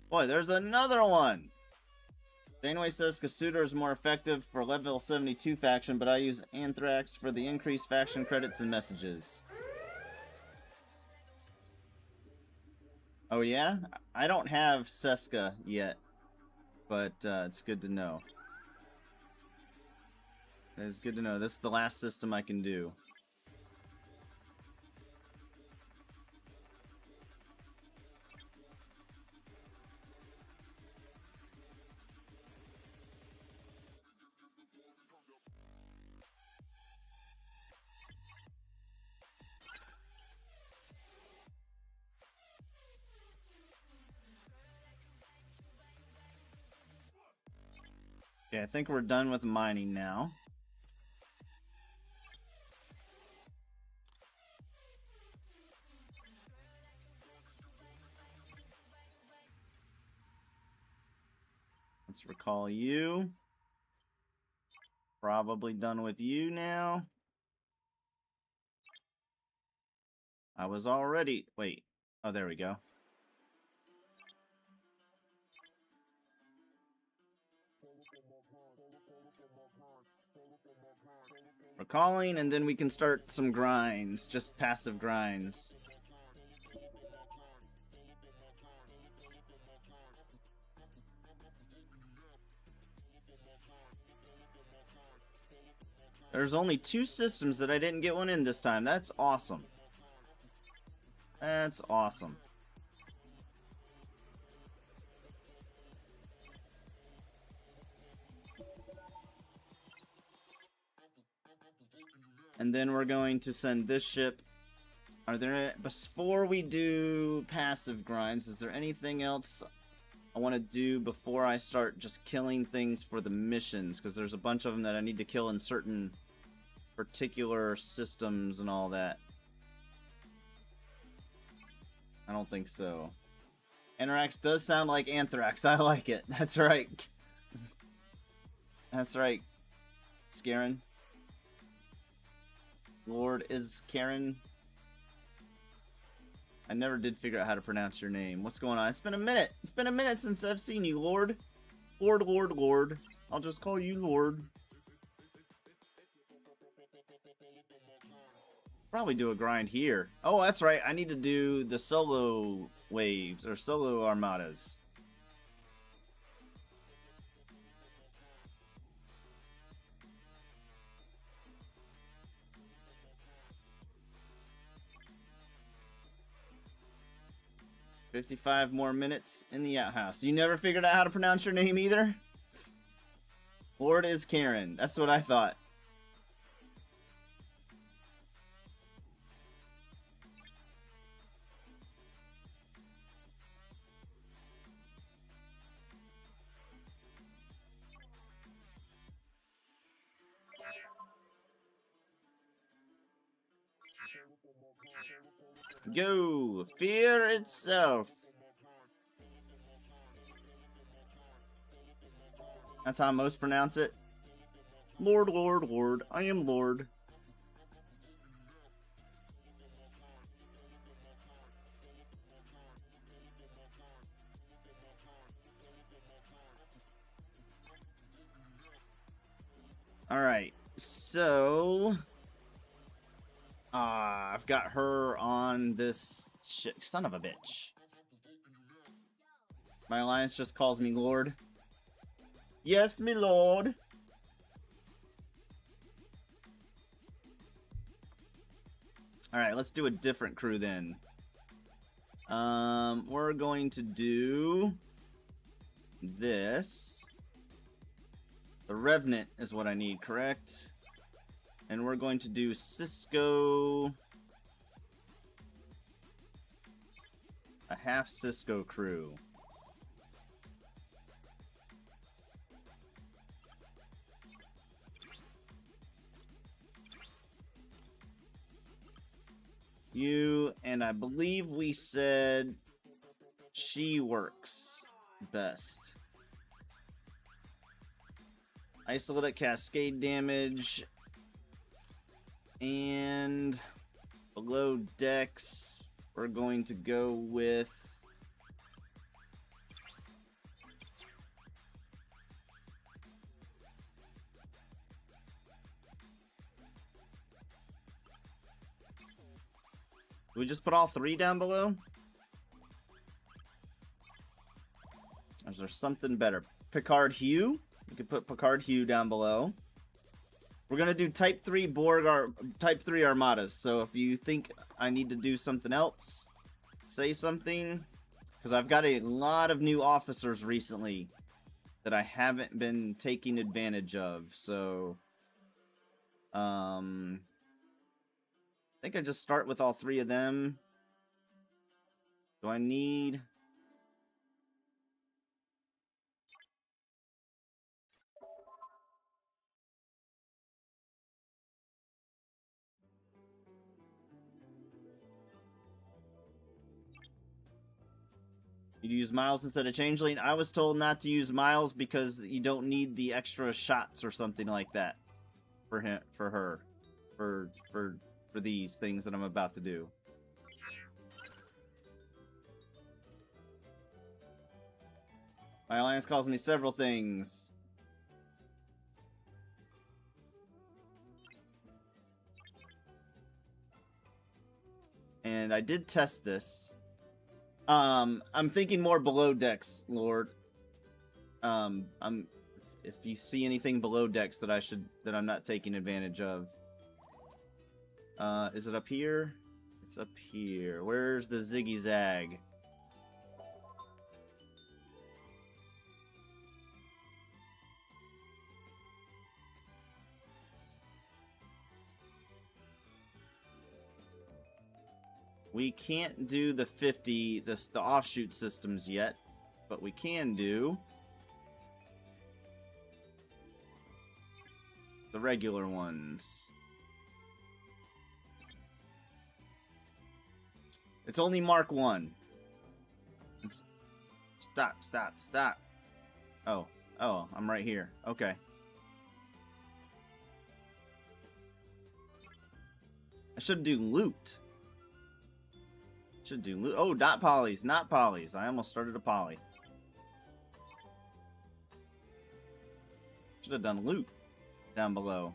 Boy, there's another one! Janeway says Kasuda is more effective for level 72 faction, but I use Anthrax for the increased faction credits and messages. Oh yeah? I don't have Seska yet, but it's good to know. It's good to know. This is the last system I can do. Okay, I think we're done with mining now. Let's recall you. Probably done with you now. I was already... Wait. Oh, there we go. Recalling, and then we can start some grinds. Just passive grinds. There's only 2 systems that I didn't get one in this time. That's awesome. That's awesome. And then we're going to send this ship. Are there, before we do passive grinds, is there anything else I want to do before I start just killing things for the missions? Because there's a bunch of them that I need to kill in certain particular systems and all that. I don't think so. Anorax does sound like Anthrax. I like it. That's right. That's right. Scarin. Lord is Karen. I never did figure out how to pronounce your name. What's going on? It's been a minute. It's been a minute since I've seen you, Lord. Lord. I'll just call you Lord. Probably do a grind here. Oh, that's right. I need to do the solo waves or solo armadas. $55 more minutes in the outhouse. You never figured out how to pronounce your name either? Lord is Karen. That's what I thought. Go! Fear itself! That's how most pronounce it. Lord, Lord, Lord. I am Lord. Alright, so... I've got her on this shit. Son of a bitch. My alliance just calls me Lord. Yes, me lord. Alright, let's do a different crew then. We're going to do this. The Revenant is what I need, correct? And we're going to do Cisco. A half Cisco crew. You, and I believe we said she works best. Isolate cascade damage. And below decks, we're going to go with we just put all three down below? Or is there something better? Picard Hugh? We could put Picard Hugh down below. We're gonna do Type 3 Type 3 Armadas, so if you think I need to do something else, say something. Because I've got a lot of new officers recently that I haven't been taking advantage of, so... I think I just start with all three of them. Do I need... You use Miles instead of Changeling? I was told not to use Miles because you don't need the extra shots or something like that for him, for these things that I'm about to do. My alliance calls me several things. And I did test this. I'm thinking more below decks, Lord. If you see anything below decks that I'm not taking advantage of. Is it up here? It's up here. Where's the Ziggy Zag? We can't do the 50, the offshoot systems yet, but we can do the regular ones. It's only Mark 1. Stop. Oh, I'm right here. Okay. I should do loot. Should do loot. Oh, not polys, not polys. I almost started a poly. Should have done loot down below.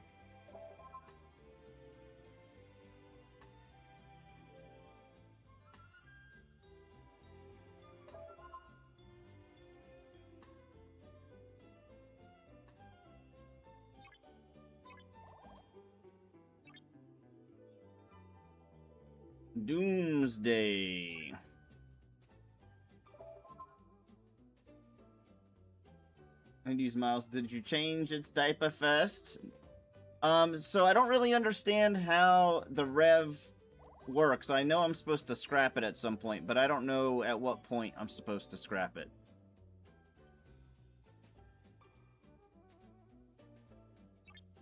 Doomsday. Ladies Miles, did you change its diaper first? So I don't really understand how the rev works. I know I'm supposed to scrap it at some point, but I don't know at what point I'm supposed to scrap it.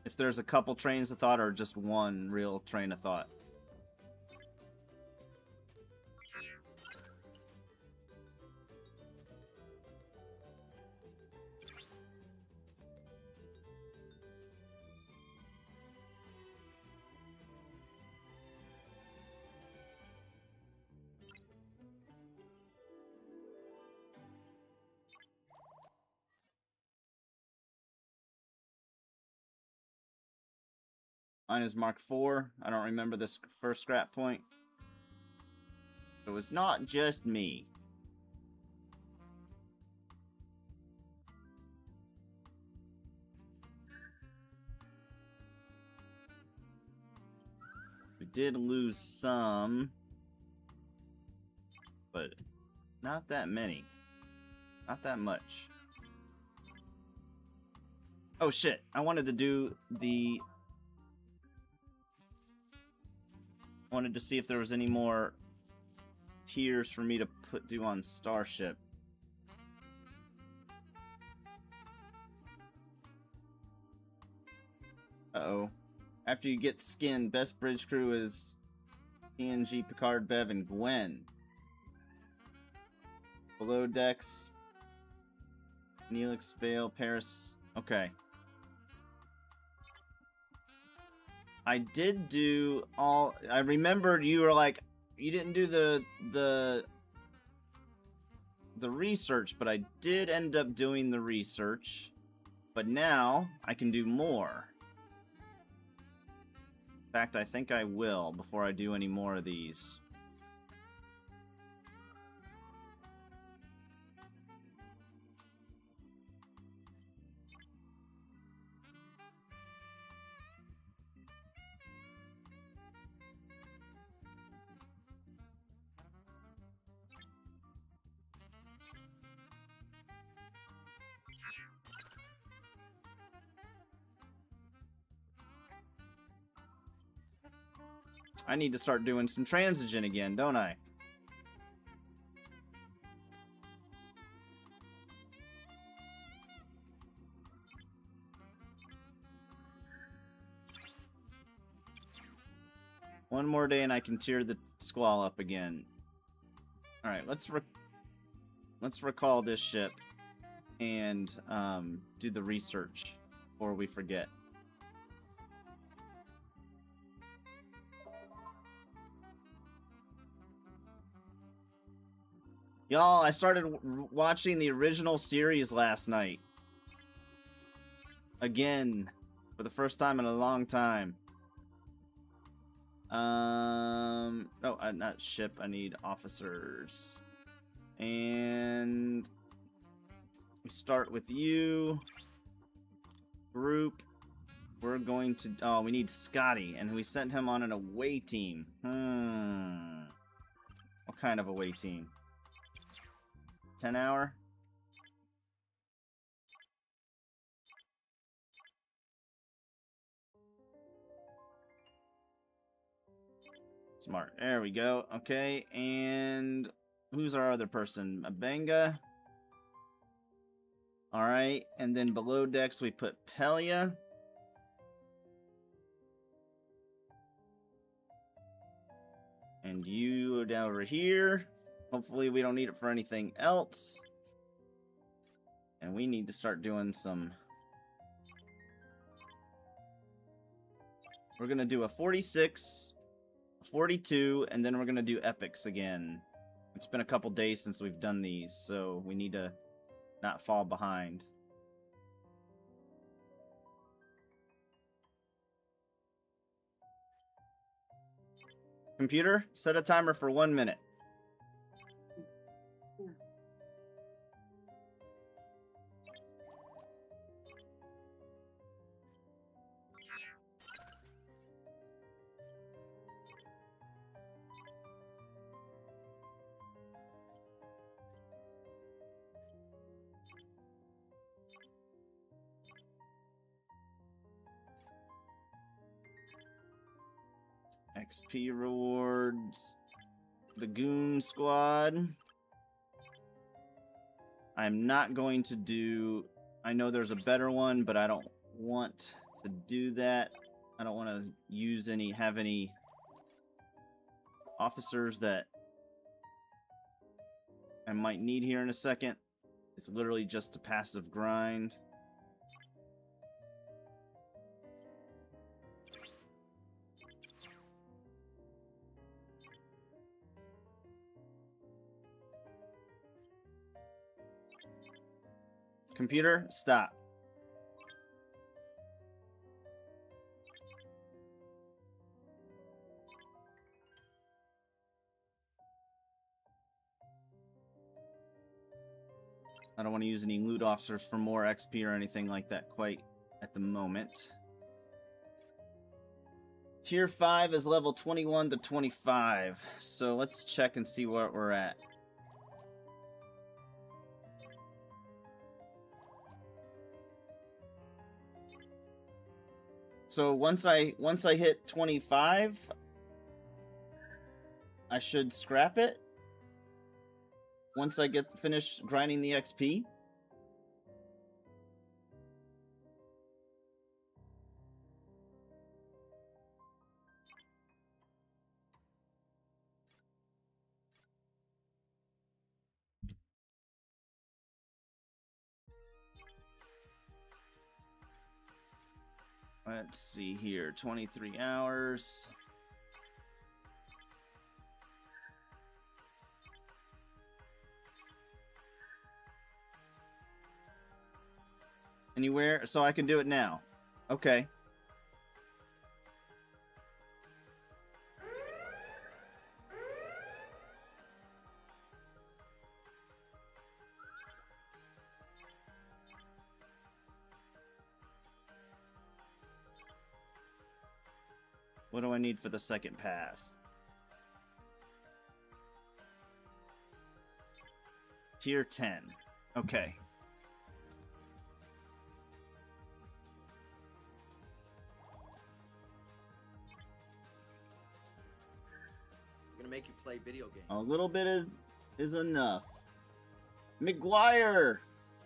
If there's a couple trains of thought or just one real train of thought. Mine is Mark IV. I don't remember this first scrap point. It was not just me. We did lose some, but not that many. Not that much. Oh shit, I wanted to do the... wanted to see if there was any more tiers for me to do on Starship. Uh-oh. After you get skinned, best bridge crew is PNG, Picard, Bev, and Gwen. Below decks, Neelix, Vale, Paris. Okay. I did do all... I remembered you were like, you didn't do the research, but I did end up doing the research. But now, I can do more. In fact, I think I will before I do any more of these. I need to start doing some transigen again, don't I? One more day and I can tear the squall up again. Alright, let's recall this ship and do the research before we forget. Y'all, I started watching the original series last night. Again. For the first time in a long time. Oh, not ship. I need officers. And... we start with you. Group. We're going to... oh, we need Scotty. And we sent him on an away team. What kind of away team? 10-hour? Smart. There we go. Okay, and who's our other person? Abenga. Alright, and then below decks we put Pelia. And you down over here. Hopefully we don't need it for anything else. And we need to start doing some... we're going to do a 46, a 42, and then we're going to do epics again. It's been a couple days since we've done these, so we need to not fall behind. Computer, set a timer for 1 minute. XP rewards. The Goon Squad. I'm not going to do... I know there's a better one, but I don't want to do that. I don't want to have any officers that I might need here in a second. It's literally just a passive grind. Computer, stop. I don't want to use any loot officers for more XP or anything like that quite at the moment. Tier 5 is level 21 to 25. So let's check and see where we're at. So once I hit 25, I should scrap it. Once I get finished grinding the XP. Let's see here, 23 hours. Anywhere, so I can do it now. Okay. What do I need for the second path? Tier 10. Okay. Gonna make you play video games. A little bit is enough. McGuire,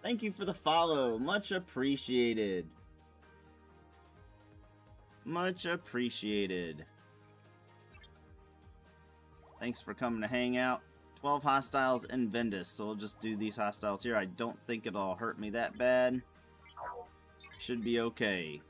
thank you for the follow. Much appreciated. Much appreciated. Thanks for coming to hang out. 12 hostiles in Vendus, so we'll just do these hostiles here. I don't think it'll hurt me that bad. Should be okay.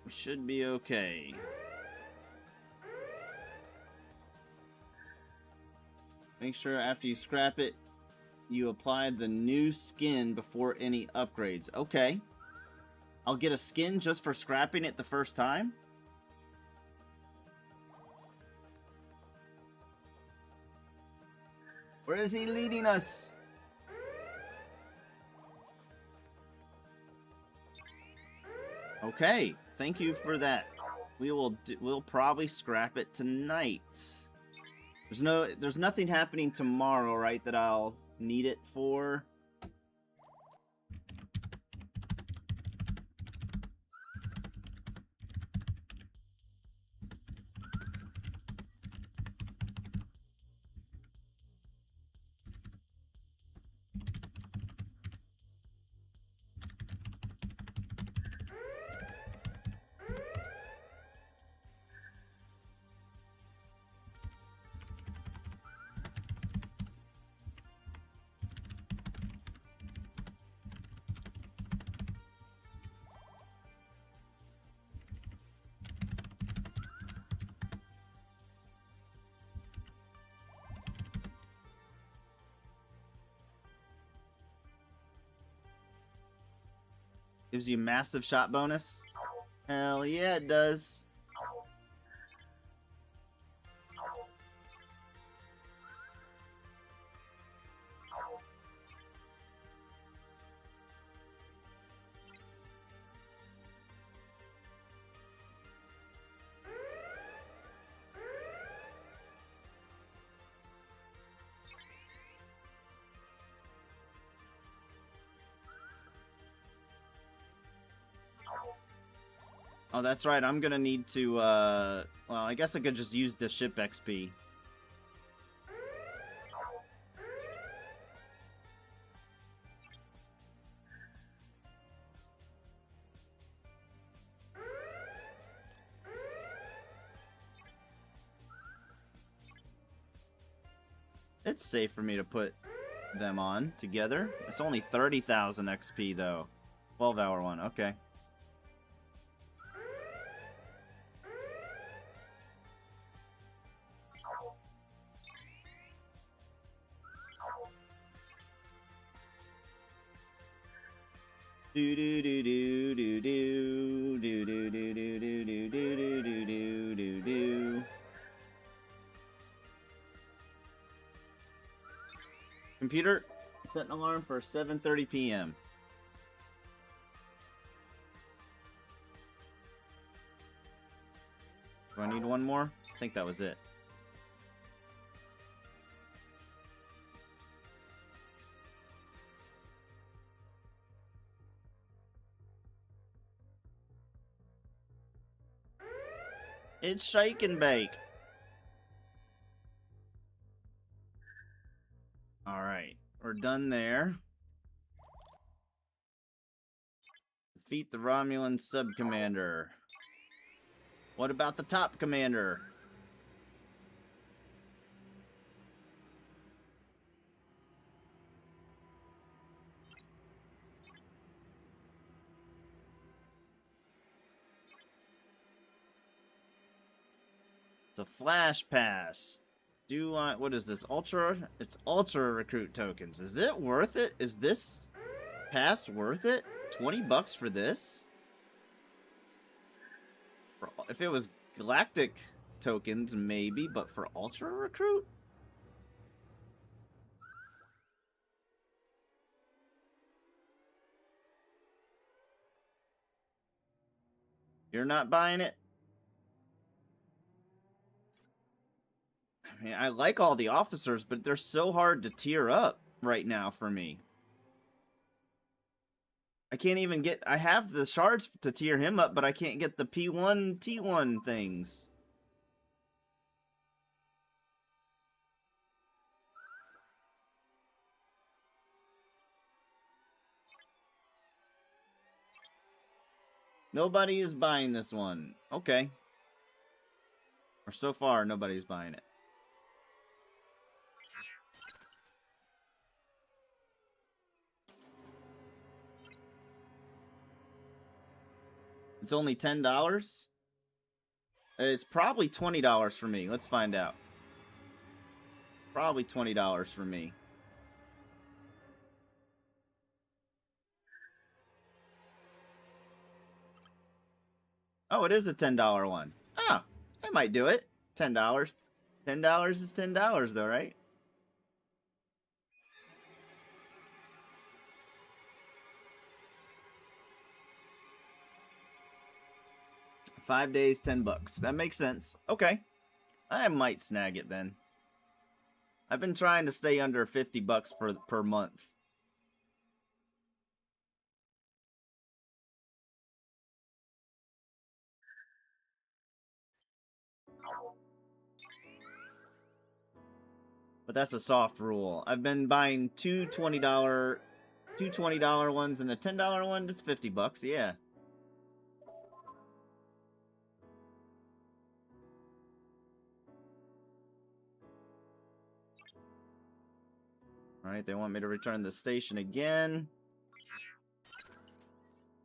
We should be okay. Make sure after you scrap it, you apply the new skin before any upgrades. Okay. I'll get a skin just for scrapping it the first time? Where is he leading us? Okay, thank you for that. We'll probably scrap it tonight. There's nothing happening tomorrow, right, that I'll need it for. Gives you massive shot bonus? Hell yeah, it does. Oh, that's right. I'm gonna need to, well, I guess I could just use the ship XP. It's safe for me to put them on together. It's only 30,000 XP, though. 12-hour one, okay. Do do do do do do do do do do do do do do do do do. Computer, set an alarm for 7:30 p.m. Do I need one more? I think that was it. It's shake and bake. Alright, we're done there. Defeat the Romulan sub-commander. What about the top commander? It's a flash pass. Do I, what is this? Ultra? It's ultra recruit tokens. Is it worth it? Is this pass worth it? 20 bucks for this? If it was galactic tokens, maybe, but for ultra recruit? You're not buying it? I mean, I like all the officers, but they're so hard to tier up right now for me. I can't even get... I have the shards to tier him up, but I can't get the P1, T1 things. Nobody is buying this one. Okay. Or so far, nobody's buying it. It's only $10? It's probably $20 for me. Let's find out. Probably $20 for me. Oh, it is a $10 one. Ah, I might do it. $10. $10 is $10 though, right? $5 days, 10 bucks. That makes sense. Okay. I might snag it then. I've been trying to stay under 50 bucks per month. But that's a soft rule. I've been buying two $20 ones and a $10 one. That's 50 bucks. Yeah. Alright, they want me to return the station again.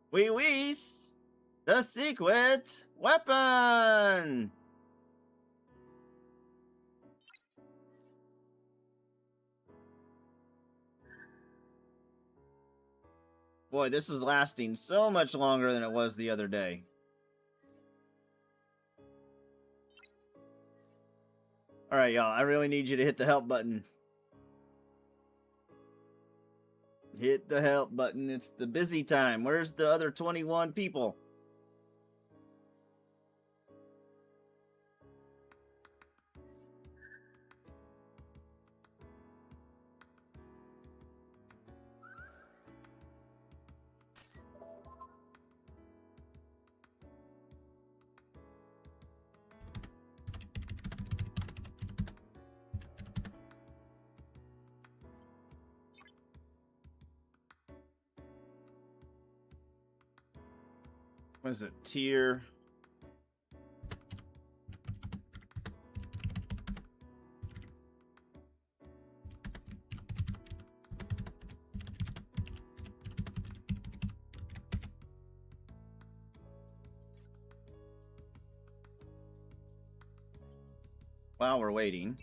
Wee wees! The secret weapon! Boy, this is lasting so much longer than it was the other day. Alright, y'all, I really need you to hit the help button. Hit the help button. It's the busy time. Where's the other 21 people? What is it? Tier. While we're waiting.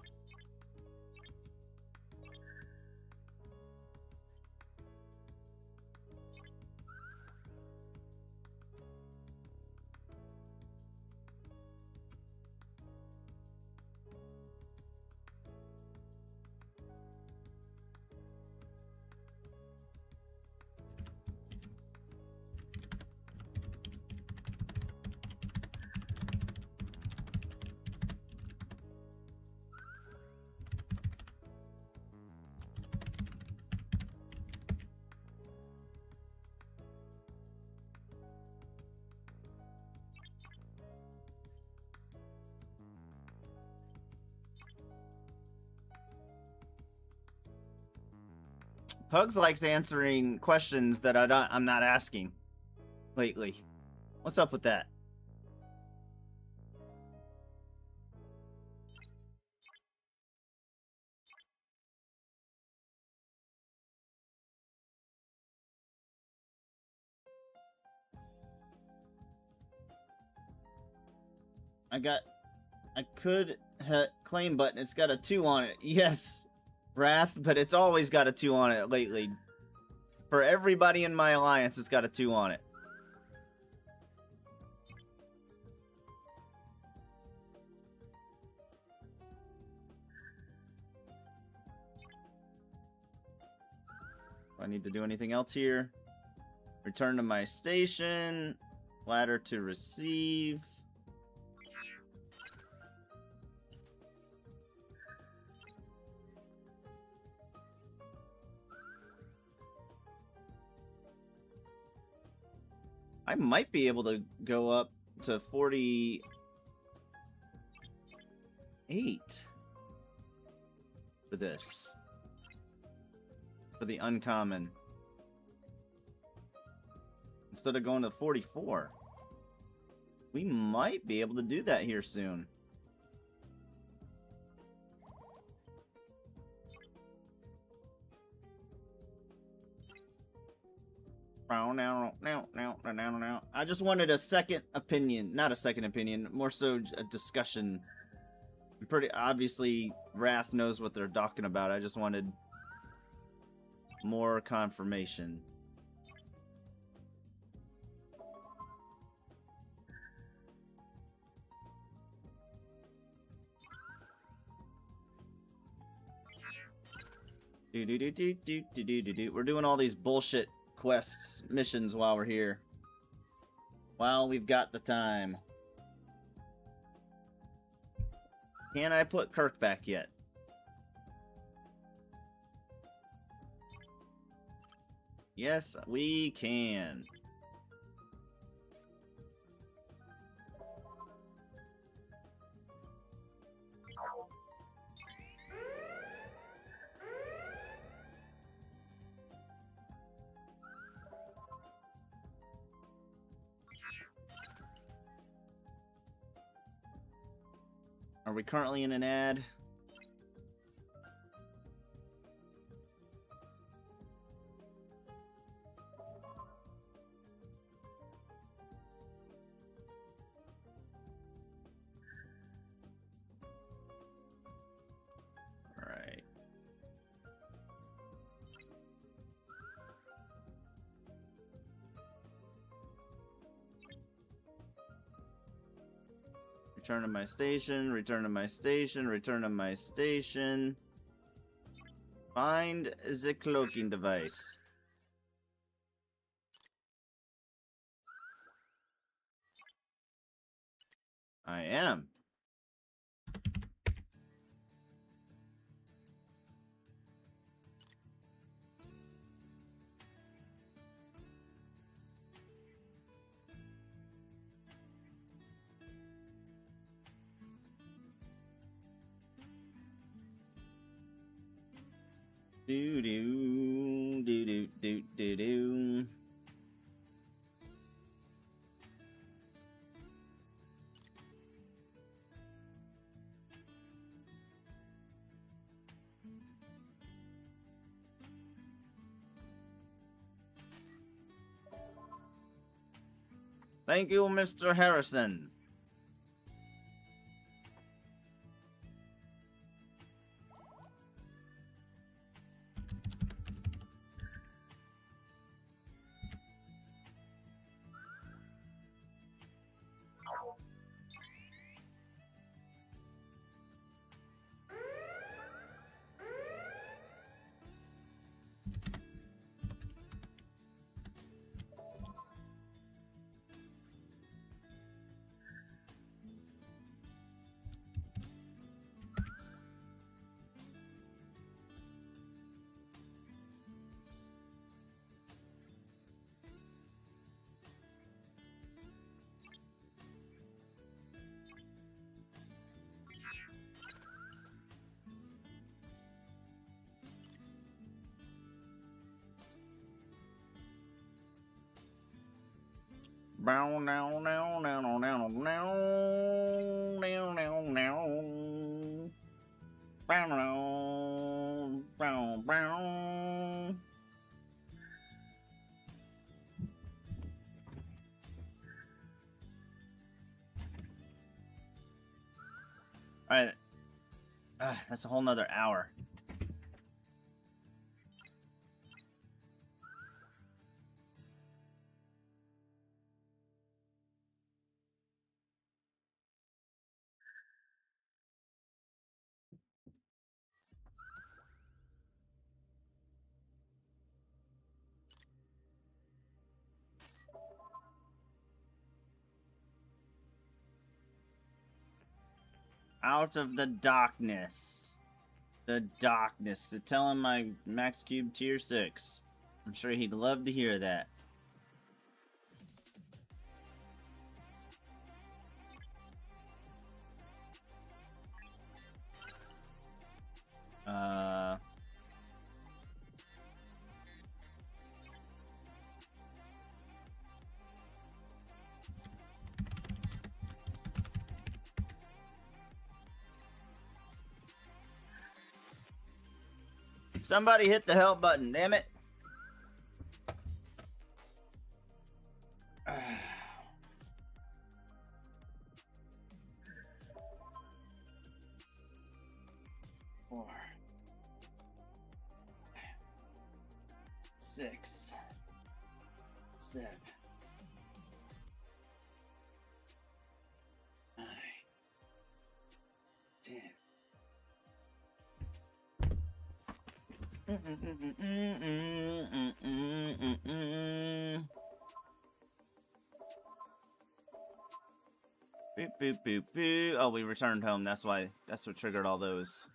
Pugs likes answering questions that I'm not asking lately. What's up with that? I could claim button. It's got a 2 on it. Yes, Wrath, but it's always got a 2 on it lately. For everybody in my alliance, it's got a 2 on it. Do I need to do anything else here? Return to my station. Ladder to receive. I might be able to go up to 48 for this. For the uncommon. Instead of going to 44. We might be able to do that here soon. I just wanted a second opinion. Not a second opinion, more so a discussion. Pretty obviously, Wrath knows what they're talking about. I just wanted more confirmation. We're doing all these bullshit quests, missions while we're here. While we've got the time. Can I put Kirk back yet? Yes, we can. Are we currently in an ad? All right. Return to my station, return to my station, return to my station. Find the cloaking device. I am. Do do do do do do do. Thank you, Mr. Harrison. Bow now now now now now now now now now. Bow now bow bow. Alright. That's a whole nother hour. Out of the darkness. The darkness. To tell him my Max Cube tier 6. I'm sure he'd love to hear that. Somebody hit the help button, damn it. Four. 6. 7. 9. 10. Boop, boop, boop, boop. Oh, we returned home. That's why. That's what triggered all those.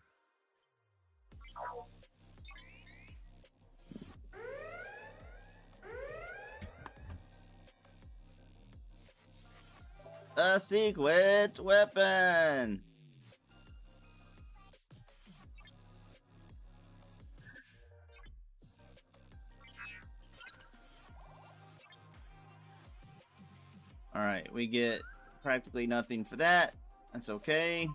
A secret weapon. Alright, we get practically nothing for that. That's okay.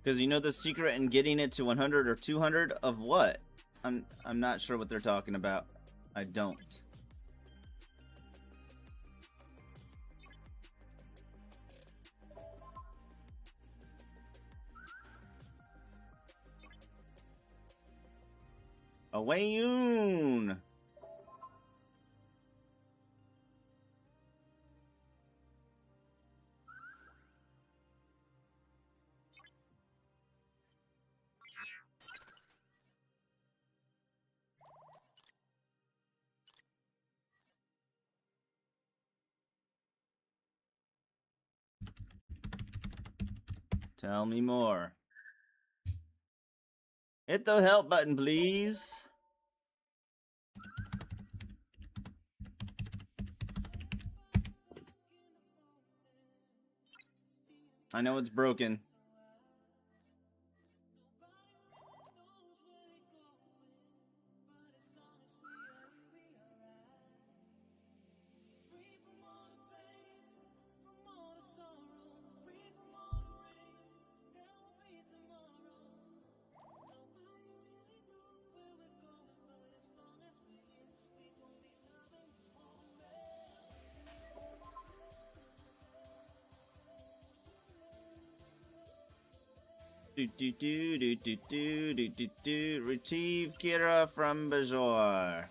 Because you know the secret in getting it to 100 or 200 of what? I'm not sure what they're talking about. I don't. Away-yoon! Tell me more. Hit the help button, please. I know it's broken. Retrieve Kira from Bajor.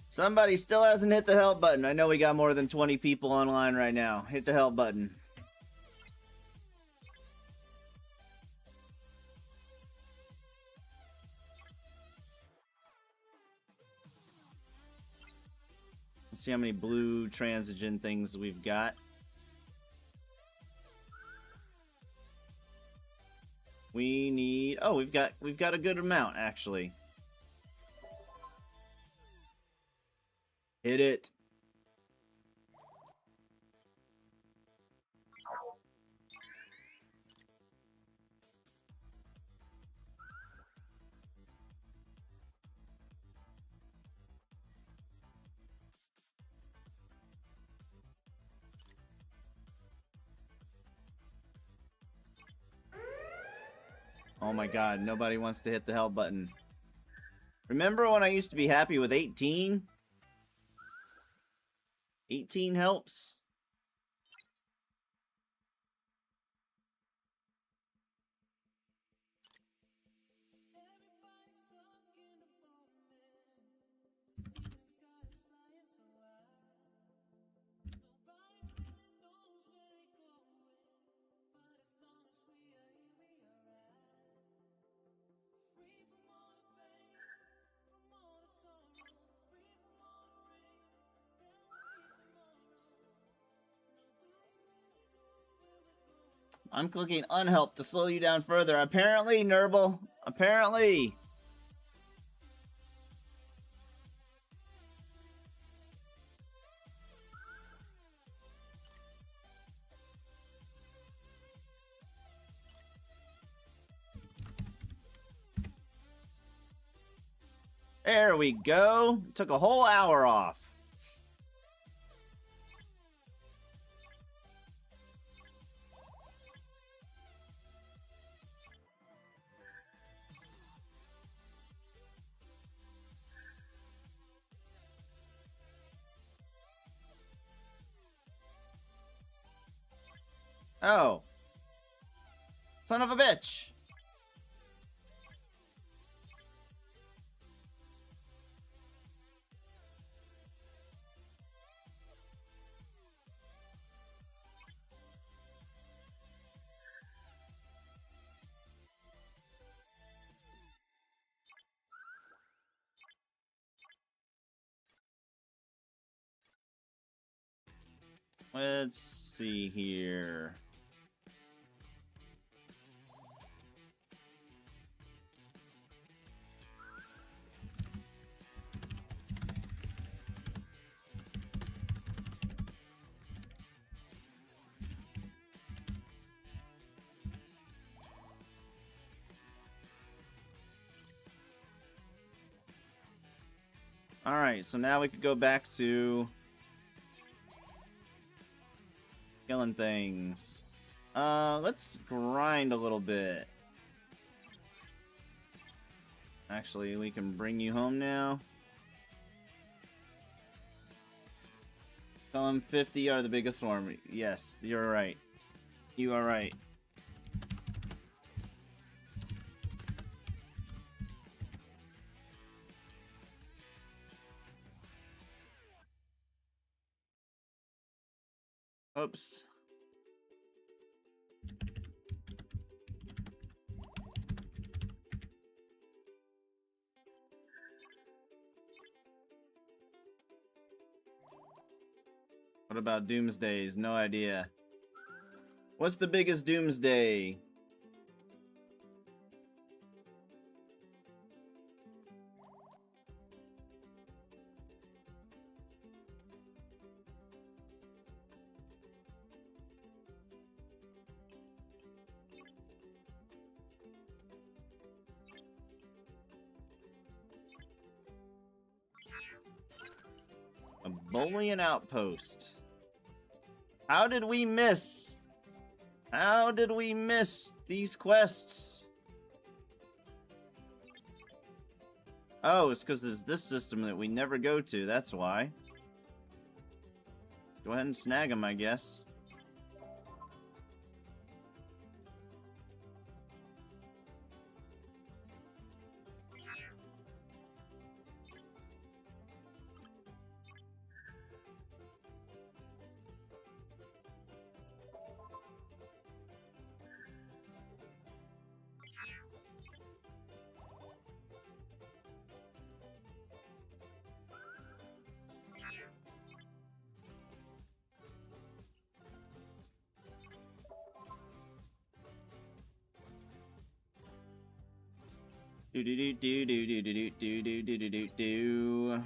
Somebody still hasn't hit the help button. I know we got more than 20 people online right now. Hit the help button. Let's see how many blue transigen things we've got. We need... Oh, we've got a good amount, actually. Hit it. Oh my god, nobody wants to hit the help button. Remember when I used to be happy with 18? 18 helps. I'm clicking unhelp to slow you down further. Apparently, Nurble. Apparently. There we go. Took a whole hour off. Oh. Son of a bitch. Let's see here. Alright, so now we could go back to killing things. Let's grind a little bit. Actually, we can bring you home now. Tell him 50 are the biggest swarm. Yes, you're right. You are right. Oops. What about doomsdays? No idea. What's the biggest doomsday? A Bolian outpost. How did we miss? How did we miss these quests? Oh, it's because there's this system that we never go to, that's why. Go ahead and snag them, I guess. Do do do do do do do do do do do do do.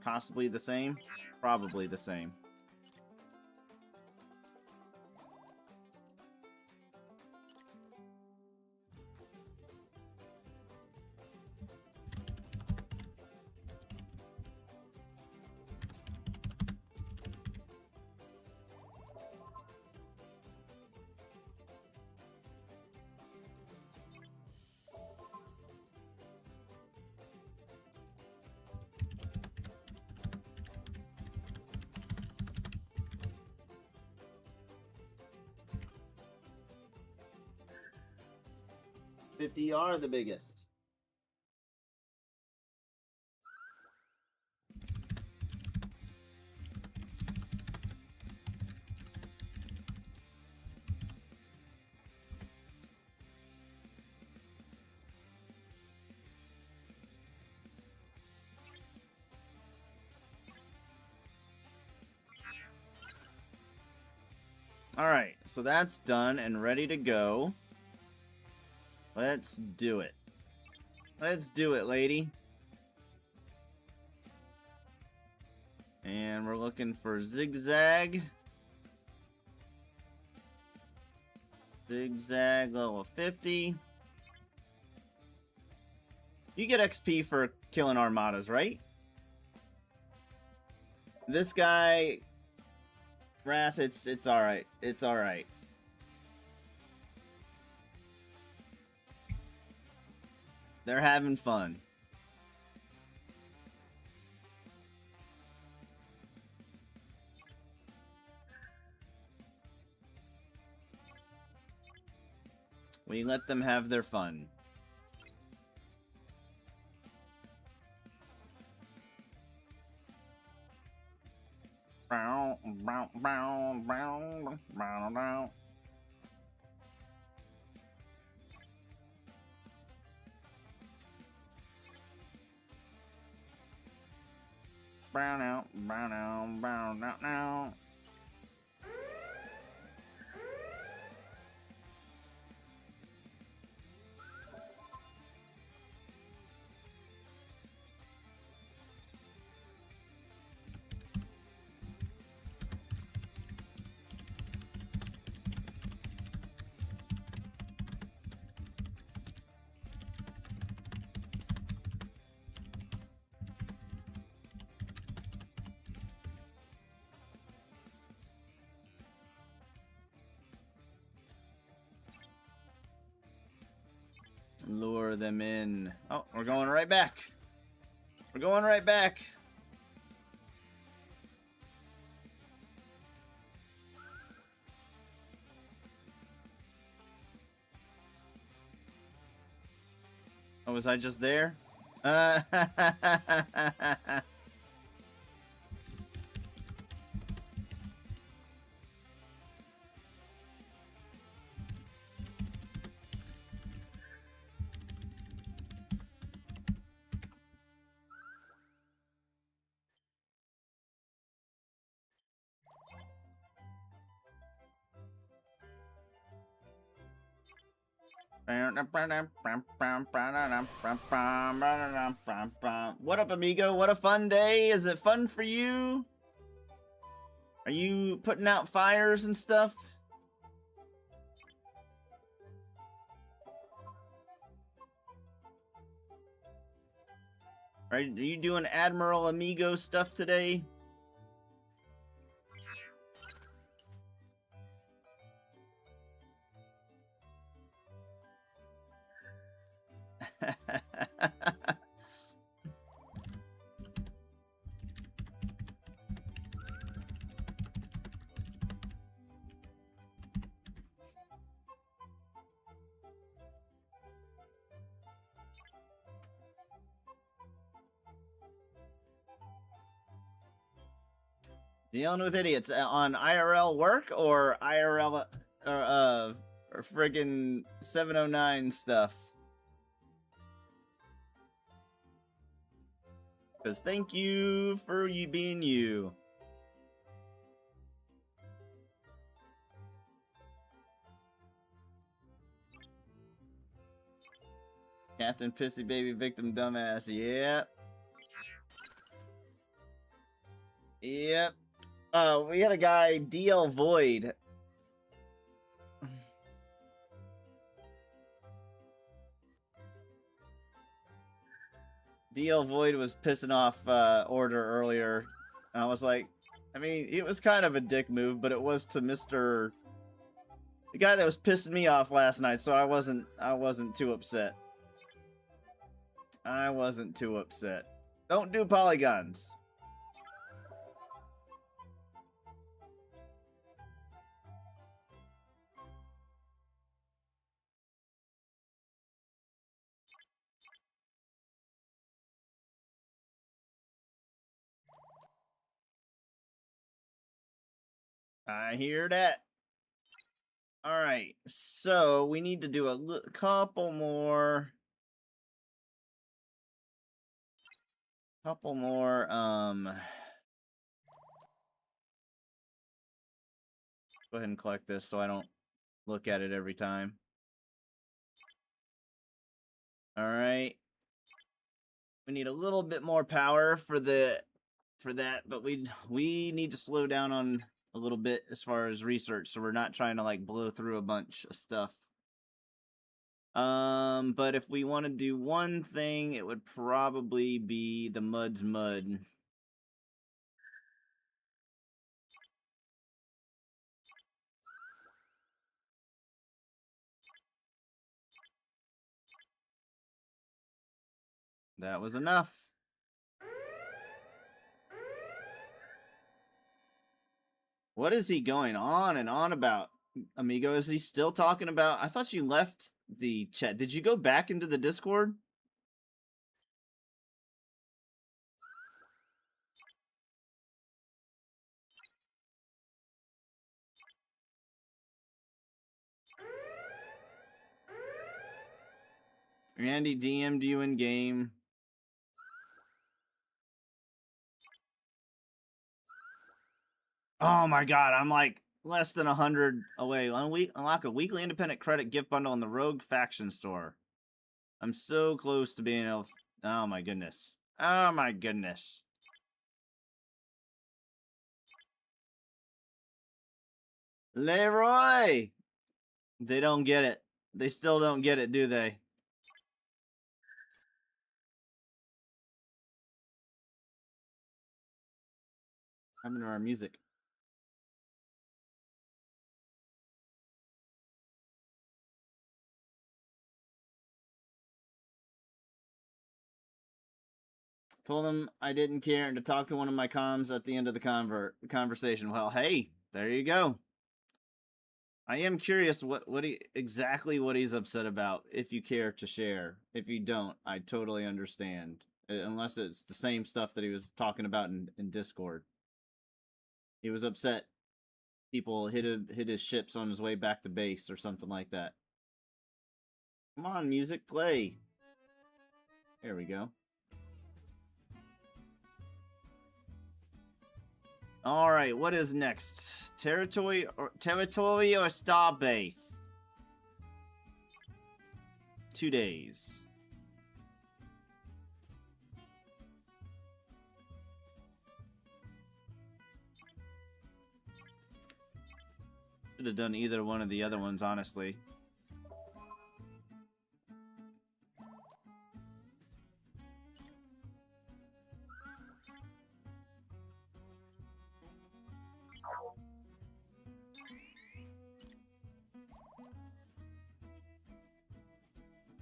Possibly the same? Probably the same. $50 are the biggest. All right, so that's done and ready to go. Let's do it. Let's do it, lady. And we're looking for zigzag. Zigzag level 50. You get XP for killing armadas, right? This guy, Wrath, it's alright. It's alright. They're having fun. We let them have their fun. Brown out, brown out, brown out now. Lure them in. Oh, we're going right back. We're going right back. Oh, was I just there? What up, amigo? What a fun day. Is it fun for you? Are you putting out fires and stuff? Are you doing Admiral Amigo stuff today? Dealing with idiots on IRL work or IRL or friggin' 709 stuff. Because thank you for you being you. Captain Pissy Baby Victim Dumbass. Yep. Yep. We had a guy, DL Void. DL Void was pissing off Order earlier. And I was like, I mean, it was kind of a dick move, but it was to Mr. the guy that was pissing me off last night, so I wasn't too upset. I wasn't too upset. Don't do polygons. I hear that. All right, so we need to do a couple more. Go ahead and collect this so I don't look at it every time. All right. We need a little bit more power for that, but we need to slow down on a little bit as far as research, so we're not trying to like blow through a bunch of stuff. But if we want to do one thing, it would probably be the Mud's Mud. That was enough. What is he going on and on about, amigo? Is he still talking about... I thought you left the chat. Did you go back into the Discord? Randy DM'd you in game. Oh my god, I'm like less than 100 away. Unlock a weekly independent credit gift bundle in the Rogue Faction store. I'm so close to being able... Oh my goodness. Oh my goodness. Leroy! They don't get it. They still don't get it, do they? What happened to our music? Told him I didn't care and to talk to one of my comms at the end of the conversation. Well, hey, there you go. I am curious exactly what he's upset about, if you care to share. If you don't, I totally understand. Unless it's the same stuff that he was talking about in Discord. He was upset people hit his ships on his way back to base or something like that. Come on, music, play. There we go. All right, what is next? Territory or star base? 2 days. Should have done either one of the other ones, honestly.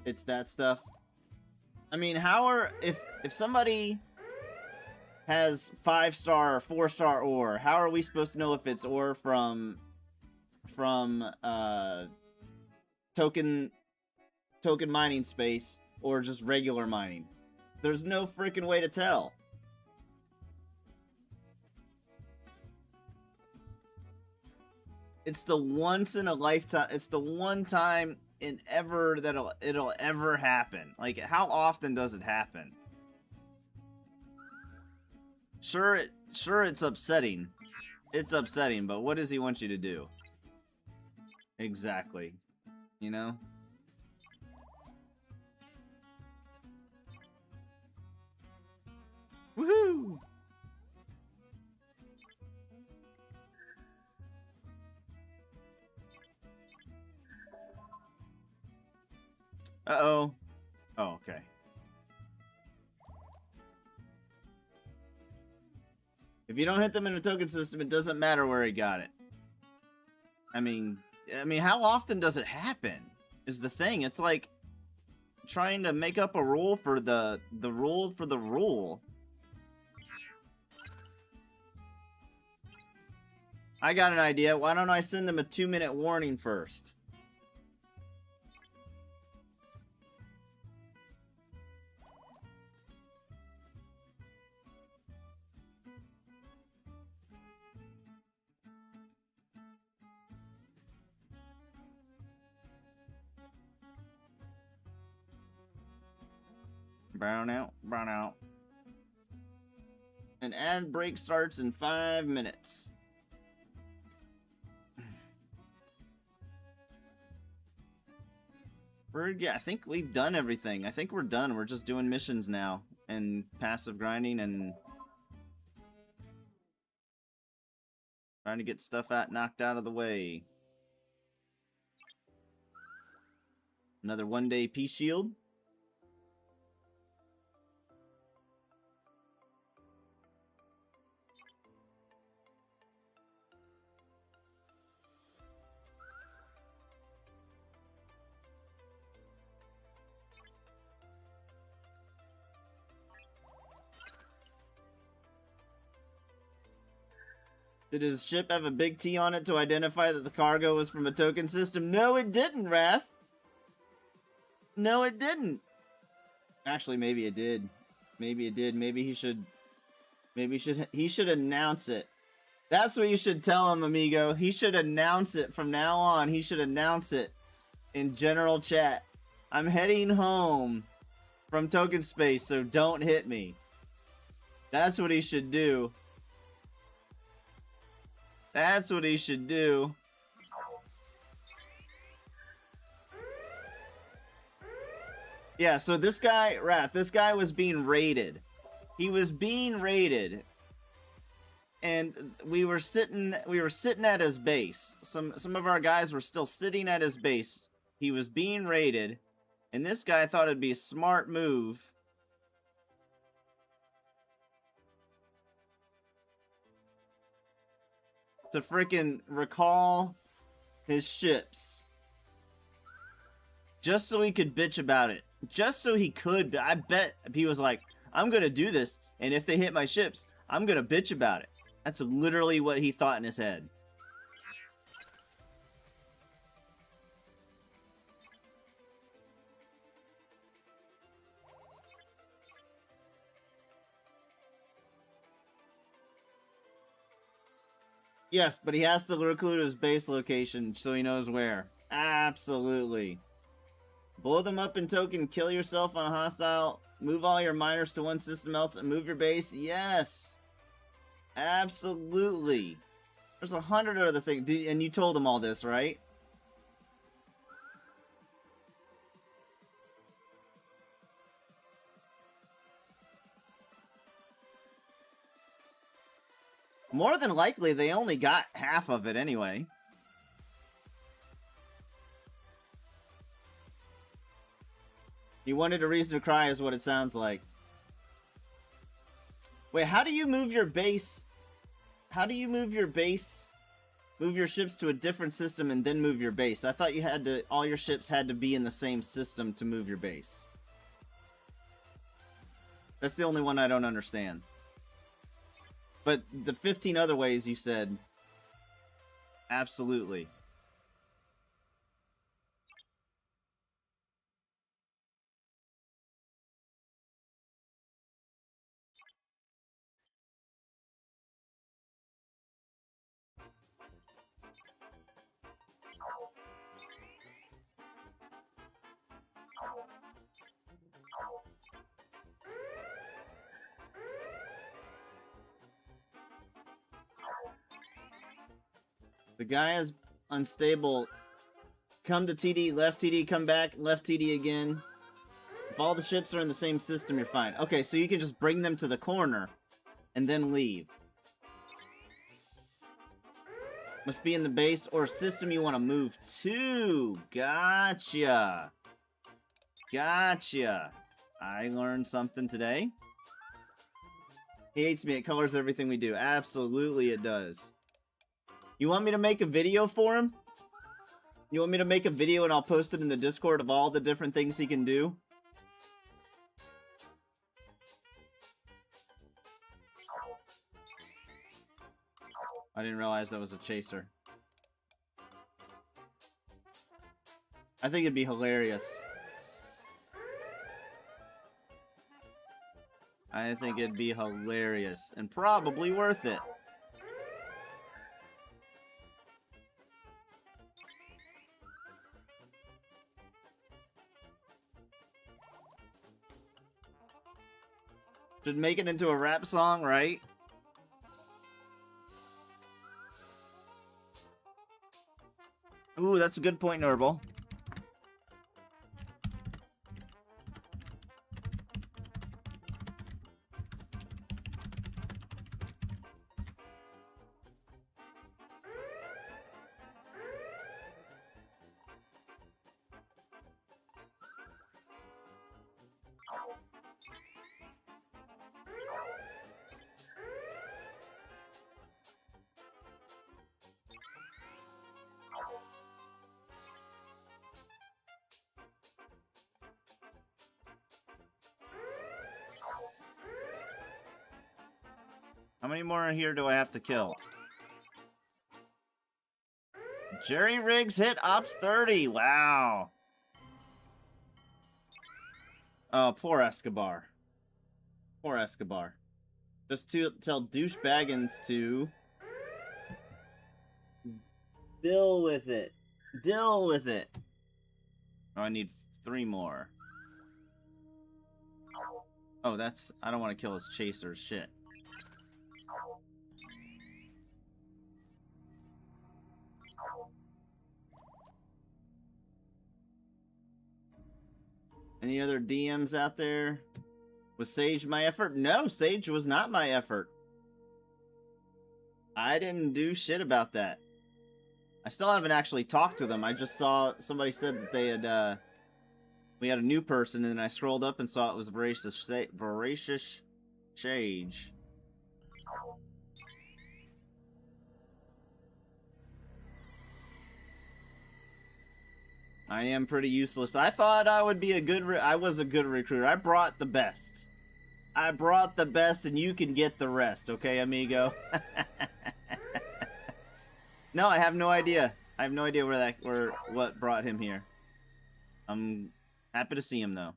It's that stuff. I mean, if somebody has 5-star or 4-star ore, how are we supposed to know if it's ore from token mining space or just regular mining? There's no freaking way to tell. It's the once in a lifetime. It's the one time in ever that it'll ever happen. Like, how often does it happen? Sure, it's upsetting. It's upsetting, but what does he want you to do? Exactly. You know? Woohoo! Uh-oh. Oh, okay. If you don't hit them in a token system, it doesn't matter where he got it. I mean, how often does it happen? Is the thing. It's like trying to make up a rule for the rule for the rule. I got an idea. Why don't I send them a 2-minute warning first? Brown out, brown out. An ad break starts in 5 minutes. Yeah, I think we've done everything. I think we're done. We're just doing missions now and passive grinding and trying to get stuff knocked out of the way. Another 1-day peace shield. Did his ship have a big T on it to identify that the cargo was from a token system? No, it didn't, Wrath. No, it didn't. Actually, maybe it did. Maybe it did. Maybe he should announce it. That's what you should tell him, amigo. He should announce it from now on. He should announce it in general chat. I'm heading home from token space, so don't hit me. That's what he should do. That's what he should do. Yeah, so this guy, Wrath, this guy was being raided. He was being raided. And we were sitting at his base. Some of our guys were still sitting at his base. He was being raided. And this guy thought it'd be a smart move to freaking recall his ships. Just so he could bitch about it. Just so he could. I bet he was like, I'm gonna do this, and if they hit my ships, I'm gonna bitch about it. That's literally what he thought in his head. Yes, but he has to recruit his base location so he knows where. Absolutely. Blow them up in token, kill yourself on a hostile, move all your miners to one system else, and move your base. Yes. Absolutely. There's 100 other things. And you told him all this, right? More than likely, they only got half of it anyway. He wanted a reason to cry is what it sounds like. Wait, how do you move your base? How do you move your base? Move your ships to a different system and then move your base. I thought you had to, all your ships had to be in the same system to move your base. That's the only one I don't understand. But the 15 other ways you said, absolutely. The guy is unstable. Come to TD, left TD, come back, left TD again. If all the ships are in the same system, you're fine. Okay, so you can just bring them to the corner and then leave. Must be in the base or system you want to move to. Gotcha. Gotcha. I learned something today. He hates me. It colors everything we do. Absolutely it does. You want me to make a video for him? You want me to make a video and I'll post it in the Discord of all the different things he can do? I didn't realize that was a chaser. I think it'd be hilarious. I think it'd be hilarious and probably worth it. Should make it into a rap song, right? Ooh, that's a good point, Norble. How many more here do I have to kill? Jerry Riggs hit Ops 30. Wow. Oh, poor Escobar. Poor Escobar. Just to tell Douche Baggins to deal with it. Deal with it. Oh, I need 3 more. Oh, that's... I don't want to kill his chaser. Shit. Any other DMs out there? Was Sage my effort? No, Sage was not my effort. I didn't do shit about that. I still haven't actually talked to them. I just saw somebody said that they had, we had a new person, and I scrolled up and saw it was Voracious Sage. I am pretty useless. I thought I would be a good... I was a good recruiter. I brought the best. I brought the best, and you can get the rest, okay, amigo? No, I have no idea. I have no idea what brought him here. I'm happy to see him, though.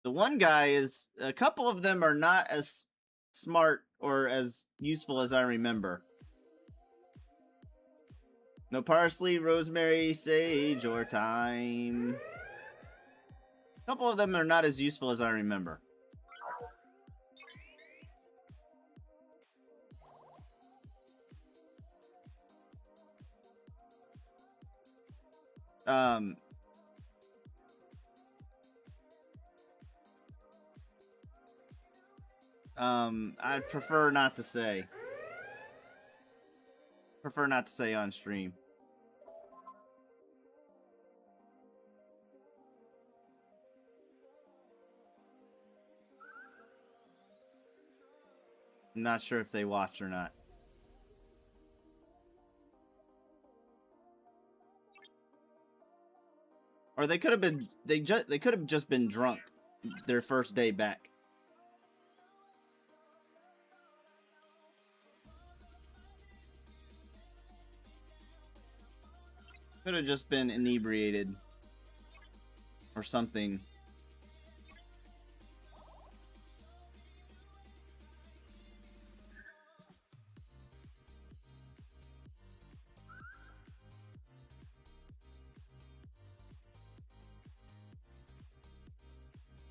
The one guy is... A couple of them are not as smart or as useful as I remember. No parsley, rosemary, sage, or thyme. A couple of them are not as useful as I remember. I'd prefer not to say. Prefer not to say on stream. I'm not sure if they watch or not. Or they could have been they could have just been drunk their first day back. Could have just been inebriated or something.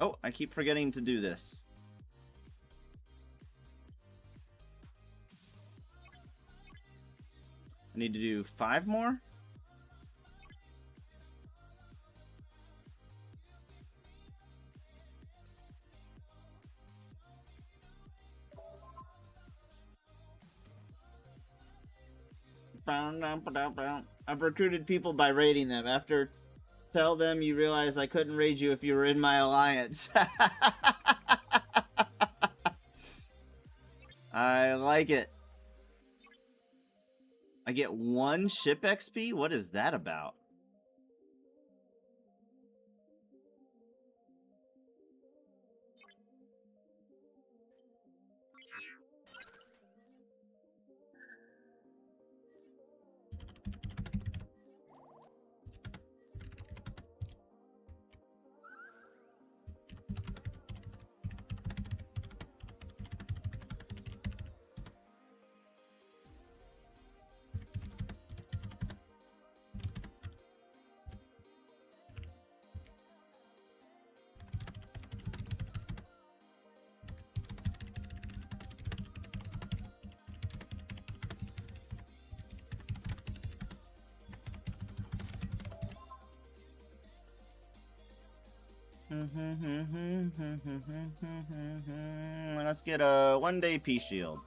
Oh, I keep forgetting to do this. I need to do 5 more? I've recruited people by raiding them. After tell them you realize I couldn't raid you if you were in my alliance. I like it. I get 1 ship XP? What is that about? Let's get a 1-day peace shield.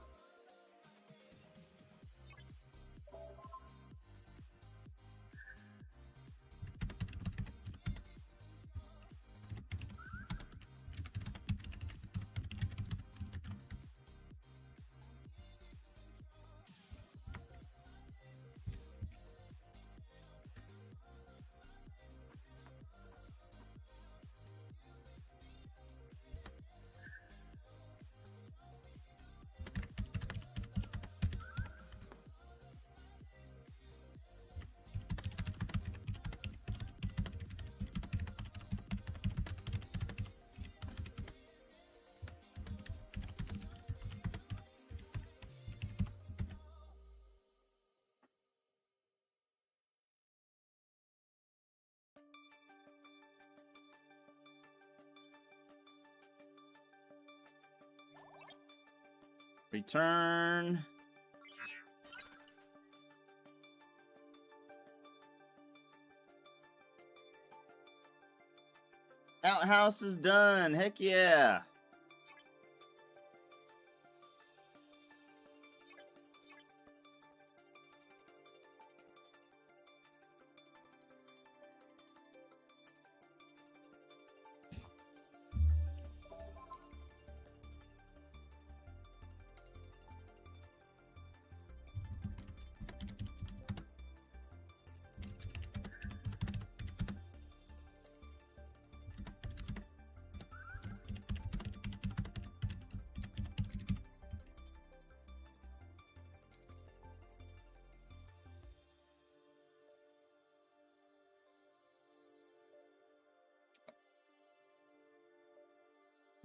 Return. Outhouse is done. Heck yeah.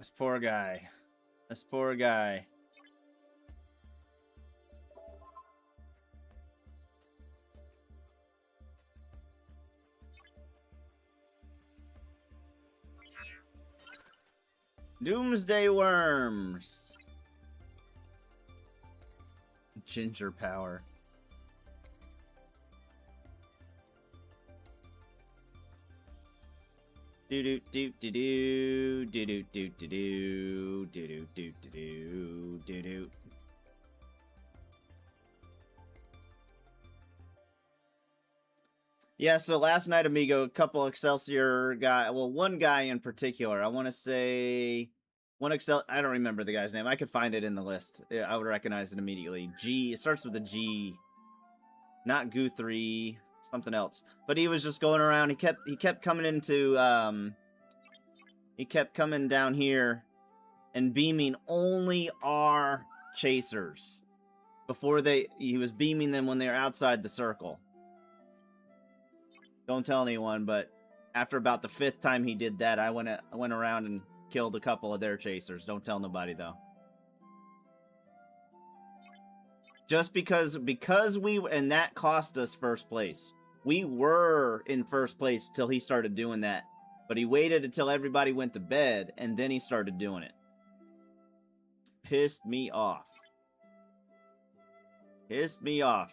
This poor guy. This poor guy. Doomsday worms. Ginger power. Do do do do do do do do do do do do do do do. Yeah, so last night, amigo, a couple Excelsior guy, well, one guy in particular. I want to say one I don't remember the guy's name. I could find it in the list. I would recognize it immediately. G. It starts with a G. Not Goo3. Something else. But he was just going around. He kept coming into he kept coming down here and beaming only our chasers before he was beaming them when they were outside the circle. Don't tell anyone, but after about the 5th time he did that, I went around and killed a couple of their chasers. Don't tell nobody though. Just because and that cost us first place. We were in first place till he started doing that. But he waited until everybody went to bed, and then he started doing it. Pissed me off. Pissed me off.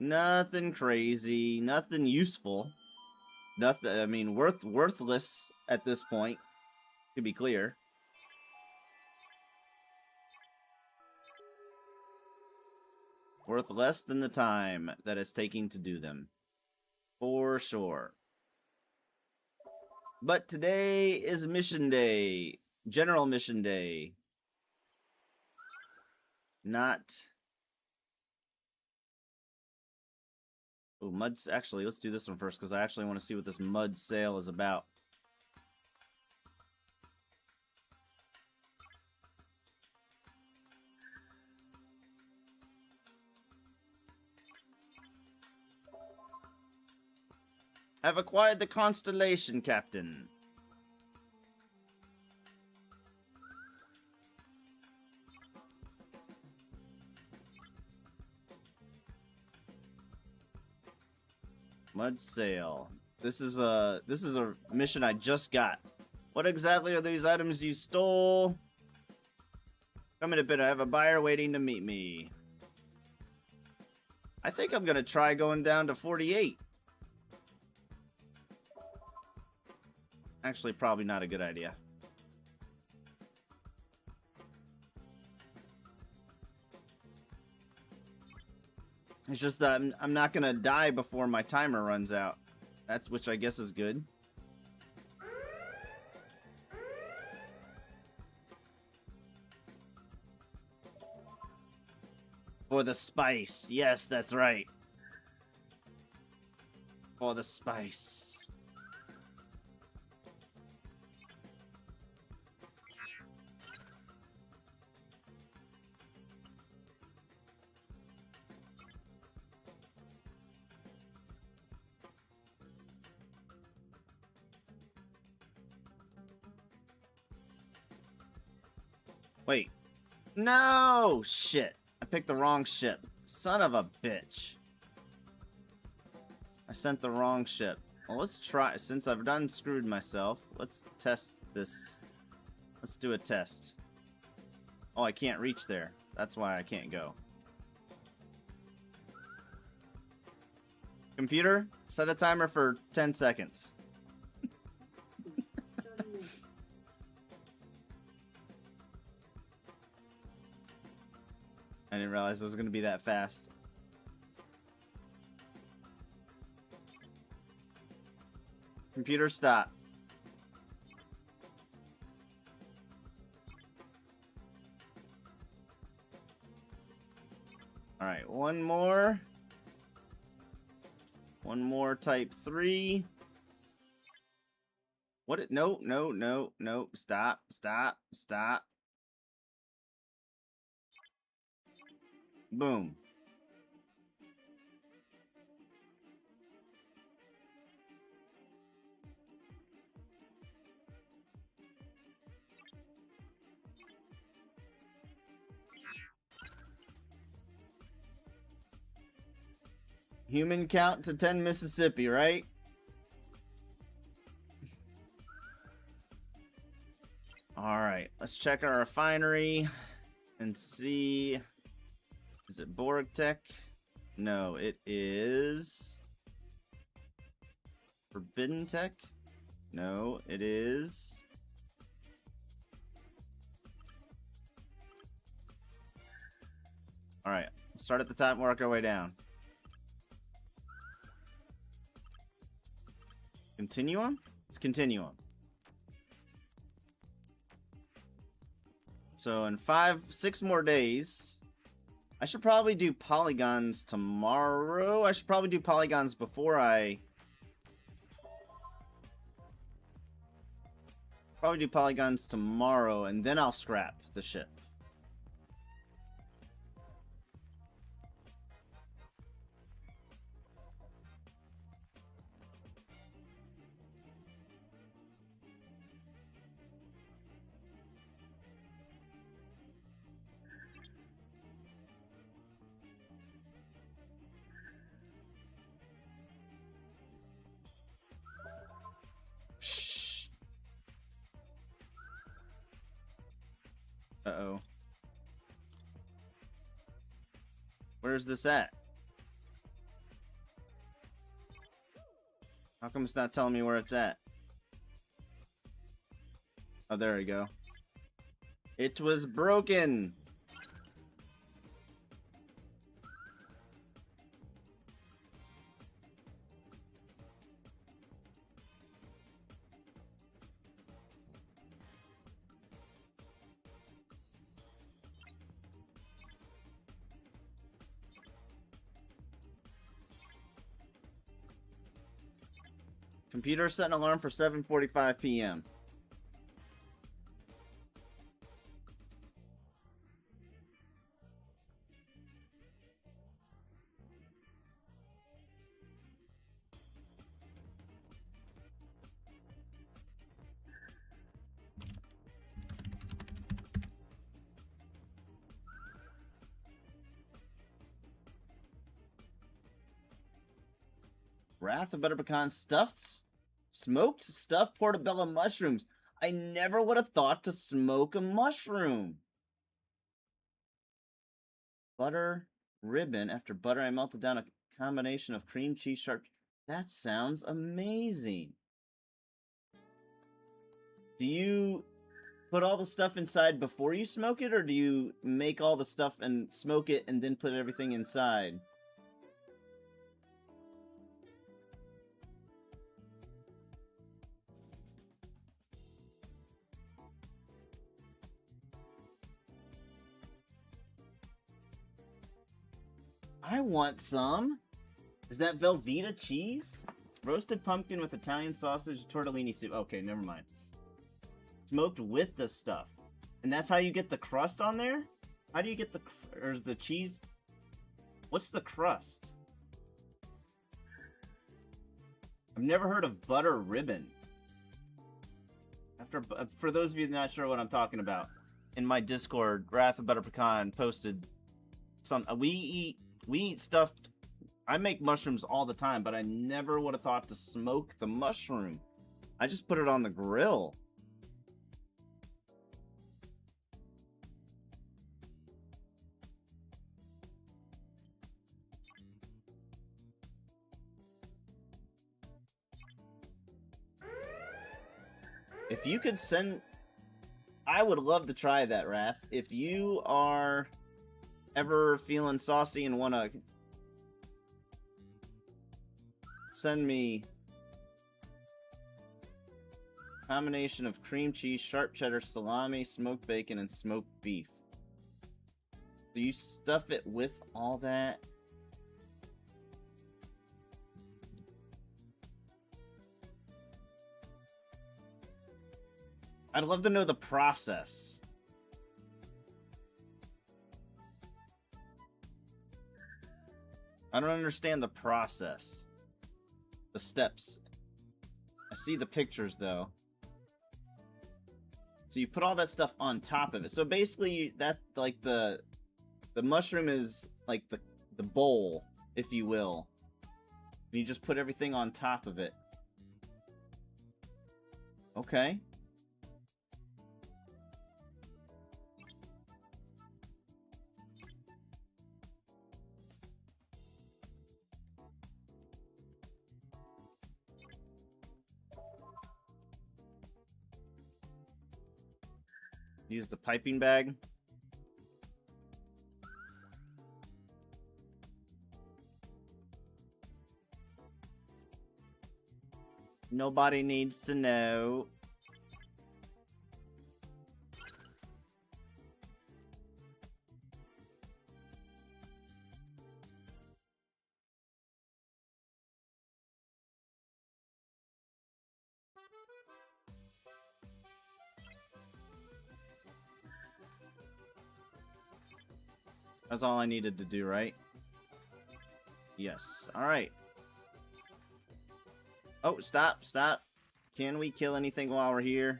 Nothing crazy, nothing useful. Nothing, I mean, worthless at this point, to be clear. Worth less than the time that it's taking to do them. For sure. But today is mission day. General mission day. Not... Oh, Mud's... Actually, let's do this one first, because I actually want to see what this Mud sale is about. I've acquired the Constellation, Captain. Mud Sail. This is a mission I just got. What exactly are these items you stole? Come in a bit. I have a buyer waiting to meet me. I think I'm gonna try going down to 48. Actually, probably not a good idea. It's just that I'm not gonna die before my timer runs out. That's which I guess is good. For the spice. Yes, that's right. For the spice. Wait. No! Shit. I picked the wrong ship. Son of a bitch. I sent the wrong ship. Well, let's try. Since I've done screwed myself, let's test this. Let's do a test. Oh, I can't reach there. That's why I can't go. Computer, set a timer for 10 seconds. I didn't realize it was going to be that fast. Computer, stop. Alright, one more. One more type 3. What it? No, no, no, no. Stop, stop, stop. Boom. Human count to 10 Mississippi, right? Alright, let's check our refinery and see. Is it Borg Tech? No, it is Forbidden Tech? No, it is Alright, start at the top and work our way down. Continuum? It's Continuum. So in 6 more days, I should probably do polygons tomorrow. I should probably do polygons before I... Probably do polygons tomorrow, and then I'll scrap the ship. Uh-oh. Where's this at? How come it's not telling me where it's at? Oh, there we go. It was broken. Computer set an alarm for 7:45 p.m. Wrath of Butter Pecan smoked stuffed portobello mushrooms. I never would have thought to smoke a mushroom. Butter ribbon. After butter, I melted down a combination of cream cheese sharp. That sounds amazing. Do you put all the stuff inside before you smoke it, or do you make all the stuff and smoke it and then put everything inside? I want some. Is that Velveeta cheese? Roasted pumpkin with Italian sausage, tortellini soup. Okay, never mind. Smoked with the stuff. And that's how you get the crust on there? How do you get or is the cheese? What's the crust? I've never heard of butter ribbon. For those of you not sure what I'm talking about, in my Discord, Wrath of Butter Pecan posted some. We eat stuffed. I make mushrooms all the time, but I never would have thought to smoke the mushroom. I just put it on the grill. If you could send... I would love to try that, Wrath. If you are ever feeling saucy and want to send me a combination of cream cheese, sharp cheddar, salami, smoked bacon, and smoked beef. Do you stuff it with all that? I'd love to know the process. I don't understand the process. The steps. I see the pictures, though. So you put all that stuff on top of it. So basically, that, like, the mushroom is, like, the bowl, if you will. And you just put everything on top of it. Okay. Use the piping bag. Nobody needs to know. That's all I needed to do, right? Yes. Alright. Oh, stop, stop. Can we kill anything while we're here?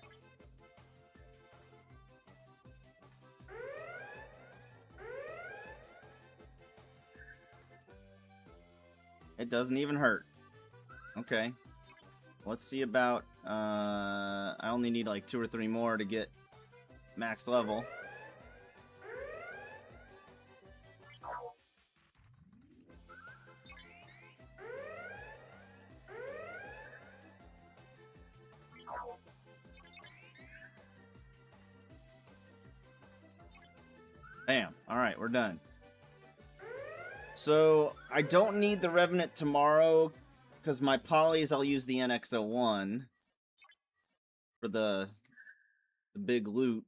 It doesn't even hurt. Okay. Let's see about... I only need like 2 or 3 more to get max level. Bam. Alright, we're done. So, I don't need the Revenant tomorrow, because my polys, I'll use the NX-01 for the big loot.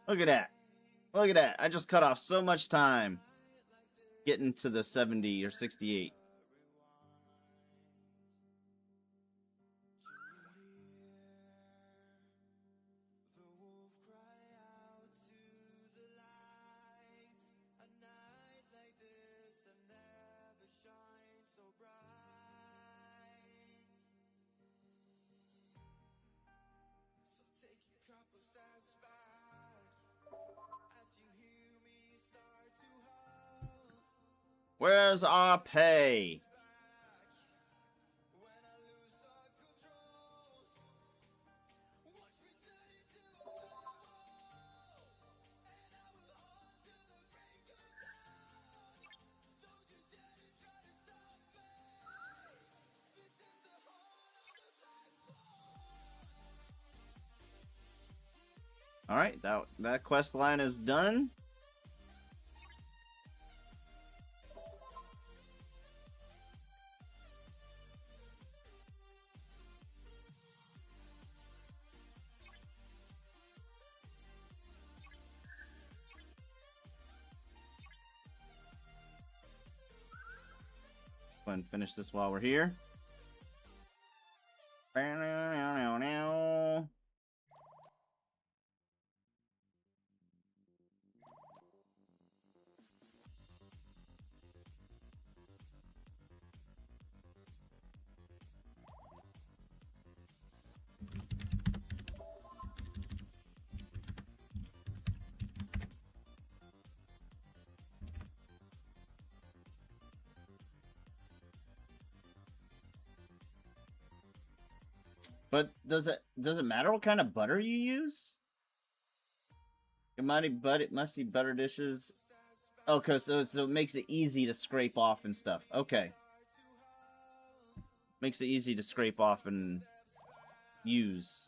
Look at that. Look at that. I just cut off so much time getting to the 70 or 68. Where's our pay? All right, that quest line is done. Go ahead and finish this while we're here. But does it matter what kind of butter you use? Musty butter dishes. Okay, so it makes it easy to scrape off and stuff. Okay. Makes it easy to scrape off and use.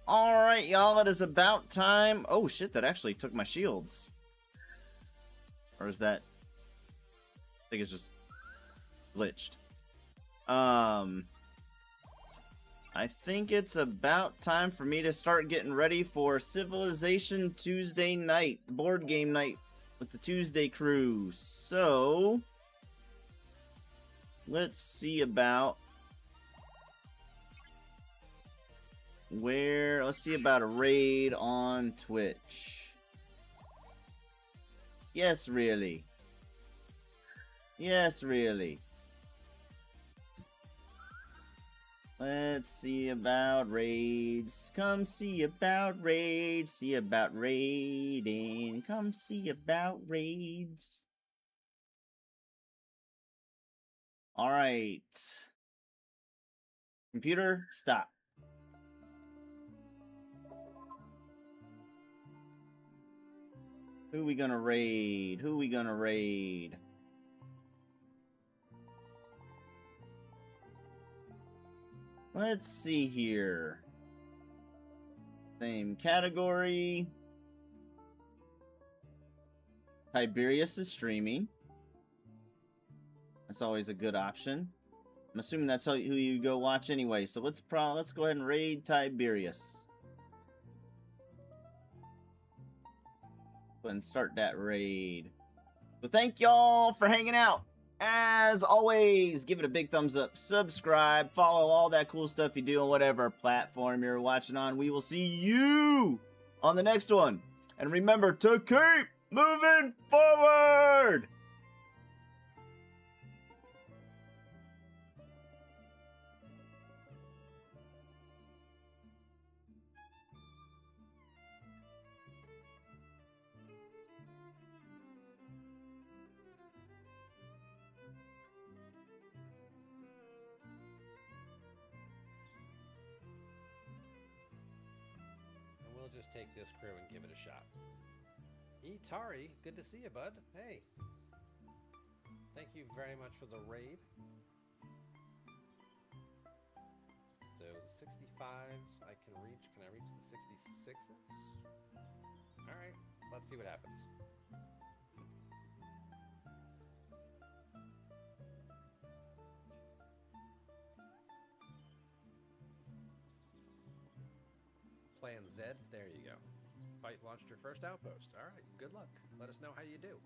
Alright, y'all, it is about time. Oh, shit, that actually took my shields. Or is that... I think it's just glitched. I think it's about time for me to start getting ready for Civilization Tuesday night. Board game night with the Tuesday crew. So... let's see about... let's see about a raid on Twitch. Yes, really. Yes, really. Let's see about raids. Come see about raids. See about raiding. Come see about raids. Alright. Computer, stop. Who we gonna raid? Who we gonna raid? Let's see here. Same category. Tiberius is streaming. That's always a good option. I'm assuming that's who you go watch anyway. So let's go ahead and raid Tiberius. Go ahead and start that raid. So thank y'all for hanging out. As always, give it a big thumbs up, subscribe, follow all that cool stuff you do on whatever platform you're watching on. We will see you on the next one. And remember to keep moving forward! just take this crew and give it a shot. Itari, good to see you, bud. Hey. Thank you very much for the raid. So the 65s I can reach. Can I reach the 66s? Alright, let's see what happens. Plan Z, there you go. Fight launched your first outpost. Alright, good luck. Let us know how you do.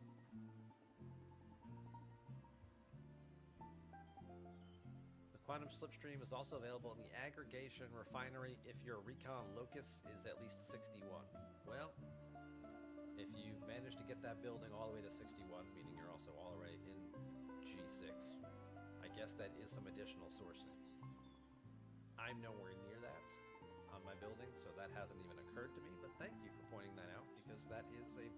The Quantum Slipstream is also available in the Aggregation Refinery if your Recon Locus is at least 61. Well, if you manage to get that building all the way to 61, meaning you're also all the way in G6, I guess that is some additional sourcing. I'm nowhere near that on my building, so that hasn't even occurred to me, but thank you for pointing that out, because that is a